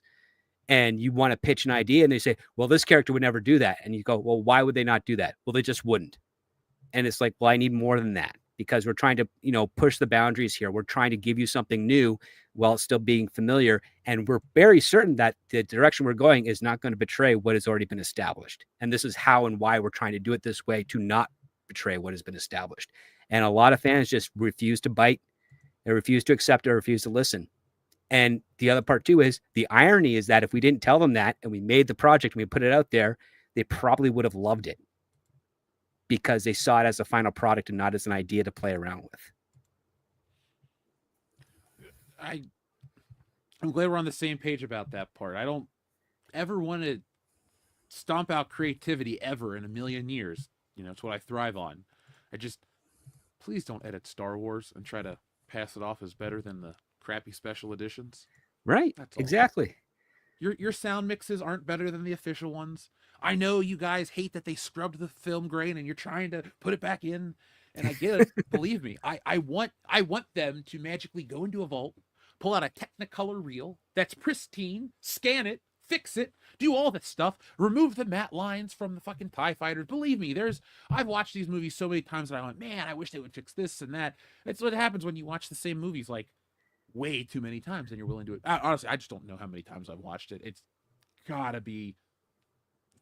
And you want to pitch an idea and they say, well, this character would never do that. And you go, well, why would they not do that? Well, they just wouldn't. And it's like, well, I need more than that, because we're trying to, push the boundaries here. We're trying to give you something new while it's still being familiar. And we're very certain that the direction we're going is not going to betray what has already been established. And this is how and why we're trying to do it this way, to not betray what has been established. And a lot of fans just refuse to bite. They refuse to accept it or refuse to listen. And the other part too is the irony is that if we didn't tell them that and we made the project and we put it out there, they probably would have loved it, because they saw it as a final product and not as an idea to play around with. I'm glad we're on the same page about that part. I don't ever want to stomp out creativity ever in a million years. It's what I thrive on. Please don't edit Star Wars and try to pass it off as better than the crappy special editions. Right. Exactly. Your sound mixes aren't better than the official ones. I know you guys hate that they scrubbed the film grain and you're trying to put it back in, and I get it. Believe me, I want them to magically go into a vault, pull out a Technicolor reel that's pristine, scan it, fix it, do all that stuff, remove the matte lines from the fucking TIE fighters. Believe me, I've watched these movies so many times that I went, man, I wish they would fix this and that. That's what happens when you watch the same movies like way too many times and you're willing to do it. Honestly, I just don't know how many times I've watched it. It's gotta be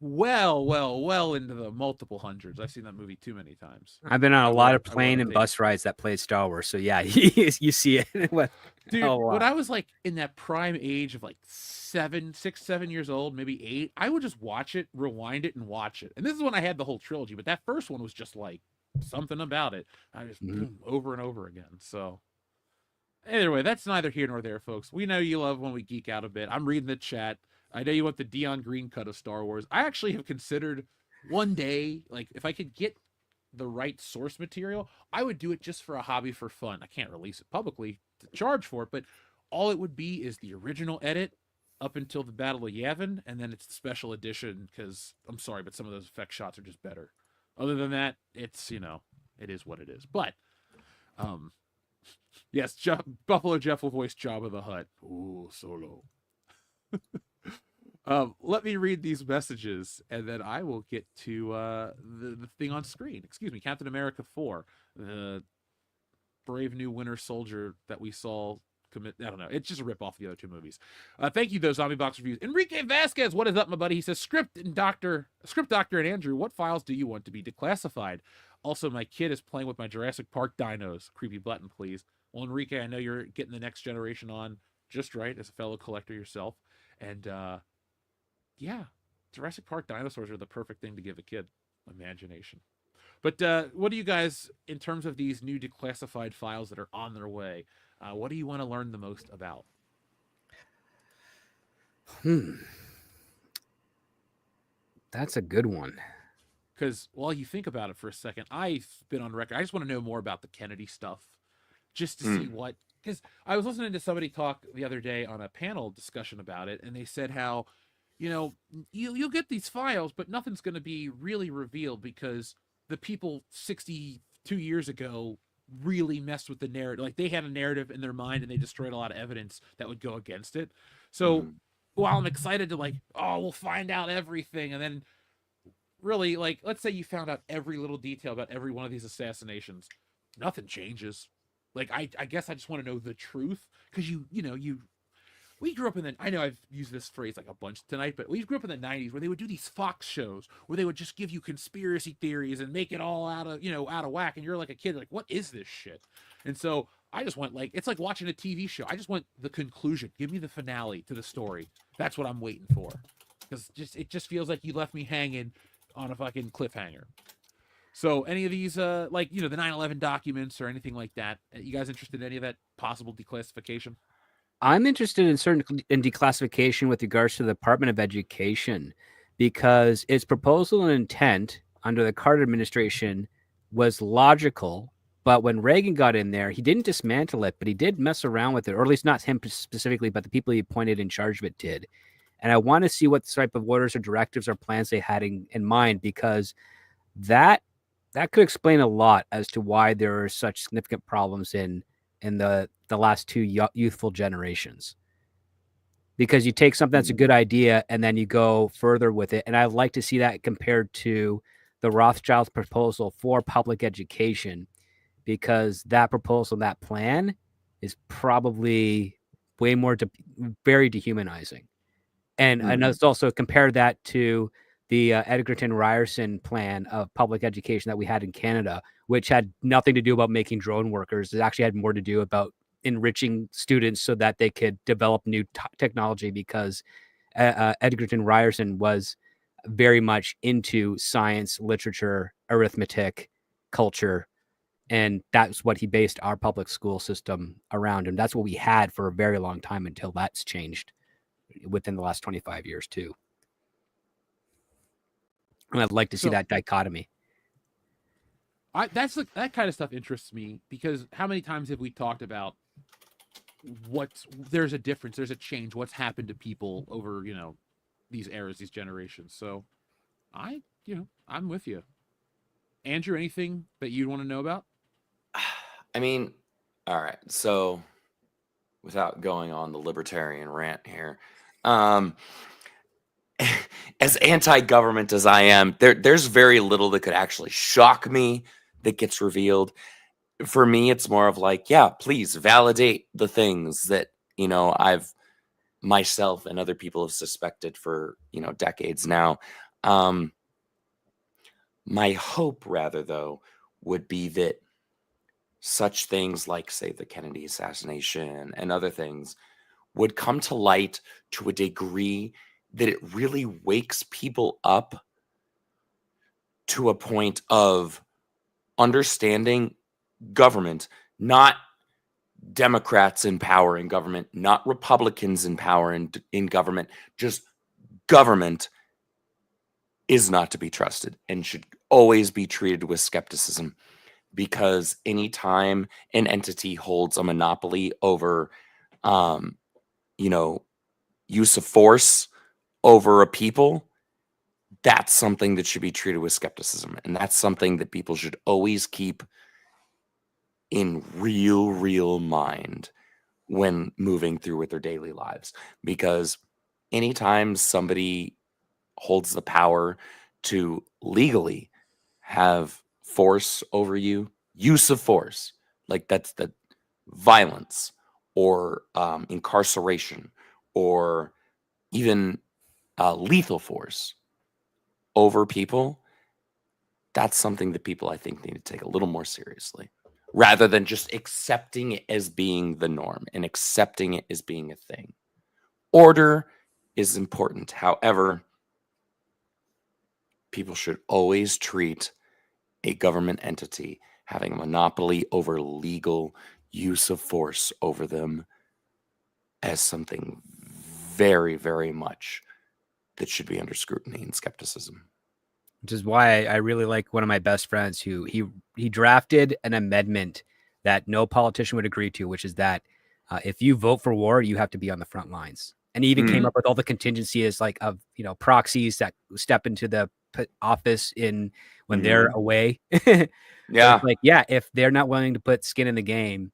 well into the multiple hundreds. I've seen that movie too many times. I've been on a lot of plane and bus rides that played Star Wars. So yeah, you see it. Dude, when I was like in that prime age of like 7 years old, maybe 8, I would just watch it, rewind it, and watch it. And this is when I had the whole trilogy, but that first one was just like something about it. I just over and over again. So either way, that's neither here nor there, folks. We know you love when we geek out a bit. I'm reading the chat. I know you want the Dion Green cut of Star Wars. I actually have considered one day, like if I could get the right source material, I would do it just for a hobby for fun. I can't release it publicly to charge for it, but all it would be is the original edit up until the Battle of Yavin, and then it's the special edition, because I'm sorry, but some of those effect shots are just better. Other than that, it's, it is what it is. But, yes, Buffalo Jeff will voice Jabba the Hutt. Ooh, Solo. Let me read these messages, and then I will get to the thing on screen. Excuse me, Captain America 4, the brave new Winter Soldier that we saw commit. I don't know. It's just a rip off the other two movies. Thank you, those Zombie Box reviews. Enrique Vasquez, what is up, my buddy? He says, Script Doctor and Andrew, what files do you want to be declassified? Also, my kid is playing with my Jurassic Park dinos. Creepy button, please. Well, Enrique, I know you're getting the next generation on just right as a fellow collector yourself, and yeah, Jurassic Park dinosaurs are the perfect thing to give a kid. Imagination. But what do you guys, in terms of these new declassified files that are on their way, what do you want to learn the most about? That's a good one. Because while you think about it for a second, I've been on record. I just want to know more about the Kennedy stuff, just to see what. Because I was listening to somebody talk the other day on a panel discussion about it, and they said how, you'll get these files, but nothing's going to be really revealed because the people 62 years ago really messed with the narrative. Like, they had a narrative in their mind and they destroyed a lot of evidence that would go against it. So while I'm excited to we'll find out everything, and then really, let's say you found out every little detail about every one of these assassinations, nothing changes. I guess I just want to know the truth, because we grew up in I know I've used this phrase a bunch tonight, but we grew up in the 90s where they would do these Fox shows where they would just give you conspiracy theories and make it all out of whack. And you're like a kid, what is this shit? And so I just want it's like watching a TV show. I just want the conclusion. Give me the finale to the story. That's what I'm waiting for. Because it just feels like you left me hanging on a fucking cliffhanger. So any of these, the 9/11 documents or anything like that, you guys interested in any of that possible declassification? I'm interested in declassification with regards to the Department of Education, because its proposal and intent under the Carter administration was logical. But when Reagan got in there, he didn't dismantle it, but he did mess around with it, or at least not him specifically, but the people he appointed in charge of it did. And I want to see what type of orders or directives or plans they had in mind, because that could explain a lot as to why there are such significant problems in the last two youthful generations. Because you take something that's a good idea and then you go further with it. And I'd like to see that compared to the Rothschild's proposal for public education, because that proposal, that plan is probably way more very dehumanizing. And let's also compare that to the Edgerton Ryerson plan of public education that we had in Canada, which had nothing to do about making drone workers. It actually had more to do about enriching students so that they could develop new technology, because Edgerton Ryerson was very much into science, literature, arithmetic, culture. And that's what he based our public school system around. And that's what we had for a very long time until that's changed within the last 25 years too. And I'd like to see that dichotomy. That kind of stuff interests me, because how many times have we talked about there's a difference, there's a change, what's happened to people over, these eras, these generations. So I'm with you. Andrew, anything that you'd want to know about? I mean, all right. So without going on the libertarian rant here, as anti-government as I am, there's very little that could actually shock me that gets revealed. For me, it's more of like, yeah, please validate the things that, I've myself and other people have suspected for, decades now. My hope, rather, though, would be that such things like, say, the Kennedy assassination and other things would come to light to a degree that it really wakes people up to a point of understanding government, not Democrats in power in government, not Republicans in power in government, just government is not to be trusted and should always be treated with skepticism. Because anytime an entity holds a monopoly over, use of force over a people, that's something that should be treated with skepticism. And that's something that people should always keep in real mind when moving through with their daily lives. Because anytime somebody holds the power to legally have force over you, use of force, like that's the violence or incarceration or even lethal force over people, that's something that people, I think, need to take a little more seriously, rather than just accepting it as being the norm and accepting it as being a thing. Order is important. However, people should always treat a government entity having a monopoly over legal use of force over them as something very, very much that should be under scrutiny and skepticism. Which is why I really like one of my best friends who he drafted an amendment that no politician would agree to, which is that if you vote for war, you have to be on the front lines. And he even came up with all the contingencies of proxies that step into the office when they're away. Yeah. If they're not willing to put skin in the game,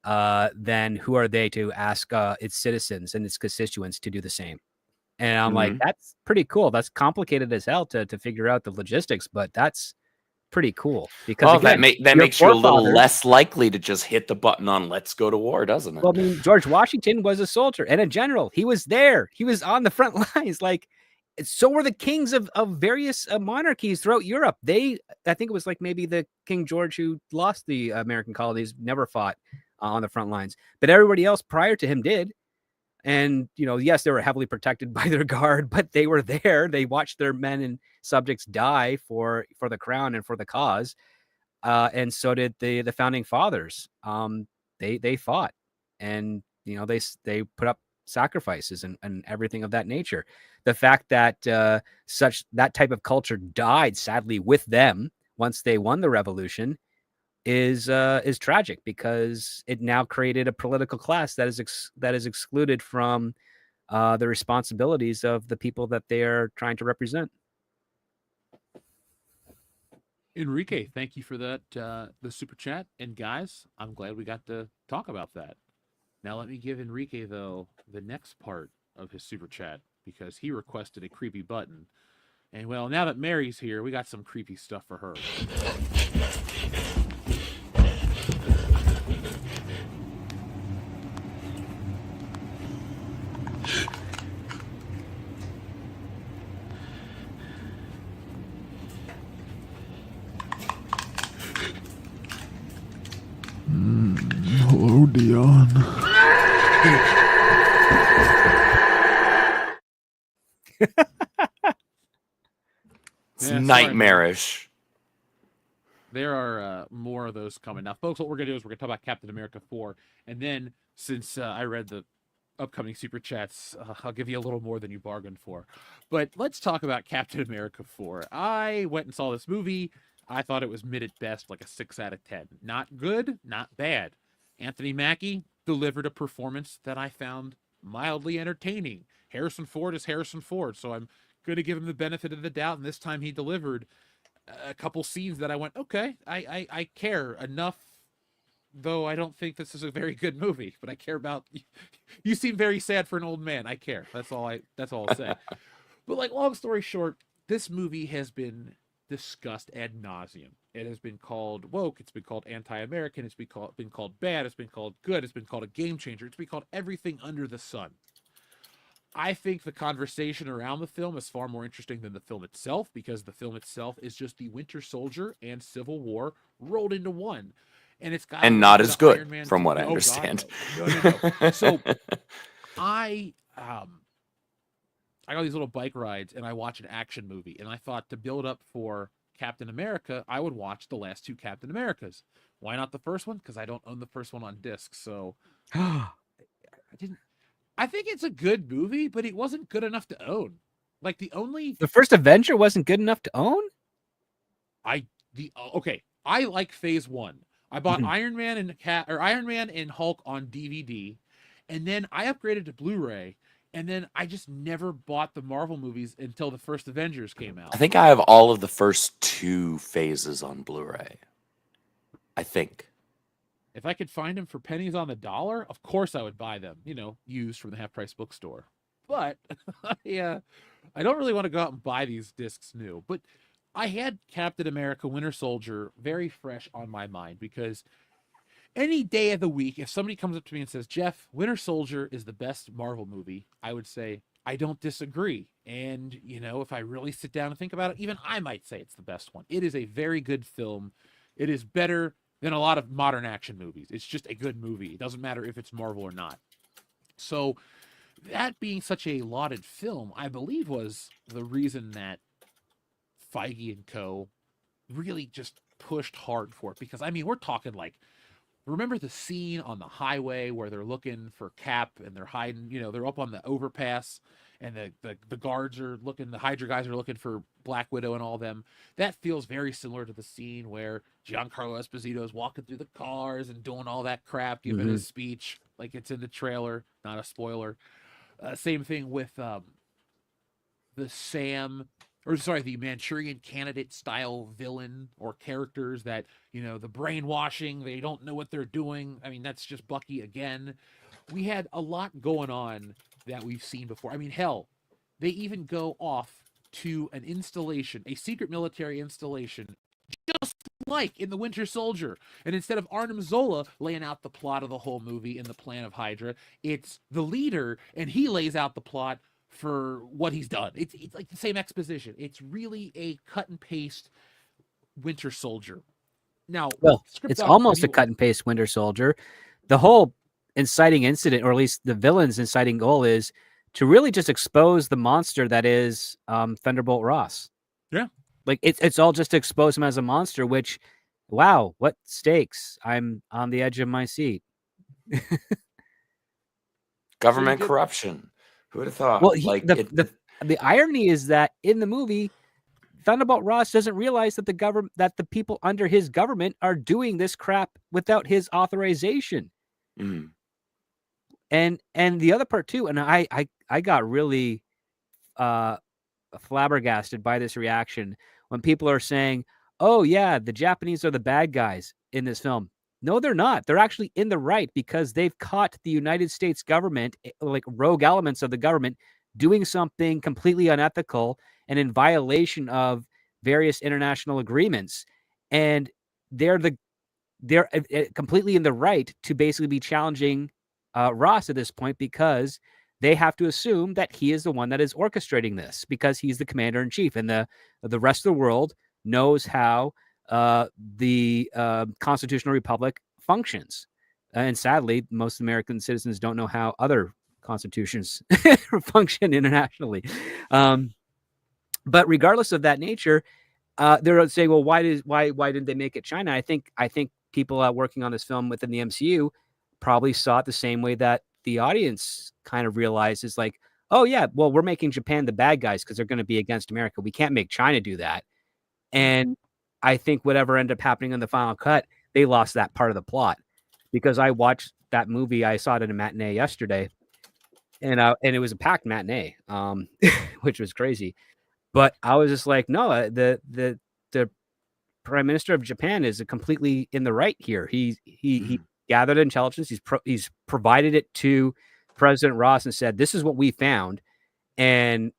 then who are they to ask its citizens and its constituents to do the same? And I'm like, that's pretty cool. That's complicated as hell to figure out the logistics, but that's pretty cool. Because that makes you a little less likely to just hit the button on let's go to war, doesn't it? Well, I mean, George Washington was a soldier and a general. He was there. He was on the front lines. So were the kings of various monarchies throughout Europe. I think it was maybe the King George who lost the American colonies, never fought. on the front lines. But everybody else prior to him did. And, yes, they were heavily protected by their guard, but they were there. They watched their men and subjects die for the crown and for the cause. And so did the founding fathers. They fought, and they put up sacrifices and everything of that nature. The fact that that type of culture died sadly with them once they won the revolution is tragic, because it now created a political class that is excluded from the responsibilities of the people that they are trying to represent. Enrique, thank you for that, the super chat. And guys, I'm glad we got to talk about that. Now let me give Enrique, though, the next part of his super chat, because he requested a creepy button. And well, now that Mary's here, we got some creepy stuff for her. Hello, Dion. It's Yeah, sorry, nightmarish. There are more of those coming. Now, folks, what we're going to do is we're going to talk about Captain America 4. And then, since I read the upcoming super chats, I'll give you a little more than you bargained for. But let's talk about Captain America 4. I went and saw this movie. I thought it was mid at best, like a 6 out of 10. Not good, not bad. Anthony Mackie delivered a performance that I found mildly entertaining. Harrison Ford is Harrison Ford, so I'm going to give him the benefit of the doubt, and this time he delivered a couple scenes that I went, okay, I care enough, though I don't think this is a very good movie, but I care about you. Seem very sad for an old man. I care. That's all I'll say. But like, long story short, this movie has been discussed ad nauseum. It has been called woke. It's been called anti-American. It's been called bad. It's been called good. It's been called a game changer. It's been called everything under the sun. I think the conversation around the film is far more interesting than the film itself, because the film itself is just the Winter Soldier and Civil War rolled into one. And it's got And not as good, from what I understand. No. So I got these little bike rides, and I watch an action movie, and I thought, to build up for Captain America, I would watch the last two Captain Americas. Why not the first one? Because I don't own the first one on disc, so I didn't. I think it's a good movie, but it wasn't good enough to own. Like, the first Avenger wasn't good enough to own? Okay, I like Phase 1. I bought Iron Man and Hulk on DVD, and then I upgraded to Blu-ray, and then I just never bought the Marvel movies until the first Avengers came out. I think I have all of the first two phases on Blu-ray. I think. If I could find them for pennies on the dollar, of course I would buy them, used from the half-price bookstore. But yeah, I don't really want to go out and buy these discs new. But I had Captain America Winter Soldier very fresh on my mind, because any day of the week, if somebody comes up to me and says, Jeff, Winter Soldier is the best Marvel movie, I would say, I don't disagree. And, if I really sit down and think about it, even I might say it's the best one. It is a very good film. It is better than a lot of modern action movies. It's just a good movie. It doesn't matter if it's Marvel or not. So that being such a lauded film, I believe, was the reason that Feige and co. really just pushed hard for it. Because, we're talking like, remember the scene on the highway where they're looking for Cap and they're hiding, they're up on the overpass, and the guards are looking, the Hydra guys are looking for Black Widow and all them. That feels very similar to the scene where Giancarlo Esposito is walking through the cars and doing all that crap, giving his speech like it's in the trailer, not a spoiler. Same thing with the Manchurian Candidate style villain or characters that, the brainwashing, they don't know what they're doing. That's just Bucky again. We had a lot going on that we've seen before. Hell, they even go off to an installation, a secret military installation, just like in the Winter Soldier. And instead of Arnim Zola laying out the plot of the whole movie and the plan of Hydra, it's the leader, and he lays out the plot for what he's done. It's like the same exposition. It's really a cut and paste Winter Soldier. Now, well, it's almost a cut and paste Winter Soldier, the whole inciting incident, or at least the villain's inciting goal, is to really just expose the monster that is Thunderbolt Ross. Yeah. Like it's all just to expose him as a monster, which, wow, what stakes. I'm on the edge of my seat. Government corruption. Who would have thought? Well, Like the irony is that in the movie, Thunderbolt Ross doesn't realize that the people under his government are doing this crap without his authorization. Mhm. And the other part too, and I got really flabbergasted by this reaction when people are saying, "Oh yeah, the Japanese are the bad guys in this film." No, they're not. They're actually in the right because they've caught the United States government, like rogue elements of the government, doing something completely unethical and in violation of various international agreements. And they're completely in the right to basically be challenging Ross at this point, because they have to assume that he is the one that is orchestrating this because he's the commander in chief, and the rest of the world knows how the constitutional republic functions. And sadly, most American citizens don't know how other constitutions function internationally. But regardless of that nature, they're saying, well, why didn't they make it China? I think people working on this film within the MCU probably saw it the same way that the audience kind of realized, is like, oh yeah, well, we're making Japan the bad guys because they're going to be against America. We can't make China do that. And I think whatever ended up happening in the final cut, they lost that part of the plot, because I watched that movie. I saw it in a matinee yesterday, and it was a packed matinee, which was crazy. But I was just like, no, the Prime Minister of Japan is completely in the right here. He gathered intelligence. He's provided it to President Ross and said, this is what we found. And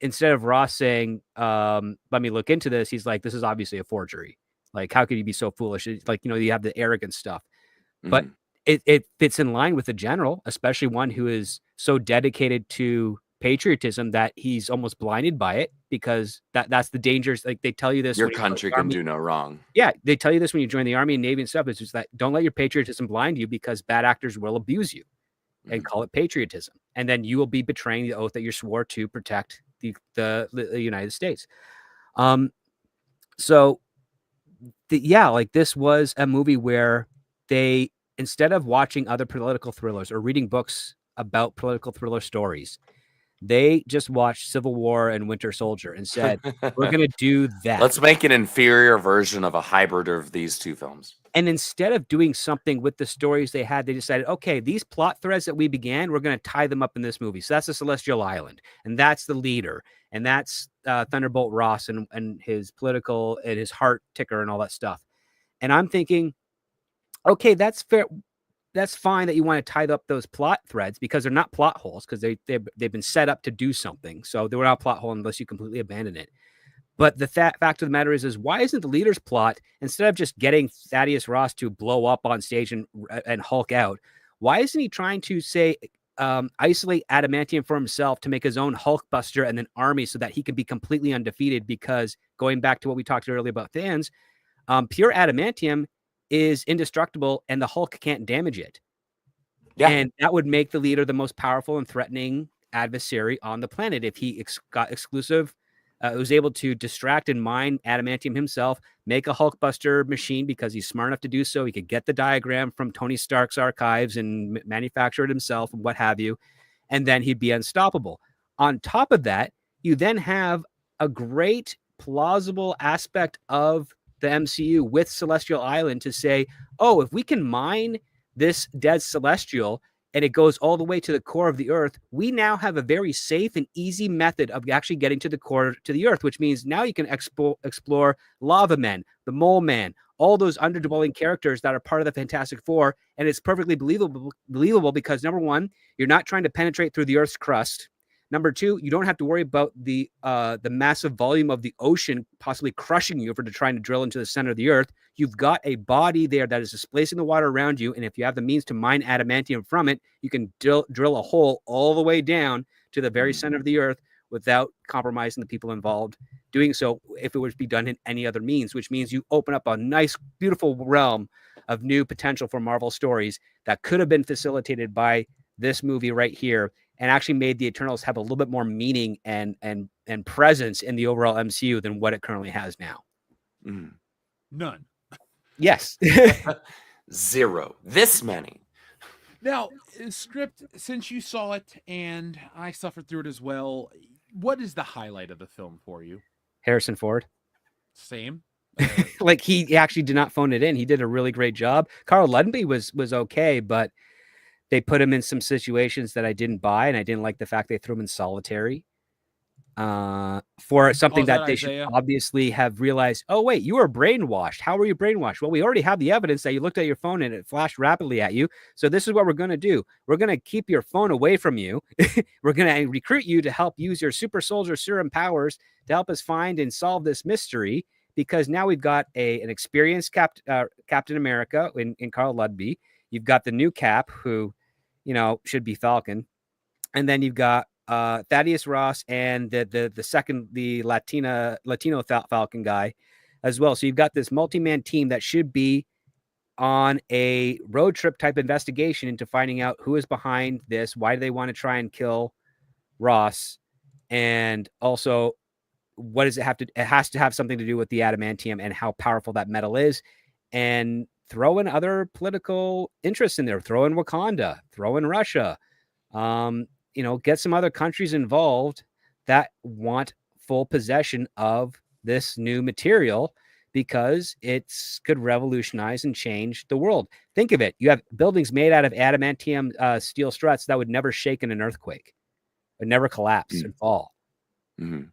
instead of Ross saying, let me look into this, he's like, this is obviously a forgery. Like, how could you be so foolish? It's like, you have the arrogant stuff. But it fits in line with the general, especially one who is so dedicated to patriotism that he's almost blinded by it, because that's the dangers. Like, they tell you this, your country can do no wrong. Yeah, they tell you this when you join the Army and Navy and stuff. It's just that don't let your patriotism blind you, because bad actors will abuse you and call it patriotism, and then you will be betraying the oath that you swore to protect the United States. So like, this was a movie where they, instead of watching other political thrillers or reading books about political thriller stories, they just watched Civil War and Winter Soldier and said, we're going to do that. Let's make an inferior version of a hybrid of these two films. And instead of doing something with the stories they had, they decided, okay, these plot threads that we began, we're going to tie them up in this movie. So that's the Celestial Island, and that's the leader, and that's Thunderbolt Ross and his political and his heart ticker and all that stuff. And I'm thinking, okay, that's fair. That's fine that you want to tie up those plot threads, because they're not plot holes, because they've been set up to do something. So they were not a plot hole unless you completely abandon it. But the fact of the matter is why isn't the leader's plot, instead of just getting Thaddeus Ross to blow up on stage and Hulk out, why isn't he trying to isolate adamantium for himself to make his own Hulkbuster and an army so that he can be completely undefeated? Because going back to what we talked earlier about Thanos, pure adamantium is indestructible and the Hulk can't damage it. Yeah. And that would make the leader the most powerful and threatening adversary on the planet if he got exclusive. Was able to distract and mine adamantium himself, make a Hulkbuster machine because he's smart enough to do so. He could get the diagram from Tony Stark's archives and manufacture it himself and what have you, and then he'd be unstoppable. On top of that, you then have a great plausible aspect of the MCU with Celestial Island to say, oh, if we can mine this dead Celestial and it goes all the way to the core of the Earth, we now have a very safe and easy method of actually getting to the core to the Earth, which means now you can explore Lava Men, the Mole Man, all those underdwelling characters that are part of the Fantastic Four. And it's perfectly believable because, number one, you're not trying to penetrate through the Earth's crust. Number two, you don't have to worry about the massive volume of the ocean possibly crushing you if you're trying to drill into the center of the Earth. You've got a body there that is displacing the water around you, and if you have the means to mine adamantium from it, you can drill a hole all the way down to the very center of the Earth without compromising the people involved. Doing so, if it were to be done in any other means, which means you open up a nice, beautiful realm of new potential for Marvel stories that could have been facilitated by this movie right here, and actually made the Eternals have a little bit more meaning and presence in the overall MCU than what it currently has now. None. Yes. 0. This many. Now, Script, since you saw it and I suffered through it as well, what is the highlight of the film for you? Harrison Ford. Same. Like, he actually did not phone it in. He did a really great job. Carl Luddenby was okay, but they put him in some situations that I didn't buy, and I didn't like the fact they threw him in solitary for something is that that they Isaiah? should obviously have realized. Oh, wait, you were brainwashed. How were you brainwashed? Well, we already have the evidence that you looked at your phone and it flashed rapidly at you. So this is what we're going to do. We're going to keep your phone away from you. We're going to recruit you to help use your super soldier serum powers to help us find and solve this mystery, because now we've got an experienced Captain America in Carl Ludby. You've got the new Cap, who, should be Falcon. And then you've got Thaddeus Ross and the Latino Falcon guy as well. So you've got this multi-man team that should be on a road trip type investigation into finding out who is behind this. Why do they want to try and kill Ross? And also, what does it have to? It has to have something to do with the adamantium and how powerful that metal is. And throw in other political interests in there. Throw in Wakanda. Throw in Russia. Get some other countries involved that want full possession of this new material, because it's could revolutionize and change the world. Think of it. You have buildings made out of adamantium steel struts that would never shake in an earthquake, would never collapse and fall. Mm-hmm.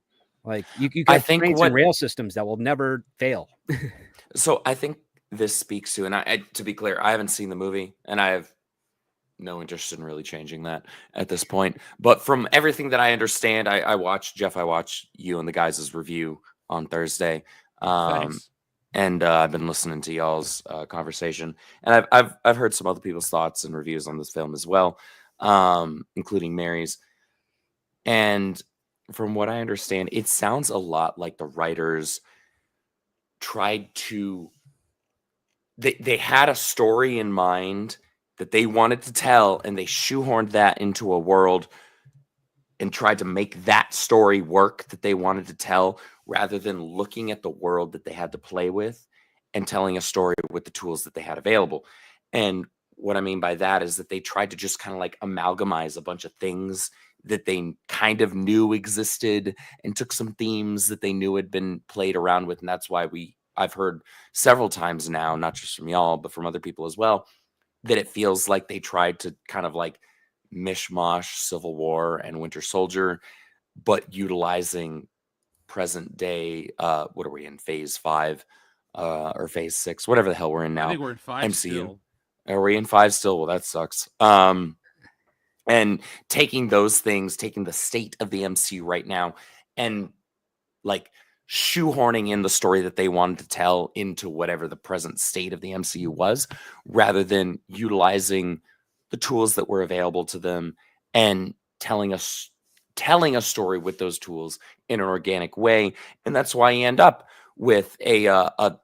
Like you got trains and rail systems that will never fail. So I think this speaks to, and I, to be clear, I haven't seen the movie, and I have no interest in really changing that at this point. But from everything that I understand, I watched you and the guys' review on Thursday. Thanks. And I've been listening to y'all's conversation, and I've heard some other people's thoughts and reviews on this film as well, including Mary's. And from what I understand, it sounds a lot like the writers tried to. They had a story in mind that they wanted to tell, and they shoehorned that into a world and tried to make that story work that they wanted to tell, rather than looking at the world that they had to play with and telling a story with the tools that they had available. And what I mean by that is that they tried to just kind of like amalgamize a bunch of things that they kind of knew existed and took some themes that they knew had been played around with. And that's why I've heard several times now, not just from y'all, but from other people as well, that it feels like they tried to kind of like mishmash Civil War and Winter Soldier, but utilizing present day, what are we in, phase 5 or phase 6, whatever the hell we're in now. I think we're in 5 MCU. still. Are we in 5 still? Well, that sucks. And taking those things, taking the state of the MCU right now, and like shoehorning in the story that they wanted to tell into whatever the present state of the MCU was, rather than utilizing the tools that were available to them and telling a story with those tools in an organic way. And that's why you end up with a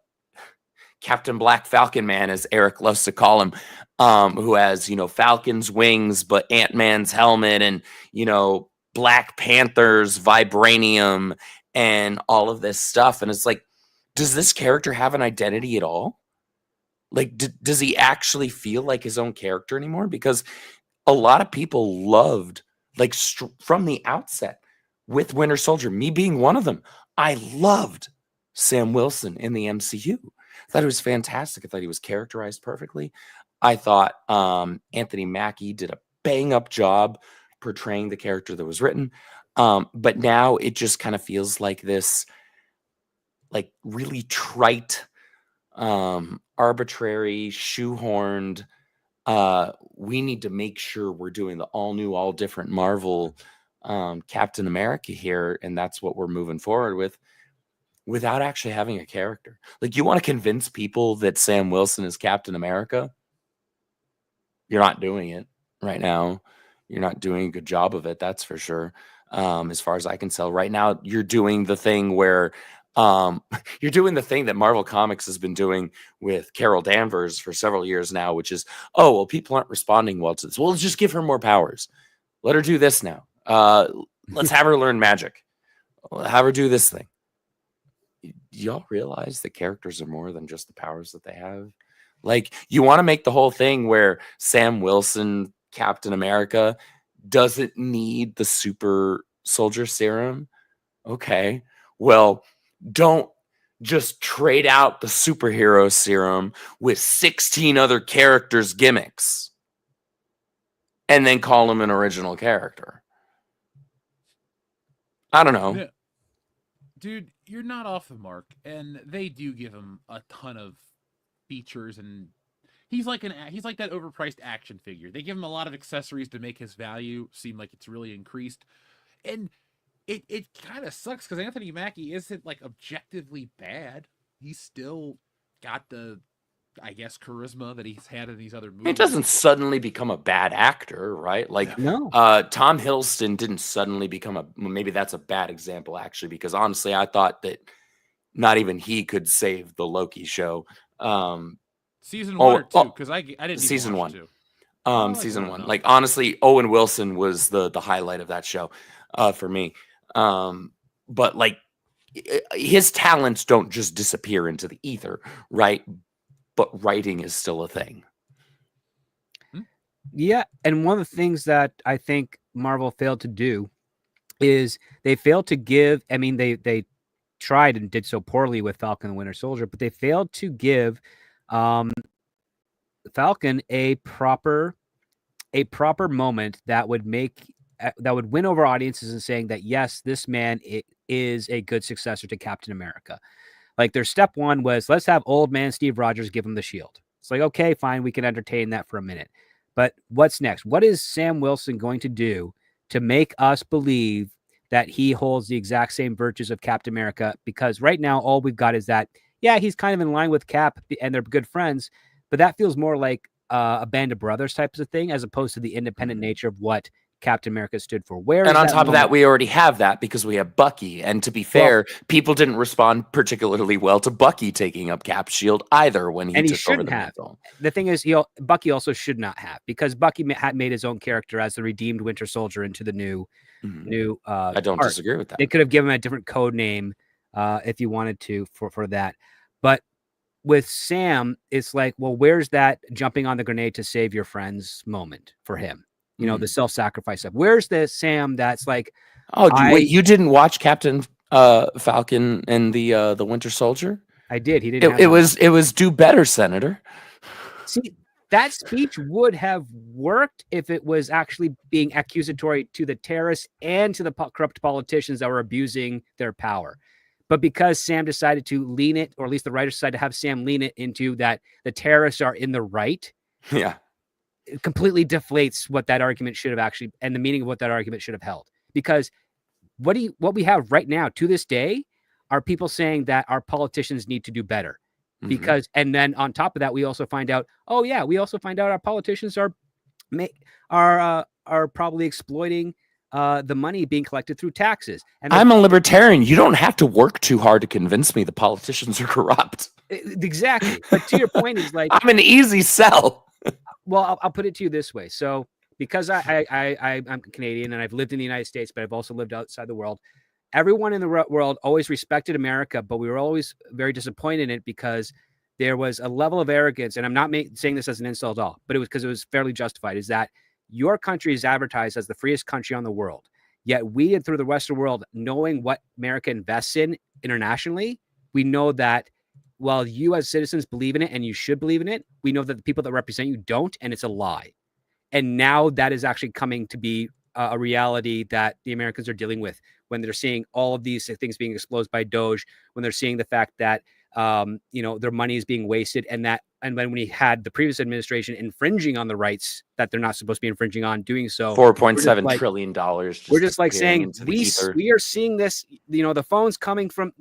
Captain Black Falcon Man, as Eric loves to call him, who has, Falcon's wings, but Ant-Man's helmet, and, Black Panther's vibranium, and all of this stuff. And it's like, does this character have an identity at all? Like, does he actually feel like his own character anymore? Because a lot of people loved, like, from the outset with Winter Soldier, me being one of them, I loved Sam Wilson in the MCU. I thought it was fantastic. I thought he was characterized perfectly. I thought Anthony Mackie did a bang-up job portraying the character that was written. But now it just kind of feels like this, like, really trite, arbitrary, shoehorned, we need to make sure we're doing the all new, all different Marvel Captain America here, and that's what we're moving forward with, without actually having a character. Like, you want to convince people that Sam Wilson is Captain America? You're not doing it right now. You're not doing a good job of it, that's for sure. As far as I can tell right now, you're doing the thing where You're doing the thing that Marvel Comics has been doing with Carol Danvers for several years now, which is, oh, well, people aren't responding well to this. Well, let's just give her more powers. Let her do this now. Let's have her learn magic. Have her do this thing. Y'all realize that characters are more than just the powers that they have? Like, you want to make the whole thing where Sam Wilson, Captain America, doesn't need the super soldier serum? Okay. Well, don't just trade out the superhero serum with 16 other characters' gimmicks and then call him an original character. I don't know. Yeah. Dude, you're not off the mark, and they do give him a ton of features, and he's like that overpriced action figure. They give him a lot of accessories to make his value seem like it's really increased, and it kind of sucks because Anthony Mackie isn't like objectively bad. He's still got the, I guess, charisma that he's had in these other movies. He doesn't suddenly become a bad actor, right? Like, No. Tom Hiddleston didn't suddenly become maybe that's a bad example, actually, because honestly, I thought that not even he could save the Loki show. Season 1 or 2, because I didn't season even watch 1. 2. Season 1. Like, honestly, Owen Wilson was the highlight of that show for me. But like, his talents don't just disappear into the ether, right? But writing is still a thing. Yeah, and one of the things that I think Marvel failed to do is they failed to give, I mean, they tried and did so poorly with Falcon and Winter Soldier, but they failed to give Falcon a proper moment that would win over audiences and saying that, yes, this man is a good successor to Captain America. Like, their step one was, let's have old man Steve Rogers give him the shield. It's like, okay, fine, we can entertain that for a minute. But what's next? What is Sam Wilson going to do to make us believe that he holds the exact same virtues of Captain America? Because right now, all we've got is that, yeah, he's kind of in line with Cap and they're good friends, but that feels more like a band of brothers types of thing, as opposed to the independent nature of what Captain America stood for. And on top of that, we already have that because we have Bucky. And to be fair, people didn't respond particularly well to Bucky taking up Cap's shield either when he took over the mantle. The thing is, Bucky also should not have, because Bucky had made his own character as the redeemed Winter Soldier into the new. I don't disagree with that. They could have given him a different code name if you wanted to for that. But with Sam, it's like, well, where's that jumping on the grenade to save your friends moment for him? You know, the self-sacrifice stuff. Where's the Sam that's like, wait, you didn't watch Captain Falcon and the Winter Soldier? I did. He didn't. It was do better, Senator. See, that speech would have worked if it was actually being accusatory to the terrorists and to the corrupt politicians that were abusing their power. But because Sam decided to lean it, or at least the writers decided to have Sam lean it into that the terrorists are in the right. Yeah. It completely deflates what that argument should have actually, and the meaning of what that argument should have held. Because what we have right now to this day are people saying that our politicians need to do better. Because, and then on top of that, we also find out, our politicians are probably exploiting the money being collected through taxes. And I'm a libertarian. You don't have to work too hard to convince me the politicians are corrupt. Exactly. But to your point is like, I'm an easy sell. Well, I'll put it to you this way. So because I'm Canadian and I've lived in the United States, but I've also lived outside the world, everyone in the world always respected America, but we were always very disappointed in it because there was a level of arrogance, and I'm not saying this as an insult at all, but it was because it was fairly justified, is that your country is advertised as the freest country on the world. Yet we, through the Western world, knowing what America invests in internationally, we know that while you as citizens believe in it, and you should believe in it, we know that the people that represent you don't, and it's a lie. And now that is actually coming to be a reality that the Americans are dealing with when they're seeing all of these things being exposed by Doge, when they're seeing the fact that, their money is being wasted, and when we had the previous administration infringing on the rights that they're not supposed to be infringing on, doing so. $4.7 trillion. We're just like saying, we are seeing this, the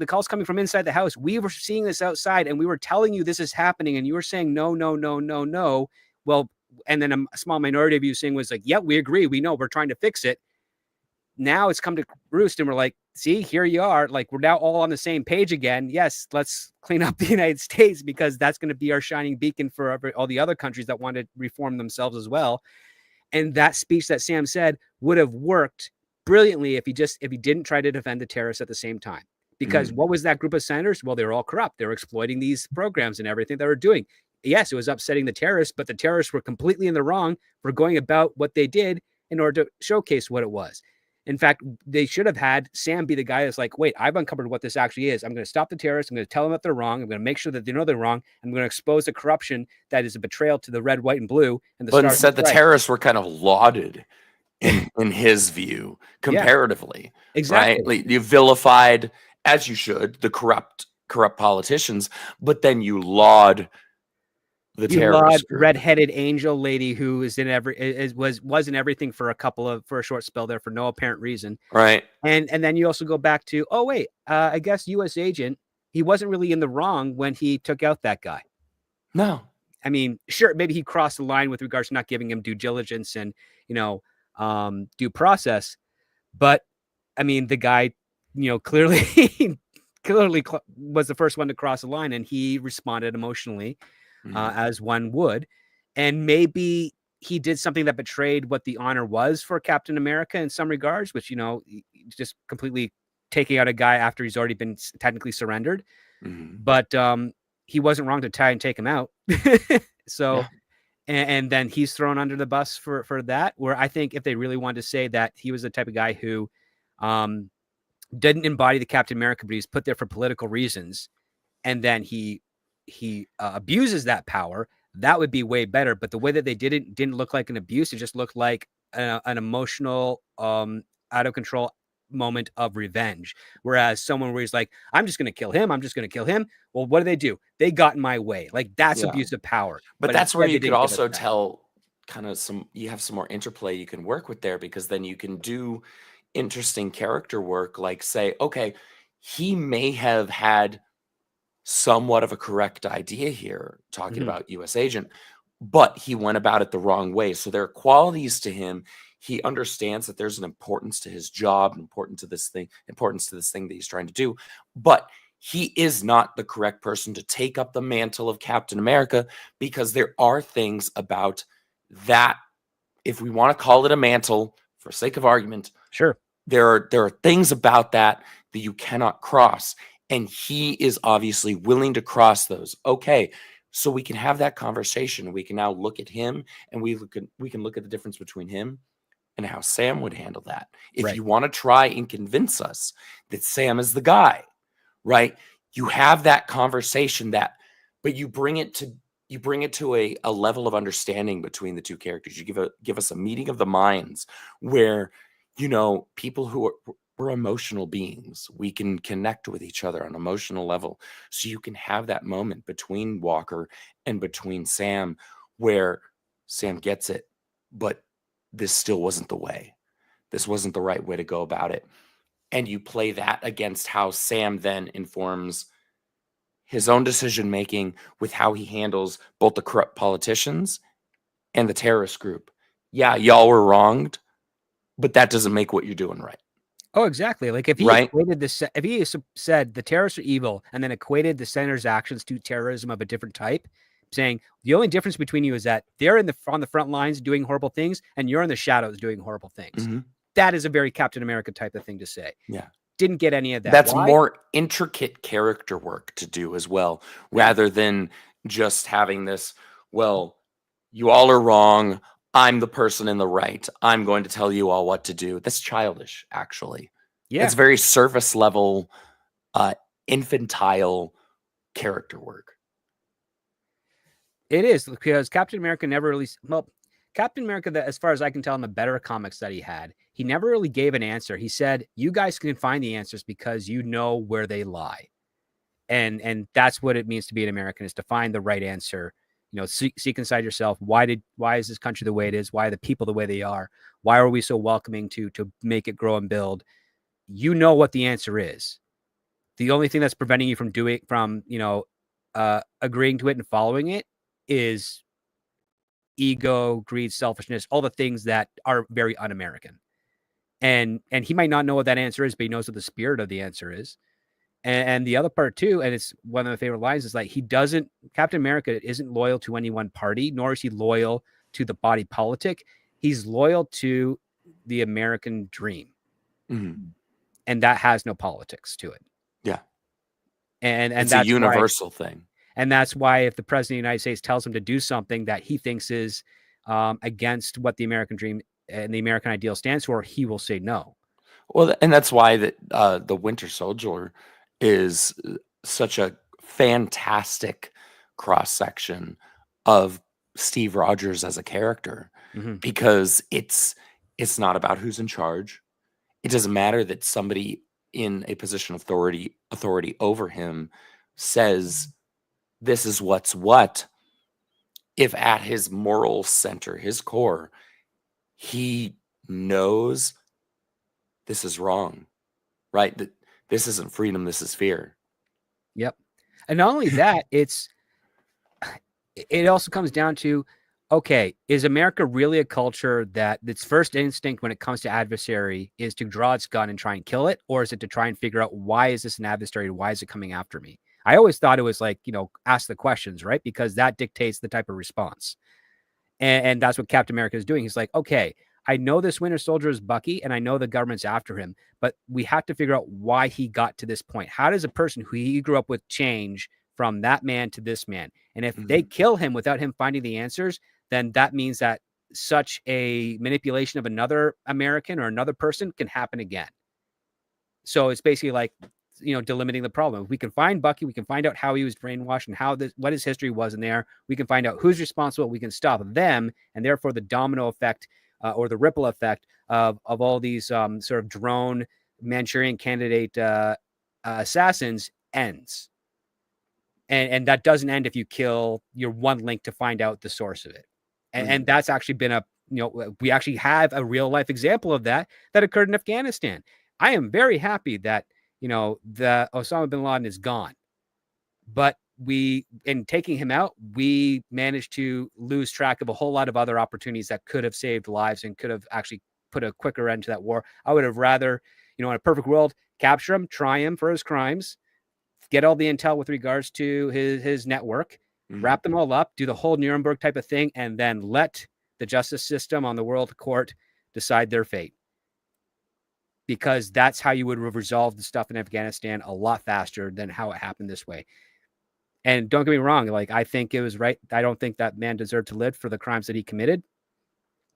calls coming from inside the house. We were seeing this outside, and we were telling you this is happening, and you were saying, no, no, no, no, no. Well, and then a small minority of you saying was like, yeah, we agree. We know, we're trying to fix it. now it's come to roost, and we're like, see, here you are. Like, we're now all on the same page again. Yes, let's clean up the United States, because that's going to be our shining beacon for all the other countries that want to reform themselves as well. And that speech that Sam said would have worked brilliantly if he didn't try to defend the terrorists at the same time. Because what was that group of senators? Well, they were all corrupt. They were exploiting these programs and everything they were doing. Yes, it was upsetting the terrorists, but the terrorists were completely in the wrong for going about what they did in order to showcase what it was. In fact, they should have had Sam be the guy that's like, wait, I've uncovered what this actually is. I'm going to stop the terrorists. I'm going to tell them that they're wrong. I'm going to make sure that they know they're wrong. I'm going to expose the corruption that is a betrayal to the red, white, and blue. And the But instead, the terrorists were kind of lauded in his view, comparatively. Exactly. Right? Like, you vilified, as you should, the corrupt politicians, but then you laud the terrorist group. Red-headed angel lady who is in was in everything for a short spell there for no apparent reason. Right. And then you also go back to, oh wait, I guess U.S. agent, he wasn't really in the wrong when he took out that guy. No. I mean, sure, maybe he crossed the line with regards to not giving him due diligence and, due process. But I mean, the guy, clearly was the first one to cross the line, and he responded emotionally, as one would. And maybe he did something that betrayed what the honor was for Captain America in some regards, which, just completely taking out a guy after he's already been technically surrendered. But he wasn't wrong to try and take him out. So, and then he's thrown under the bus for that, where I think if they really wanted to say that he was the type of guy who didn't embody the Captain America, but he's put there for political reasons, and then he abuses that power, that would be way better. But the way that they didn't look like an abuse. It just looked like an emotional, out of control moment of revenge. Whereas someone where he's like, I'm just going to kill him. I'm just going to kill him. Well, what do? They got in my way. Like, that's abuse of power. But that's where you could also tell kind of you have some more interplay you can work with there, because then you can do interesting character work. Like, say, okay, he may have had somewhat of a correct idea here, talking about U.S. agent, but he went about it the wrong way. So there are qualities to him. He understands that there's an importance to his job, importance to this thing that he's trying to do, but he is not the correct person to take up the mantle of Captain America, because there are things about that, if we want to call it a mantle for sake of argument, sure, there are things about that you cannot cross. And he is obviously willing to cross those. Okay, so we can have that conversation. We can now look at him, and we can look at the difference between him and how Sam would handle that. If you want to try and convince us that Sam is the guy, right? You have that conversation, but you bring it to a level of understanding between the two characters. You give us a meeting of the minds where, people who we're emotional beings. We can connect with each other on an emotional level. So you can have that moment between Walker and between Sam where Sam gets it, but this still wasn't the way. This wasn't the right way to go about it. And you play that against how Sam then informs his own decision-making with how he handles both the corrupt politicians and the terrorist group. Yeah, y'all were wronged, but that doesn't make what you're doing right. Oh, exactly. Like, if he equated this, if he said the terrorists are evil and then equated the senator's actions to terrorism of a different type, saying the only difference between you is that they're on the front lines doing horrible things and you're in the shadows doing horrible things. That is a very Captain America type of thing to say. Yeah. Didn't get any of that. That's more intricate character work to do as well, rather than just having this, well, you all are wrong. I'm the person in the right. I'm going to tell you all what to do. That's childish, actually. Yeah. It's very surface level, infantile character work. It is, because Captain America never really, Captain America, as far as I can tell in the better comics that he had, he never really gave an answer. He said, you guys can find the answers because you know where they lie. And that's what it means to be an American, is to find the right answer. Seek inside yourself. Why is this country the way it is? Why are the people the way they are? Why are we so welcoming to make it grow and build? You know what the answer is. The only thing that's preventing you from agreeing to it and following it is ego, greed, selfishness, all the things that are very un-American. And he might not know what that answer is, but he knows what the spirit of the answer is. And the other part too, and it's one of my favorite lines, is like Captain America isn't loyal to any one party, nor is he loyal to the body politic. He's loyal to the American dream. Mm-hmm. And that has no politics to it. Yeah. And it's that's a universal thing. And that's why if the president of the United States tells him to do something that he thinks is against what the American dream and the American ideal stands for, he will say no. Well, and that's why the Winter Soldier is such a fantastic cross section of Steve Rogers as a character, because it's not about who's in charge. It doesn't matter that somebody in a position of authority over him says this is what's what. If at his moral center, his core, he knows this is wrong, right? That this isn't freedom, this is fear. Yep. And not only that, it also comes down to, okay, is America really a culture that its first instinct when it comes to adversary is to draw its gun and try and kill it? Or is it to try and figure out, why is this an adversary? Why is it coming after me? I always thought it was like, ask the questions, right? Because that dictates the type of response. And that's what Captain America is doing. He's like, okay, I know this Winter Soldier is Bucky, and I know the government's after him, but we have to figure out why he got to this point. How does a person who he grew up with change from that man to this man? And if they kill him without him finding the answers, then that means that such a manipulation of another American or another person can happen again. So it's basically like, delimiting the problem. If we can find Bucky, we can find out how he was brainwashed and what his history was in there. We can find out who's responsible. We can stop them, and therefore the domino effect or the ripple effect of all these sort of drone Manchurian candidate assassins ends. And that doesn't end if you kill your one link to find out the source of it. And that's actually been we actually have a real life example of that occurred in Afghanistan. I am very happy that, the Osama bin Laden is gone, but in taking him out, we managed to lose track of a whole lot of other opportunities that could have saved lives and could have actually put a quicker end to that war. I would have rather, in a perfect world, capture him, try him for his crimes, get all the intel with regards to his network, wrap them all up, do the whole Nuremberg type of thing, and then let the justice system on the world court decide their fate. Because that's how you would have resolved the stuff in Afghanistan a lot faster than how it happened this way. And don't get me wrong, like, I think it was right. I don't think that man deserved to live for the crimes that he committed.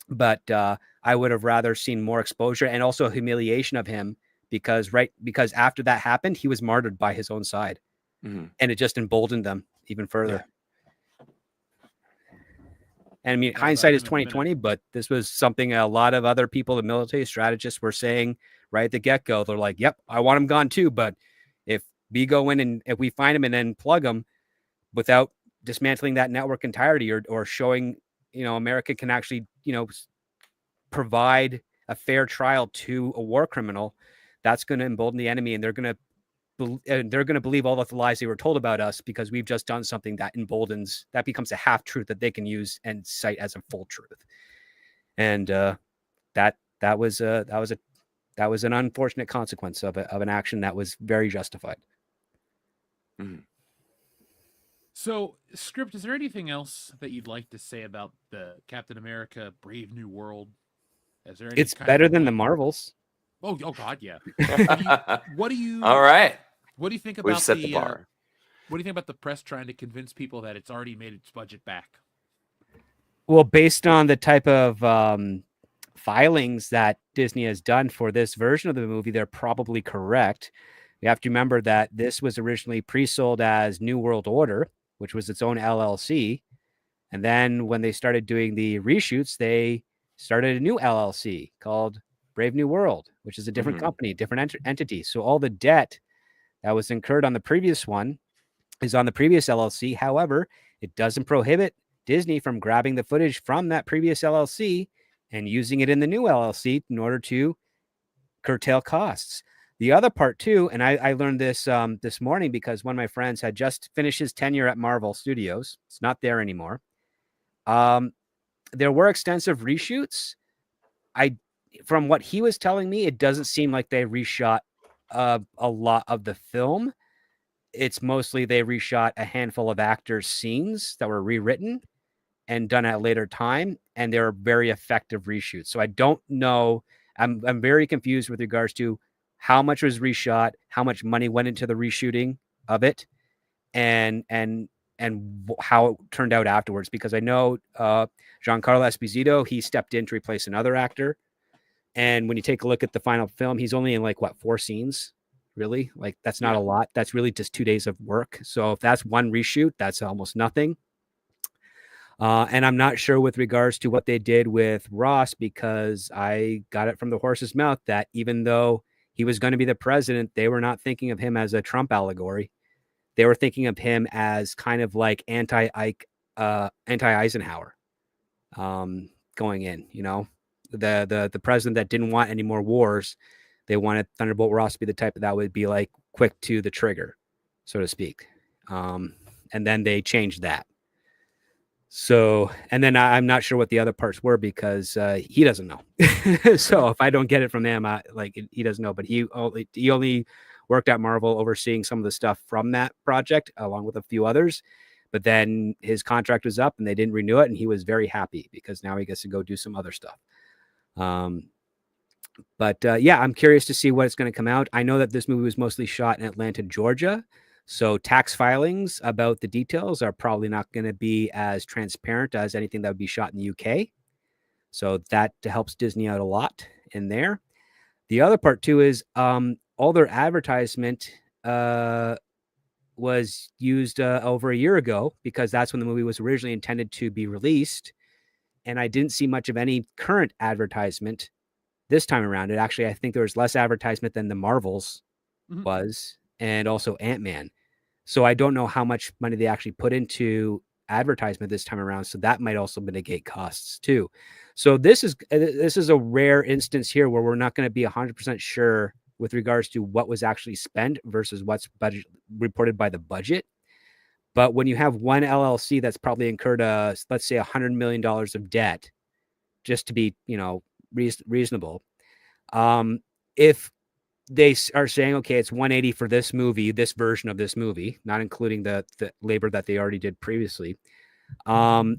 But I would have rather seen more exposure and also humiliation of him, because after that happened, he was martyred by his own side. And it just emboldened them even further. And I mean, hindsight is 2020, but this was something a lot of other people, the military strategists, were saying right at the get-go. They're like, yep, I want him gone too. But if we go in and if we find him and then plug him without dismantling that network entirety or showing, America can actually, provide a fair trial to a war criminal, that's going to embolden the enemy, and they're going to believe all the lies they were told about us, because we've just done something that becomes a half truth that they can use and cite as a full truth. And that was an unfortunate consequence of an action that was very justified. So, Script, is there anything else that you'd like to say about the Captain America Brave New World? It's better than the Marvels. Oh God, yeah. What do you? All right. What do you think about We've set the bar. What do you think about the press trying to convince people that it's already made its budget back? Well, based on the type of filings that Disney has done for this version of the movie, they're probably correct. You have to remember that this was originally pre-sold as New World Order, which was its own LLC. And then when they started doing the reshoots, they started a new LLC called Brave New World, which is a different company, different entity. So all the debt that was incurred on the previous one is on the previous LLC. However, it doesn't prohibit Disney from grabbing the footage from that previous LLC and using it in the new LLC in order to curtail costs. The other part too, and I learned this this morning because one of my friends had just finished his tenure at Marvel Studios. It's not there anymore. There were extensive reshoots. from what he was telling me, it doesn't seem like they reshot a lot of the film. It's mostly they reshot a handful of actors' scenes that were rewritten and done at a later time, and they're very effective reshoots. So I don't know. I'm very confused with regards to how much was reshot, how much money went into the reshooting of it, and how it turned out afterwards. Because I know Giancarlo Esposito, he stepped in to replace another actor, and when you take a look at the final film, he's only in like 4 scenes. Really, like that's not a lot. That's really just 2 days of work. So if that's one reshoot, that's almost nothing. And I'm not sure with regards to what they did with Ross, because I got it from the horse's mouth that even though he was going to be the president, they were not thinking of him as a Trump allegory. They were thinking of him as kind of like anti-Eisenhower going in, the president that didn't want any more wars. They wanted Thunderbolt Ross to be the type that would be like quick to the trigger, so to speak. And then they changed that. So, and then I'm not sure what the other parts were because he doesn't know. So if I don't get it from them, he doesn't know. But he only worked at Marvel overseeing some of the stuff from that project along with a few others. But then his contract was up and they didn't renew it, and he was very happy because now he gets to go do some other stuff. But I'm curious to see what's going to come out. I know that this movie was mostly shot in Atlanta, Georgia. So tax filings about the details are probably not going to be as transparent as anything that would be shot in the UK. So that helps Disney out a lot in there. The other part too is all their advertisement was used over a year ago, because that's when the movie was originally intended to be released. And I didn't see much of any current advertisement this time around. It actually, I think there was less advertisement than the Marvels was, and also Ant-Man. So I don't know how much money they actually put into advertisement this time around. So that might also mitigate costs too. So this is a rare instance here where we're not going to be 100% sure with regards to what was actually spent versus what's reported by the budget. But when you have one LLC that's probably incurred let's say $100 million of debt, just to be, reasonable. If they are saying, okay, it's 180 for this movie, this version of this movie, not including the labor that they already did previously. And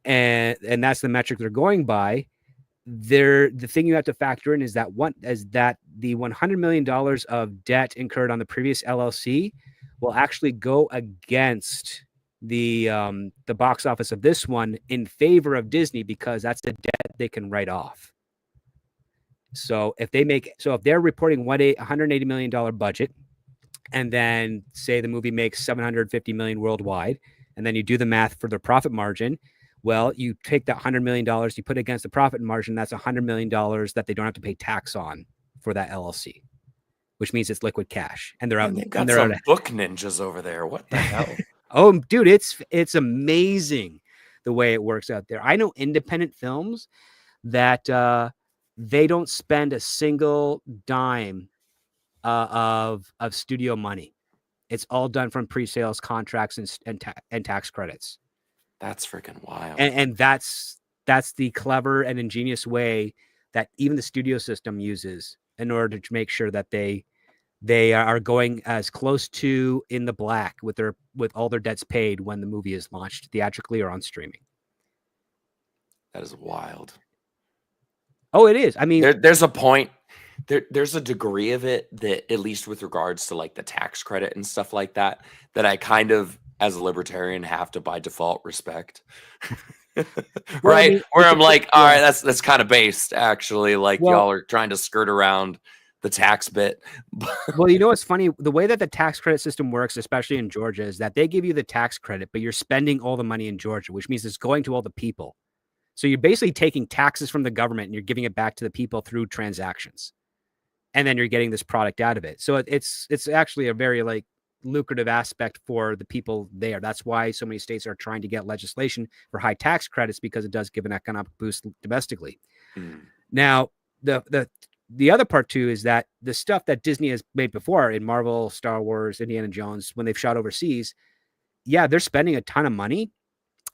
that's the metric they're going by. The thing you have to factor in is that the $100 million of debt incurred on the previous LLC will actually go against the box office of this one in favor of Disney, because that's the debt they can write off. So if they're reporting $180 million budget, and then say the movie makes $750 million worldwide, and then you do the math for the profit margin, well, you take that $100 million, you put it against the profit margin, that's $100 million that they don't have to pay tax on for that LLC, which means it's liquid cash. And they're out. They've got some book ninjas over there. What the hell? Oh, dude, it's amazing the way it works out there. I know independent films that they don't spend a single dime of studio money. It's all done from pre-sales contracts and tax credits. That's freaking wild. And that's the clever and ingenious way that even the studio system uses in order to make sure that they are going as close to in the black with all their debts paid when the movie is launched theatrically or on streaming. That is wild. Oh, it is. I mean, there's a point. There's a degree of it that, at least with regards to like the tax credit and stuff like that, that I kind of, as a libertarian, have to by default respect. Right? I mean, where I'm like, all right, that's kind of based, actually. Like, y'all are trying to skirt around the tax bit. Well, what's funny? The way that the tax credit system works, especially in Georgia, is that they give you the tax credit, but you're spending all the money in Georgia, which means it's going to all the people. So you're basically taking taxes from the government and you're giving it back to the people through transactions. And then you're getting this product out of it. So it's actually a very like lucrative aspect for the people there. That's why so many states are trying to get legislation for high tax credits, because it does give an economic boost domestically. Now, the other part too is that the stuff that Disney has made before in Marvel, Star Wars, Indiana Jones, when they've shot overseas, yeah, they're spending a ton of money.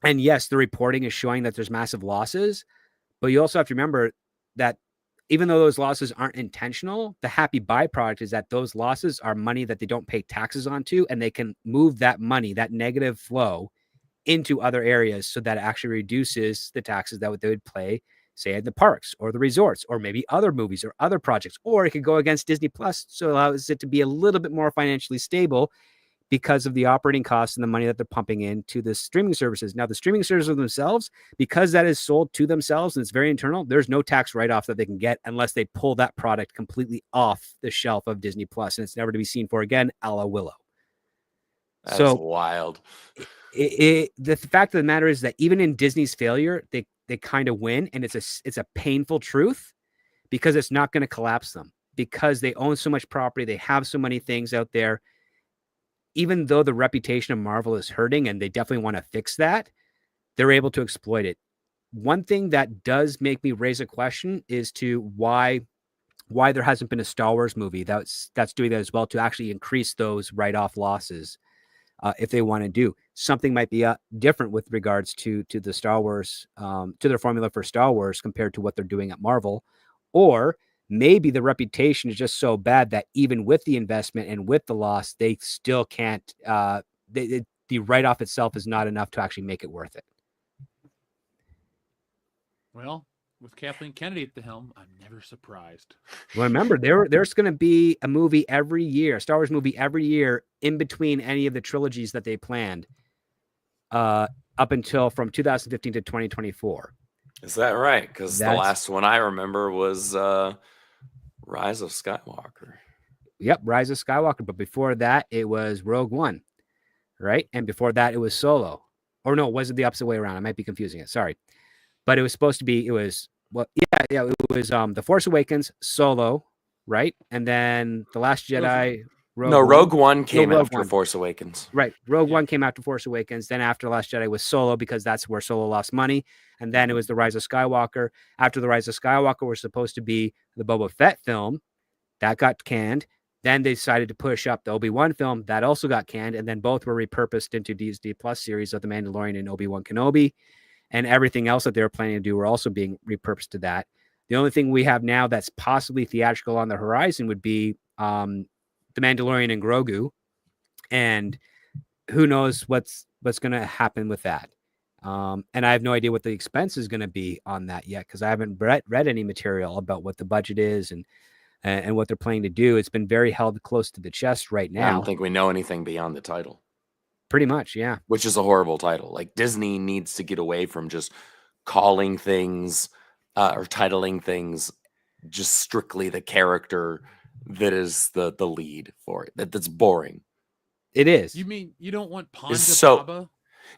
And yes, the reporting is showing that there's massive losses, but you also have to remember that even though those losses aren't intentional, the happy byproduct is that those losses are money that they don't pay taxes onto, and they can move that money, that negative flow, into other areas so that it actually reduces the taxes that they would pay, say, at the parks or the resorts, or maybe other movies or other projects. Or it could go against Disney Plus, so it allows it to be a little bit more financially stable because of the operating costs and the money that they're pumping into the streaming services. Now, the streaming services themselves, because that is sold to themselves and it's very internal, there's no tax write-off that they can get unless they pull that product completely off the shelf of Disney Plus, and it's never to be seen for again, a la Willow. That's So wild. the fact of the matter is that even in Disney's failure, they kind of win, and it's a painful truth because it's not going to collapse them, because they own so much property, they have so many things out there. Even though the reputation of Marvel is hurting and they definitely want to fix that, they're able to exploit it. One thing that does make me raise a question is to why there hasn't been a Star Wars movie that's doing that as well, to actually increase those write-off losses. If they want to do something, might be different with regards to the Star Wars, to their formula for Star Wars compared to what they're doing at Marvel. Or maybe the reputation is just so bad that even with the investment and with the loss, they still can't, the write-off itself is not enough to actually make it worth it. Well, with Kathleen Kennedy at the helm, I'm never surprised. Well, remember, there's going to be a movie every year, a Star Wars movie every year in between any of the trilogies that they planned up until from 2015 to 2024. Is that right? Because the last one I remember was Rise of Skywalker. Yep, Rise of Skywalker. But before that, it was Rogue One, right? And before that, it was Solo. Or no, was it the opposite way around? I might be confusing it. Sorry. But it was supposed to be, it was The Force Awakens, Solo, right? And then The Last Jedi. Rogue One came after Force Awakens. Right. Rogue One came after Force Awakens. Then after Last Jedi was Solo, because that's where Solo lost money. And then it was The Rise of Skywalker. After The Rise of Skywalker was supposed to be the Boba Fett film. That got canned. Then they decided to push up the Obi-Wan film. That also got canned. And then both were repurposed into Disney Plus series of The Mandalorian and Obi-Wan Kenobi. And everything else that they were planning to do were also being repurposed to that. The only thing we have now that's possibly theatrical on the horizon would be The Mandalorian and Grogu. And who knows what's going to happen with that. And I have no idea what the expense is going to be on that yet, because I haven't read any material about what the budget is and what they're planning to do. It's been very held close to the chest right now. I don't think we know anything beyond the title. Pretty much, yeah. Which is a horrible title. Like, Disney needs to get away from just calling things or titling things just strictly the character that is the lead for it. That's boring. It is. You mean you don't want Ponda So- Baba?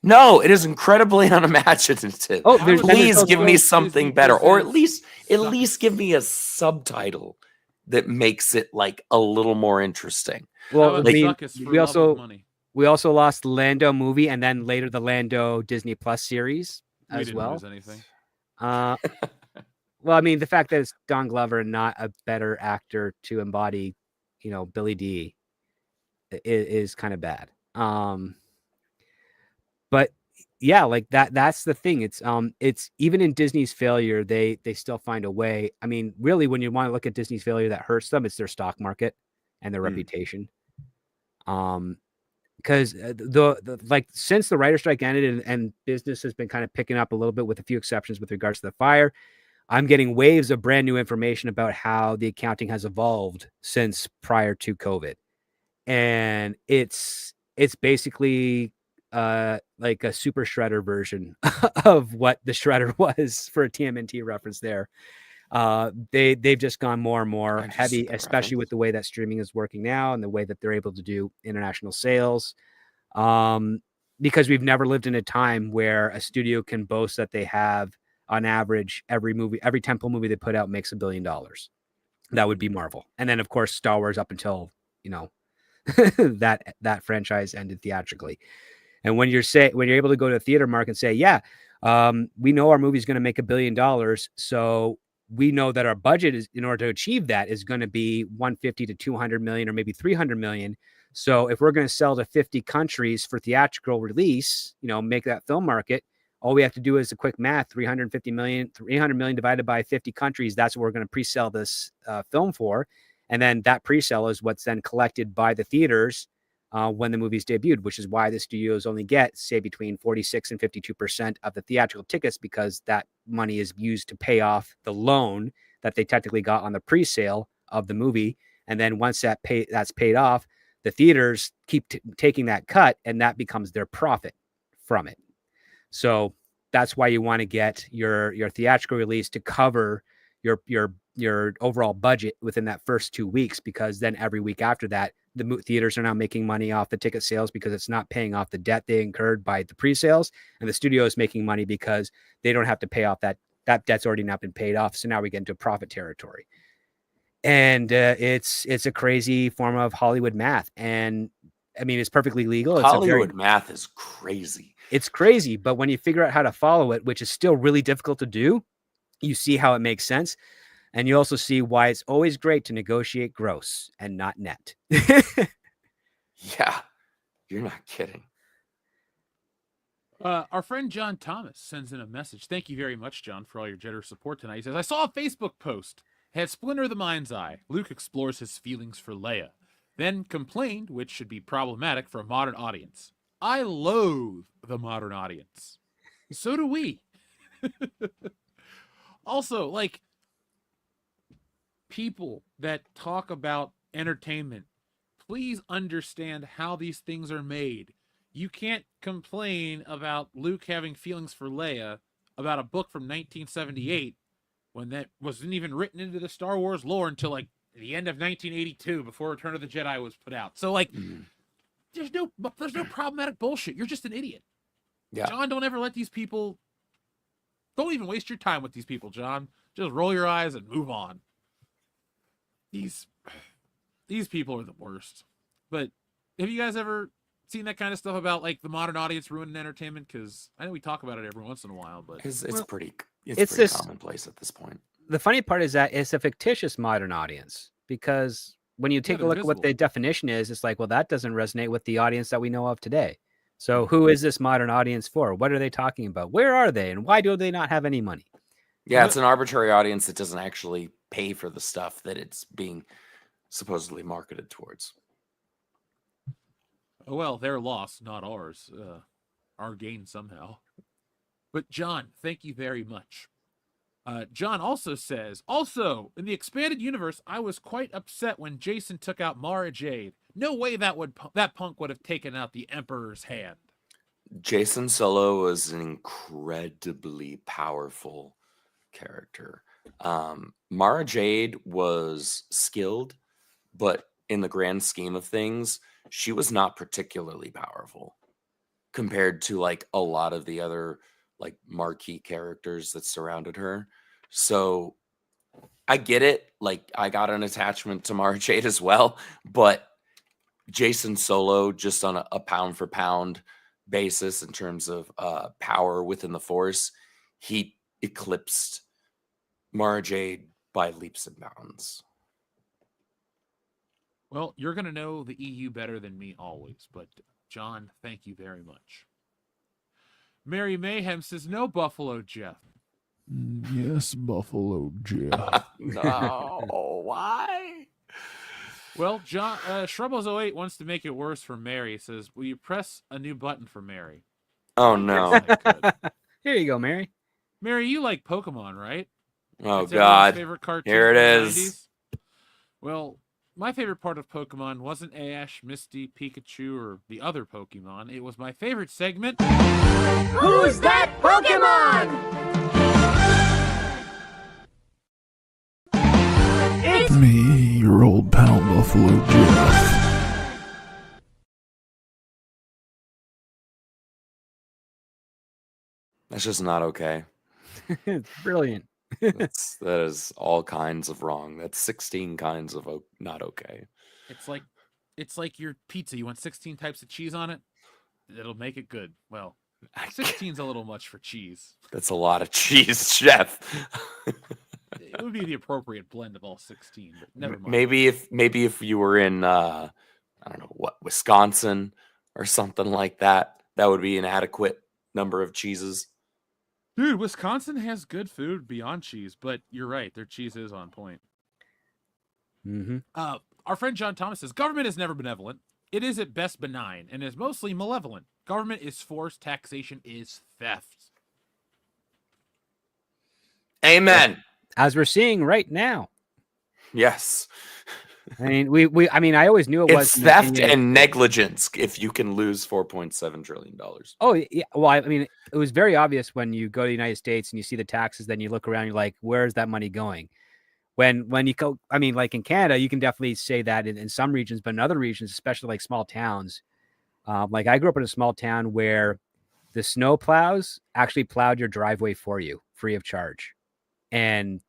No, it is incredibly unimaginative. Oh, please give me something better, or at presents least give me a subtitle that makes it like a little more interesting. Well, How I about mean, Suck Us for we Love of also Money? we also lost the Lando movie, and then later the Lando Disney Plus series We as didn't well. lose anything. Well, I mean, the fact that it's Don Glover and not a better actor to embody, Billy D, is kind of bad. But yeah, like that's the thing. It's even in Disney's failure, they still find a way. I mean, really, when you want to look at Disney's failure that hurts them, it's their stock market and their reputation. Because since the writer strike ended and business has been kind of picking up a little bit, with a few exceptions with regards to the fire, I'm getting waves of brand new information about how the accounting has evolved since prior to COVID. And it's basically like a super shredder version of what the shredder was, for a TMNT reference there. They've just gone more and more heavy, especially with the way that streaming is working now and the way that they're able to do international sales. Because we've never lived in a time where a studio can boast that they have, on average, every tentpole movie they put out makes $1 billion. That would be Marvel. And then, of course, Star Wars up until, that franchise ended theatrically. And when you're able to go to a theater market and say, yeah, we know our movie is going to make $1 billion. So we know that our budget is, in order to achieve that, is going to be 150 to 200 million or maybe 300 million. So if we're going to sell to 50 countries for theatrical release, make that film market, All we have to do is a quick math: 300 million divided by 50 countries. That's what we're going to pre-sell this film for. And then that pre-sale is what's then collected by the theaters when the movie's debuted, which is why the studios only get, say, between 46 and 52% of the theatrical tickets, because that money is used to pay off the loan that they technically got on the pre-sale of the movie. And then once that's paid off, the theaters keep taking that cut, and that becomes their profit from it. So that's why you want to get your theatrical release to cover your overall budget within that first 2 weeks, because then every week after that, the theaters are now making money off the ticket sales because it's not paying off the debt they incurred by the pre-sales, and the studio is making money because they don't have to pay off that debt's already not been paid off. So now we get into profit territory, and it's a crazy form of Hollywood math. And I mean, it's perfectly legal. Hollywood math is crazy. It's crazy, but when you figure out how to follow it, which is still really difficult to do, you see how it makes sense. And you also see why it's always great to negotiate gross and not net. Yeah, you're not kidding. Our friend John Thomas sends in a message. Thank you very much, John, for all your generous support tonight. He says, I saw a Facebook post. Had Splinter of the Mind's Eye. Luke explores his feelings for Leia. Then complained, which should be problematic for a modern audience. I loathe the modern audience. So do we. Also, like, people that talk about entertainment, please understand how these things are made. You can't complain about Luke having feelings for Leia about a book from 1978 when that wasn't even written into the Star Wars lore until like the end of 1982, before Return of the Jedi was put out. So like, there's no problematic bullshit. You're just an idiot. Yeah. John, don't ever let these people, don't even waste your time with these people, John. Just roll your eyes and move on. These people are the worst. But have you guys ever seen that kind of stuff about like the modern audience ruining entertainment? Because I know we talk about it every once in a while, but It's pretty commonplace at this point. The funny part is that it's a fictitious modern audience, because when you take a look at what the definition is, it's like, well, that doesn't resonate with the audience that we know of today. So who is this modern audience for? What are they talking about? Where are they? And why do they not have any money? Yeah, it's an arbitrary audience that doesn't actually pay for the stuff that it's being supposedly marketed towards. oh well, their loss, not ours. Our gain somehow. But John, thank you very much. John also says, also, in the expanded universe, I was quite upset when Jason took out Mara Jade. No way that punk would have taken out the Emperor's hand. Jason Solo was an incredibly powerful character. Mara Jade was skilled, but in the grand scheme of things, she was not particularly powerful compared to like a lot of the other like marquee characters that surrounded her. So I get it. Like, I got an attachment to Mara Jade as well, but Jason Solo, just on a pound for pound basis in terms of power within the Force, he eclipsed Mara Jade by leaps and bounds. Well, you're going to know the EU better than me always, but John, thank you very much. Mary Mayhem says, no Buffalo Jeff. Yes, Buffalo Jeff. No, why? Well, John, Shrubbles08 wants to make it worse for Mary. He says, will you press a new button for Mary? Oh, no. Here you go, Mary. Mary, you like Pokemon, right? Oh, It's God. favorite cartoon Here it from the is. 90s. Well, my favorite part of Pokemon wasn't Ash, Misty, Pikachu, or the other Pokemon. It was my favorite segment. Who's that Pokemon? It's Me, your old pal Buffalo Jeff. That's just not okay. It's brilliant. That is all kinds of wrong. That's 16 kinds of not okay. It's like your pizza. You want 16 types of cheese on it? It'll make it good. Well, 16's a little much for cheese. That's a lot of cheese, Chef. It would be the appropriate blend of all 16, but never mind. Maybe if you were in I don't know what, Wisconsin or something like that, that would be an adequate number of cheeses. Dude, Wisconsin has good food beyond cheese, but you're right. Their cheese is on point. Mm-hmm. Our friend John Thomas says, government is never benevolent. It is at best benign and is mostly malevolent. Government is force. Taxation is theft. Amen. As we're seeing right now. Yes. I mean, I always knew it was It's theft and negligence if you can lose $4.7 trillion. Oh, yeah. Well, I mean, it was very obvious when you go to the United States and you see the taxes, then you look around, you're like, where's that money going? When you go, I mean, like in Canada, you can definitely say that in some regions, but in other regions, especially like small towns, like I grew up in a small town where the snow plows actually plowed your driveway for you free of charge. And,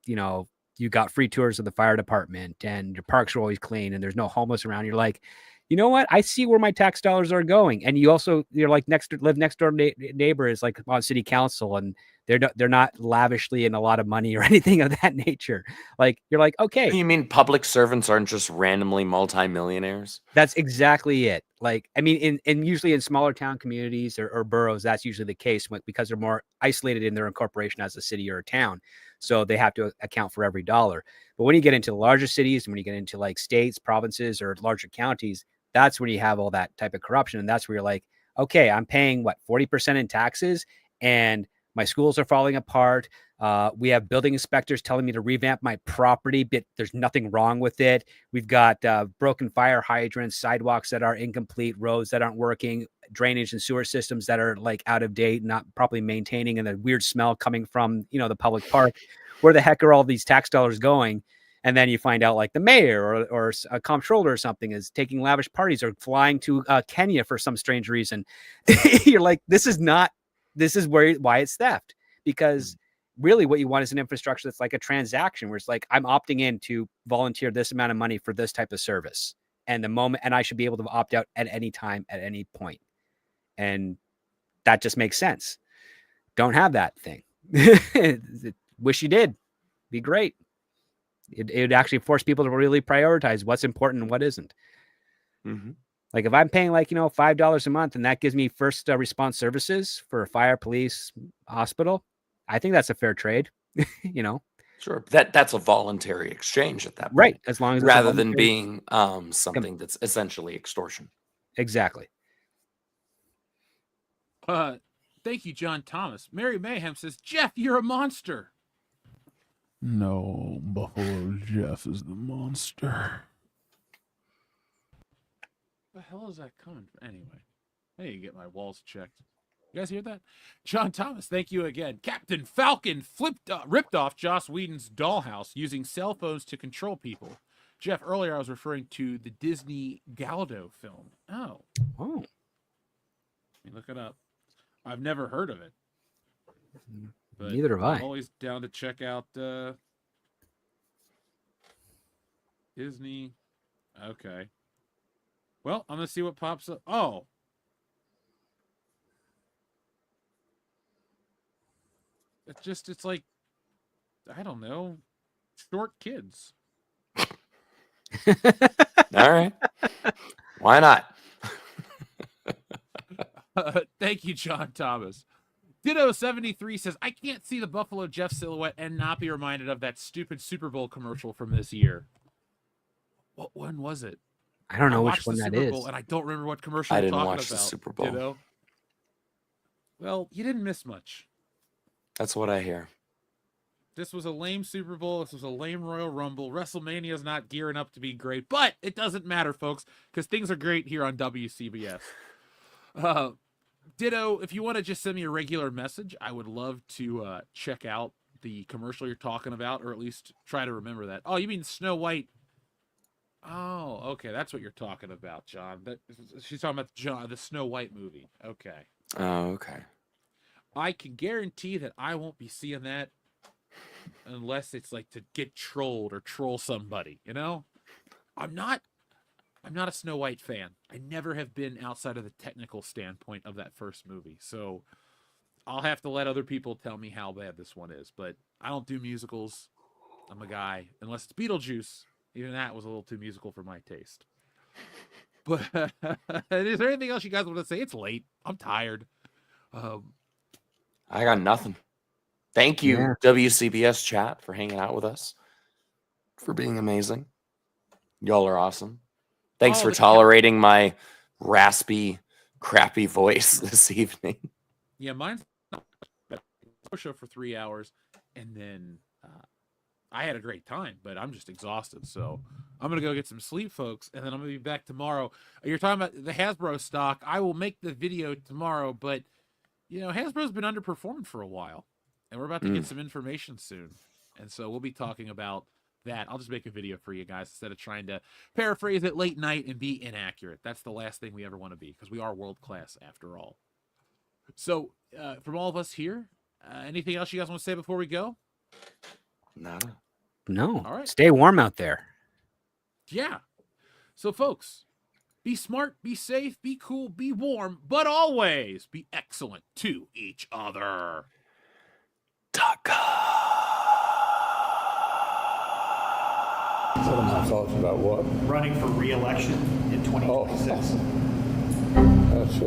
you got free tours of the fire department and your parks are always clean and there's no homeless around. You're like, you know what? I see where my tax dollars are going. And you're like live next door neighbor is like on city council and they're not lavishly in a lot of money or anything of that nature. Like, you're like, okay. You mean public servants aren't just randomly multimillionaires? That's exactly it. Like, I mean, in usually in smaller town communities or boroughs, that's usually the case because they're more isolated in their incorporation as a city or a town. So they have to account for every dollar. But when you get into larger cities and when you get into like states, provinces, or larger counties, that's when you have all that type of corruption. And that's where you're like, okay, I'm paying 40% in taxes and my schools are falling apart. We have building inspectors telling me to revamp my property, but there's nothing wrong with it. We've got broken fire hydrants, sidewalks that are incomplete, roads that aren't working, drainage and sewer systems that are like out of date, not properly maintaining, and a weird smell coming from, the public park. Where the heck are all these tax dollars going? And then you find out like the mayor or a comptroller or something is taking lavish parties or flying to Kenya for some strange reason. You're like, this is why it's theft, because really what you want is an infrastructure that's like a transaction where it's like, I'm opting in to volunteer this amount of money for this type of service. And I should be able to opt out at any time, at any point. And that just makes sense. Don't have that thing. Wish you did. Be great. It would actually force people to really prioritize what's important and what isn't. Mm-hmm. Like if I'm paying $5 a month and that gives me first response services for fire, police, hospital, I think that's a fair trade. Sure. That's a voluntary exchange at that point. Right. As long as rather than being something that's essentially extortion. Exactly. Thank you, John Thomas. Mary Mayhem says, Jeff, you're a monster. No, Buffalo Jeff is the monster. The hell is that coming from? Anyway, I need to get my walls checked. You guys hear that? John Thomas, thank you again. Captain Falcon ripped off Joss Whedon's Dollhouse using cell phones to control people. Jeff, earlier I was referring to the Disney Galdo film. Oh. Oh. Let me look it up. I've never heard of it. But neither have I. I'm always down to check out Disney. Okay. Well, I'm going to see what pops up. Oh. It's like, I don't know, short kids. All right. Why not? Thank you, John Thomas. Ditto73 says, I can't see the Buffalo Jeff silhouette and not be reminded of that stupid Super Bowl commercial from this year. When was it? I don't know which one that Super is. Bowl, and I don't remember what commercial I you're didn't talking watch about, the Super Bowl. Well, you didn't miss much. That's what I hear. This was a lame Super Bowl. This was a lame Royal Rumble. WrestleMania's not gearing up to be great, but it doesn't matter, folks, because things are great here on WCBS. Ditto, if you want to just send me a regular message, I would love to check out the commercial you're talking about, or at least try to remember that. Oh, you mean Snow White? Oh, okay, that's what you're talking about, John. She's talking about the Snow White movie. Okay. Oh, okay. I can guarantee that I won't be seeing that unless it's like to get trolled or troll somebody, I'm not a Snow White fan. I never have been outside of the technical standpoint of that first movie. So I'll have to let other people tell me how bad this one is, but I don't do musicals. I'm a guy, unless it's Beetlejuice. Even that was a little too musical for my taste. But is there anything else you guys want to say? It's late. I'm tired. I got nothing. Thank you, Yeah. WCBS chat, for hanging out with us, for being amazing. Y'all are awesome. Thanks for tolerating my raspy, crappy voice this evening. Yeah, mine's not bad. Show for 3 hours, and then I had a great time, but I'm just exhausted. So I'm gonna go get some sleep, folks, and then I'm gonna be back tomorrow. You're talking about the Hasbro stock. I will make the video tomorrow, but Hasbro's been underperformed for a while, and we're about to get some information soon, and so we'll be talking about that. I'll just make a video for you guys instead of trying to paraphrase it late night and be inaccurate. That's the last thing we ever want to be, because we are world class after all. So from all of us here, anything else you guys want to say before we go? Nada. No. All right. Stay warm out there. Yeah. So, folks, be smart, be safe, be cool, be warm, but always be excellent to each other. What are my thoughts about what? Running for re-election in 2026. That's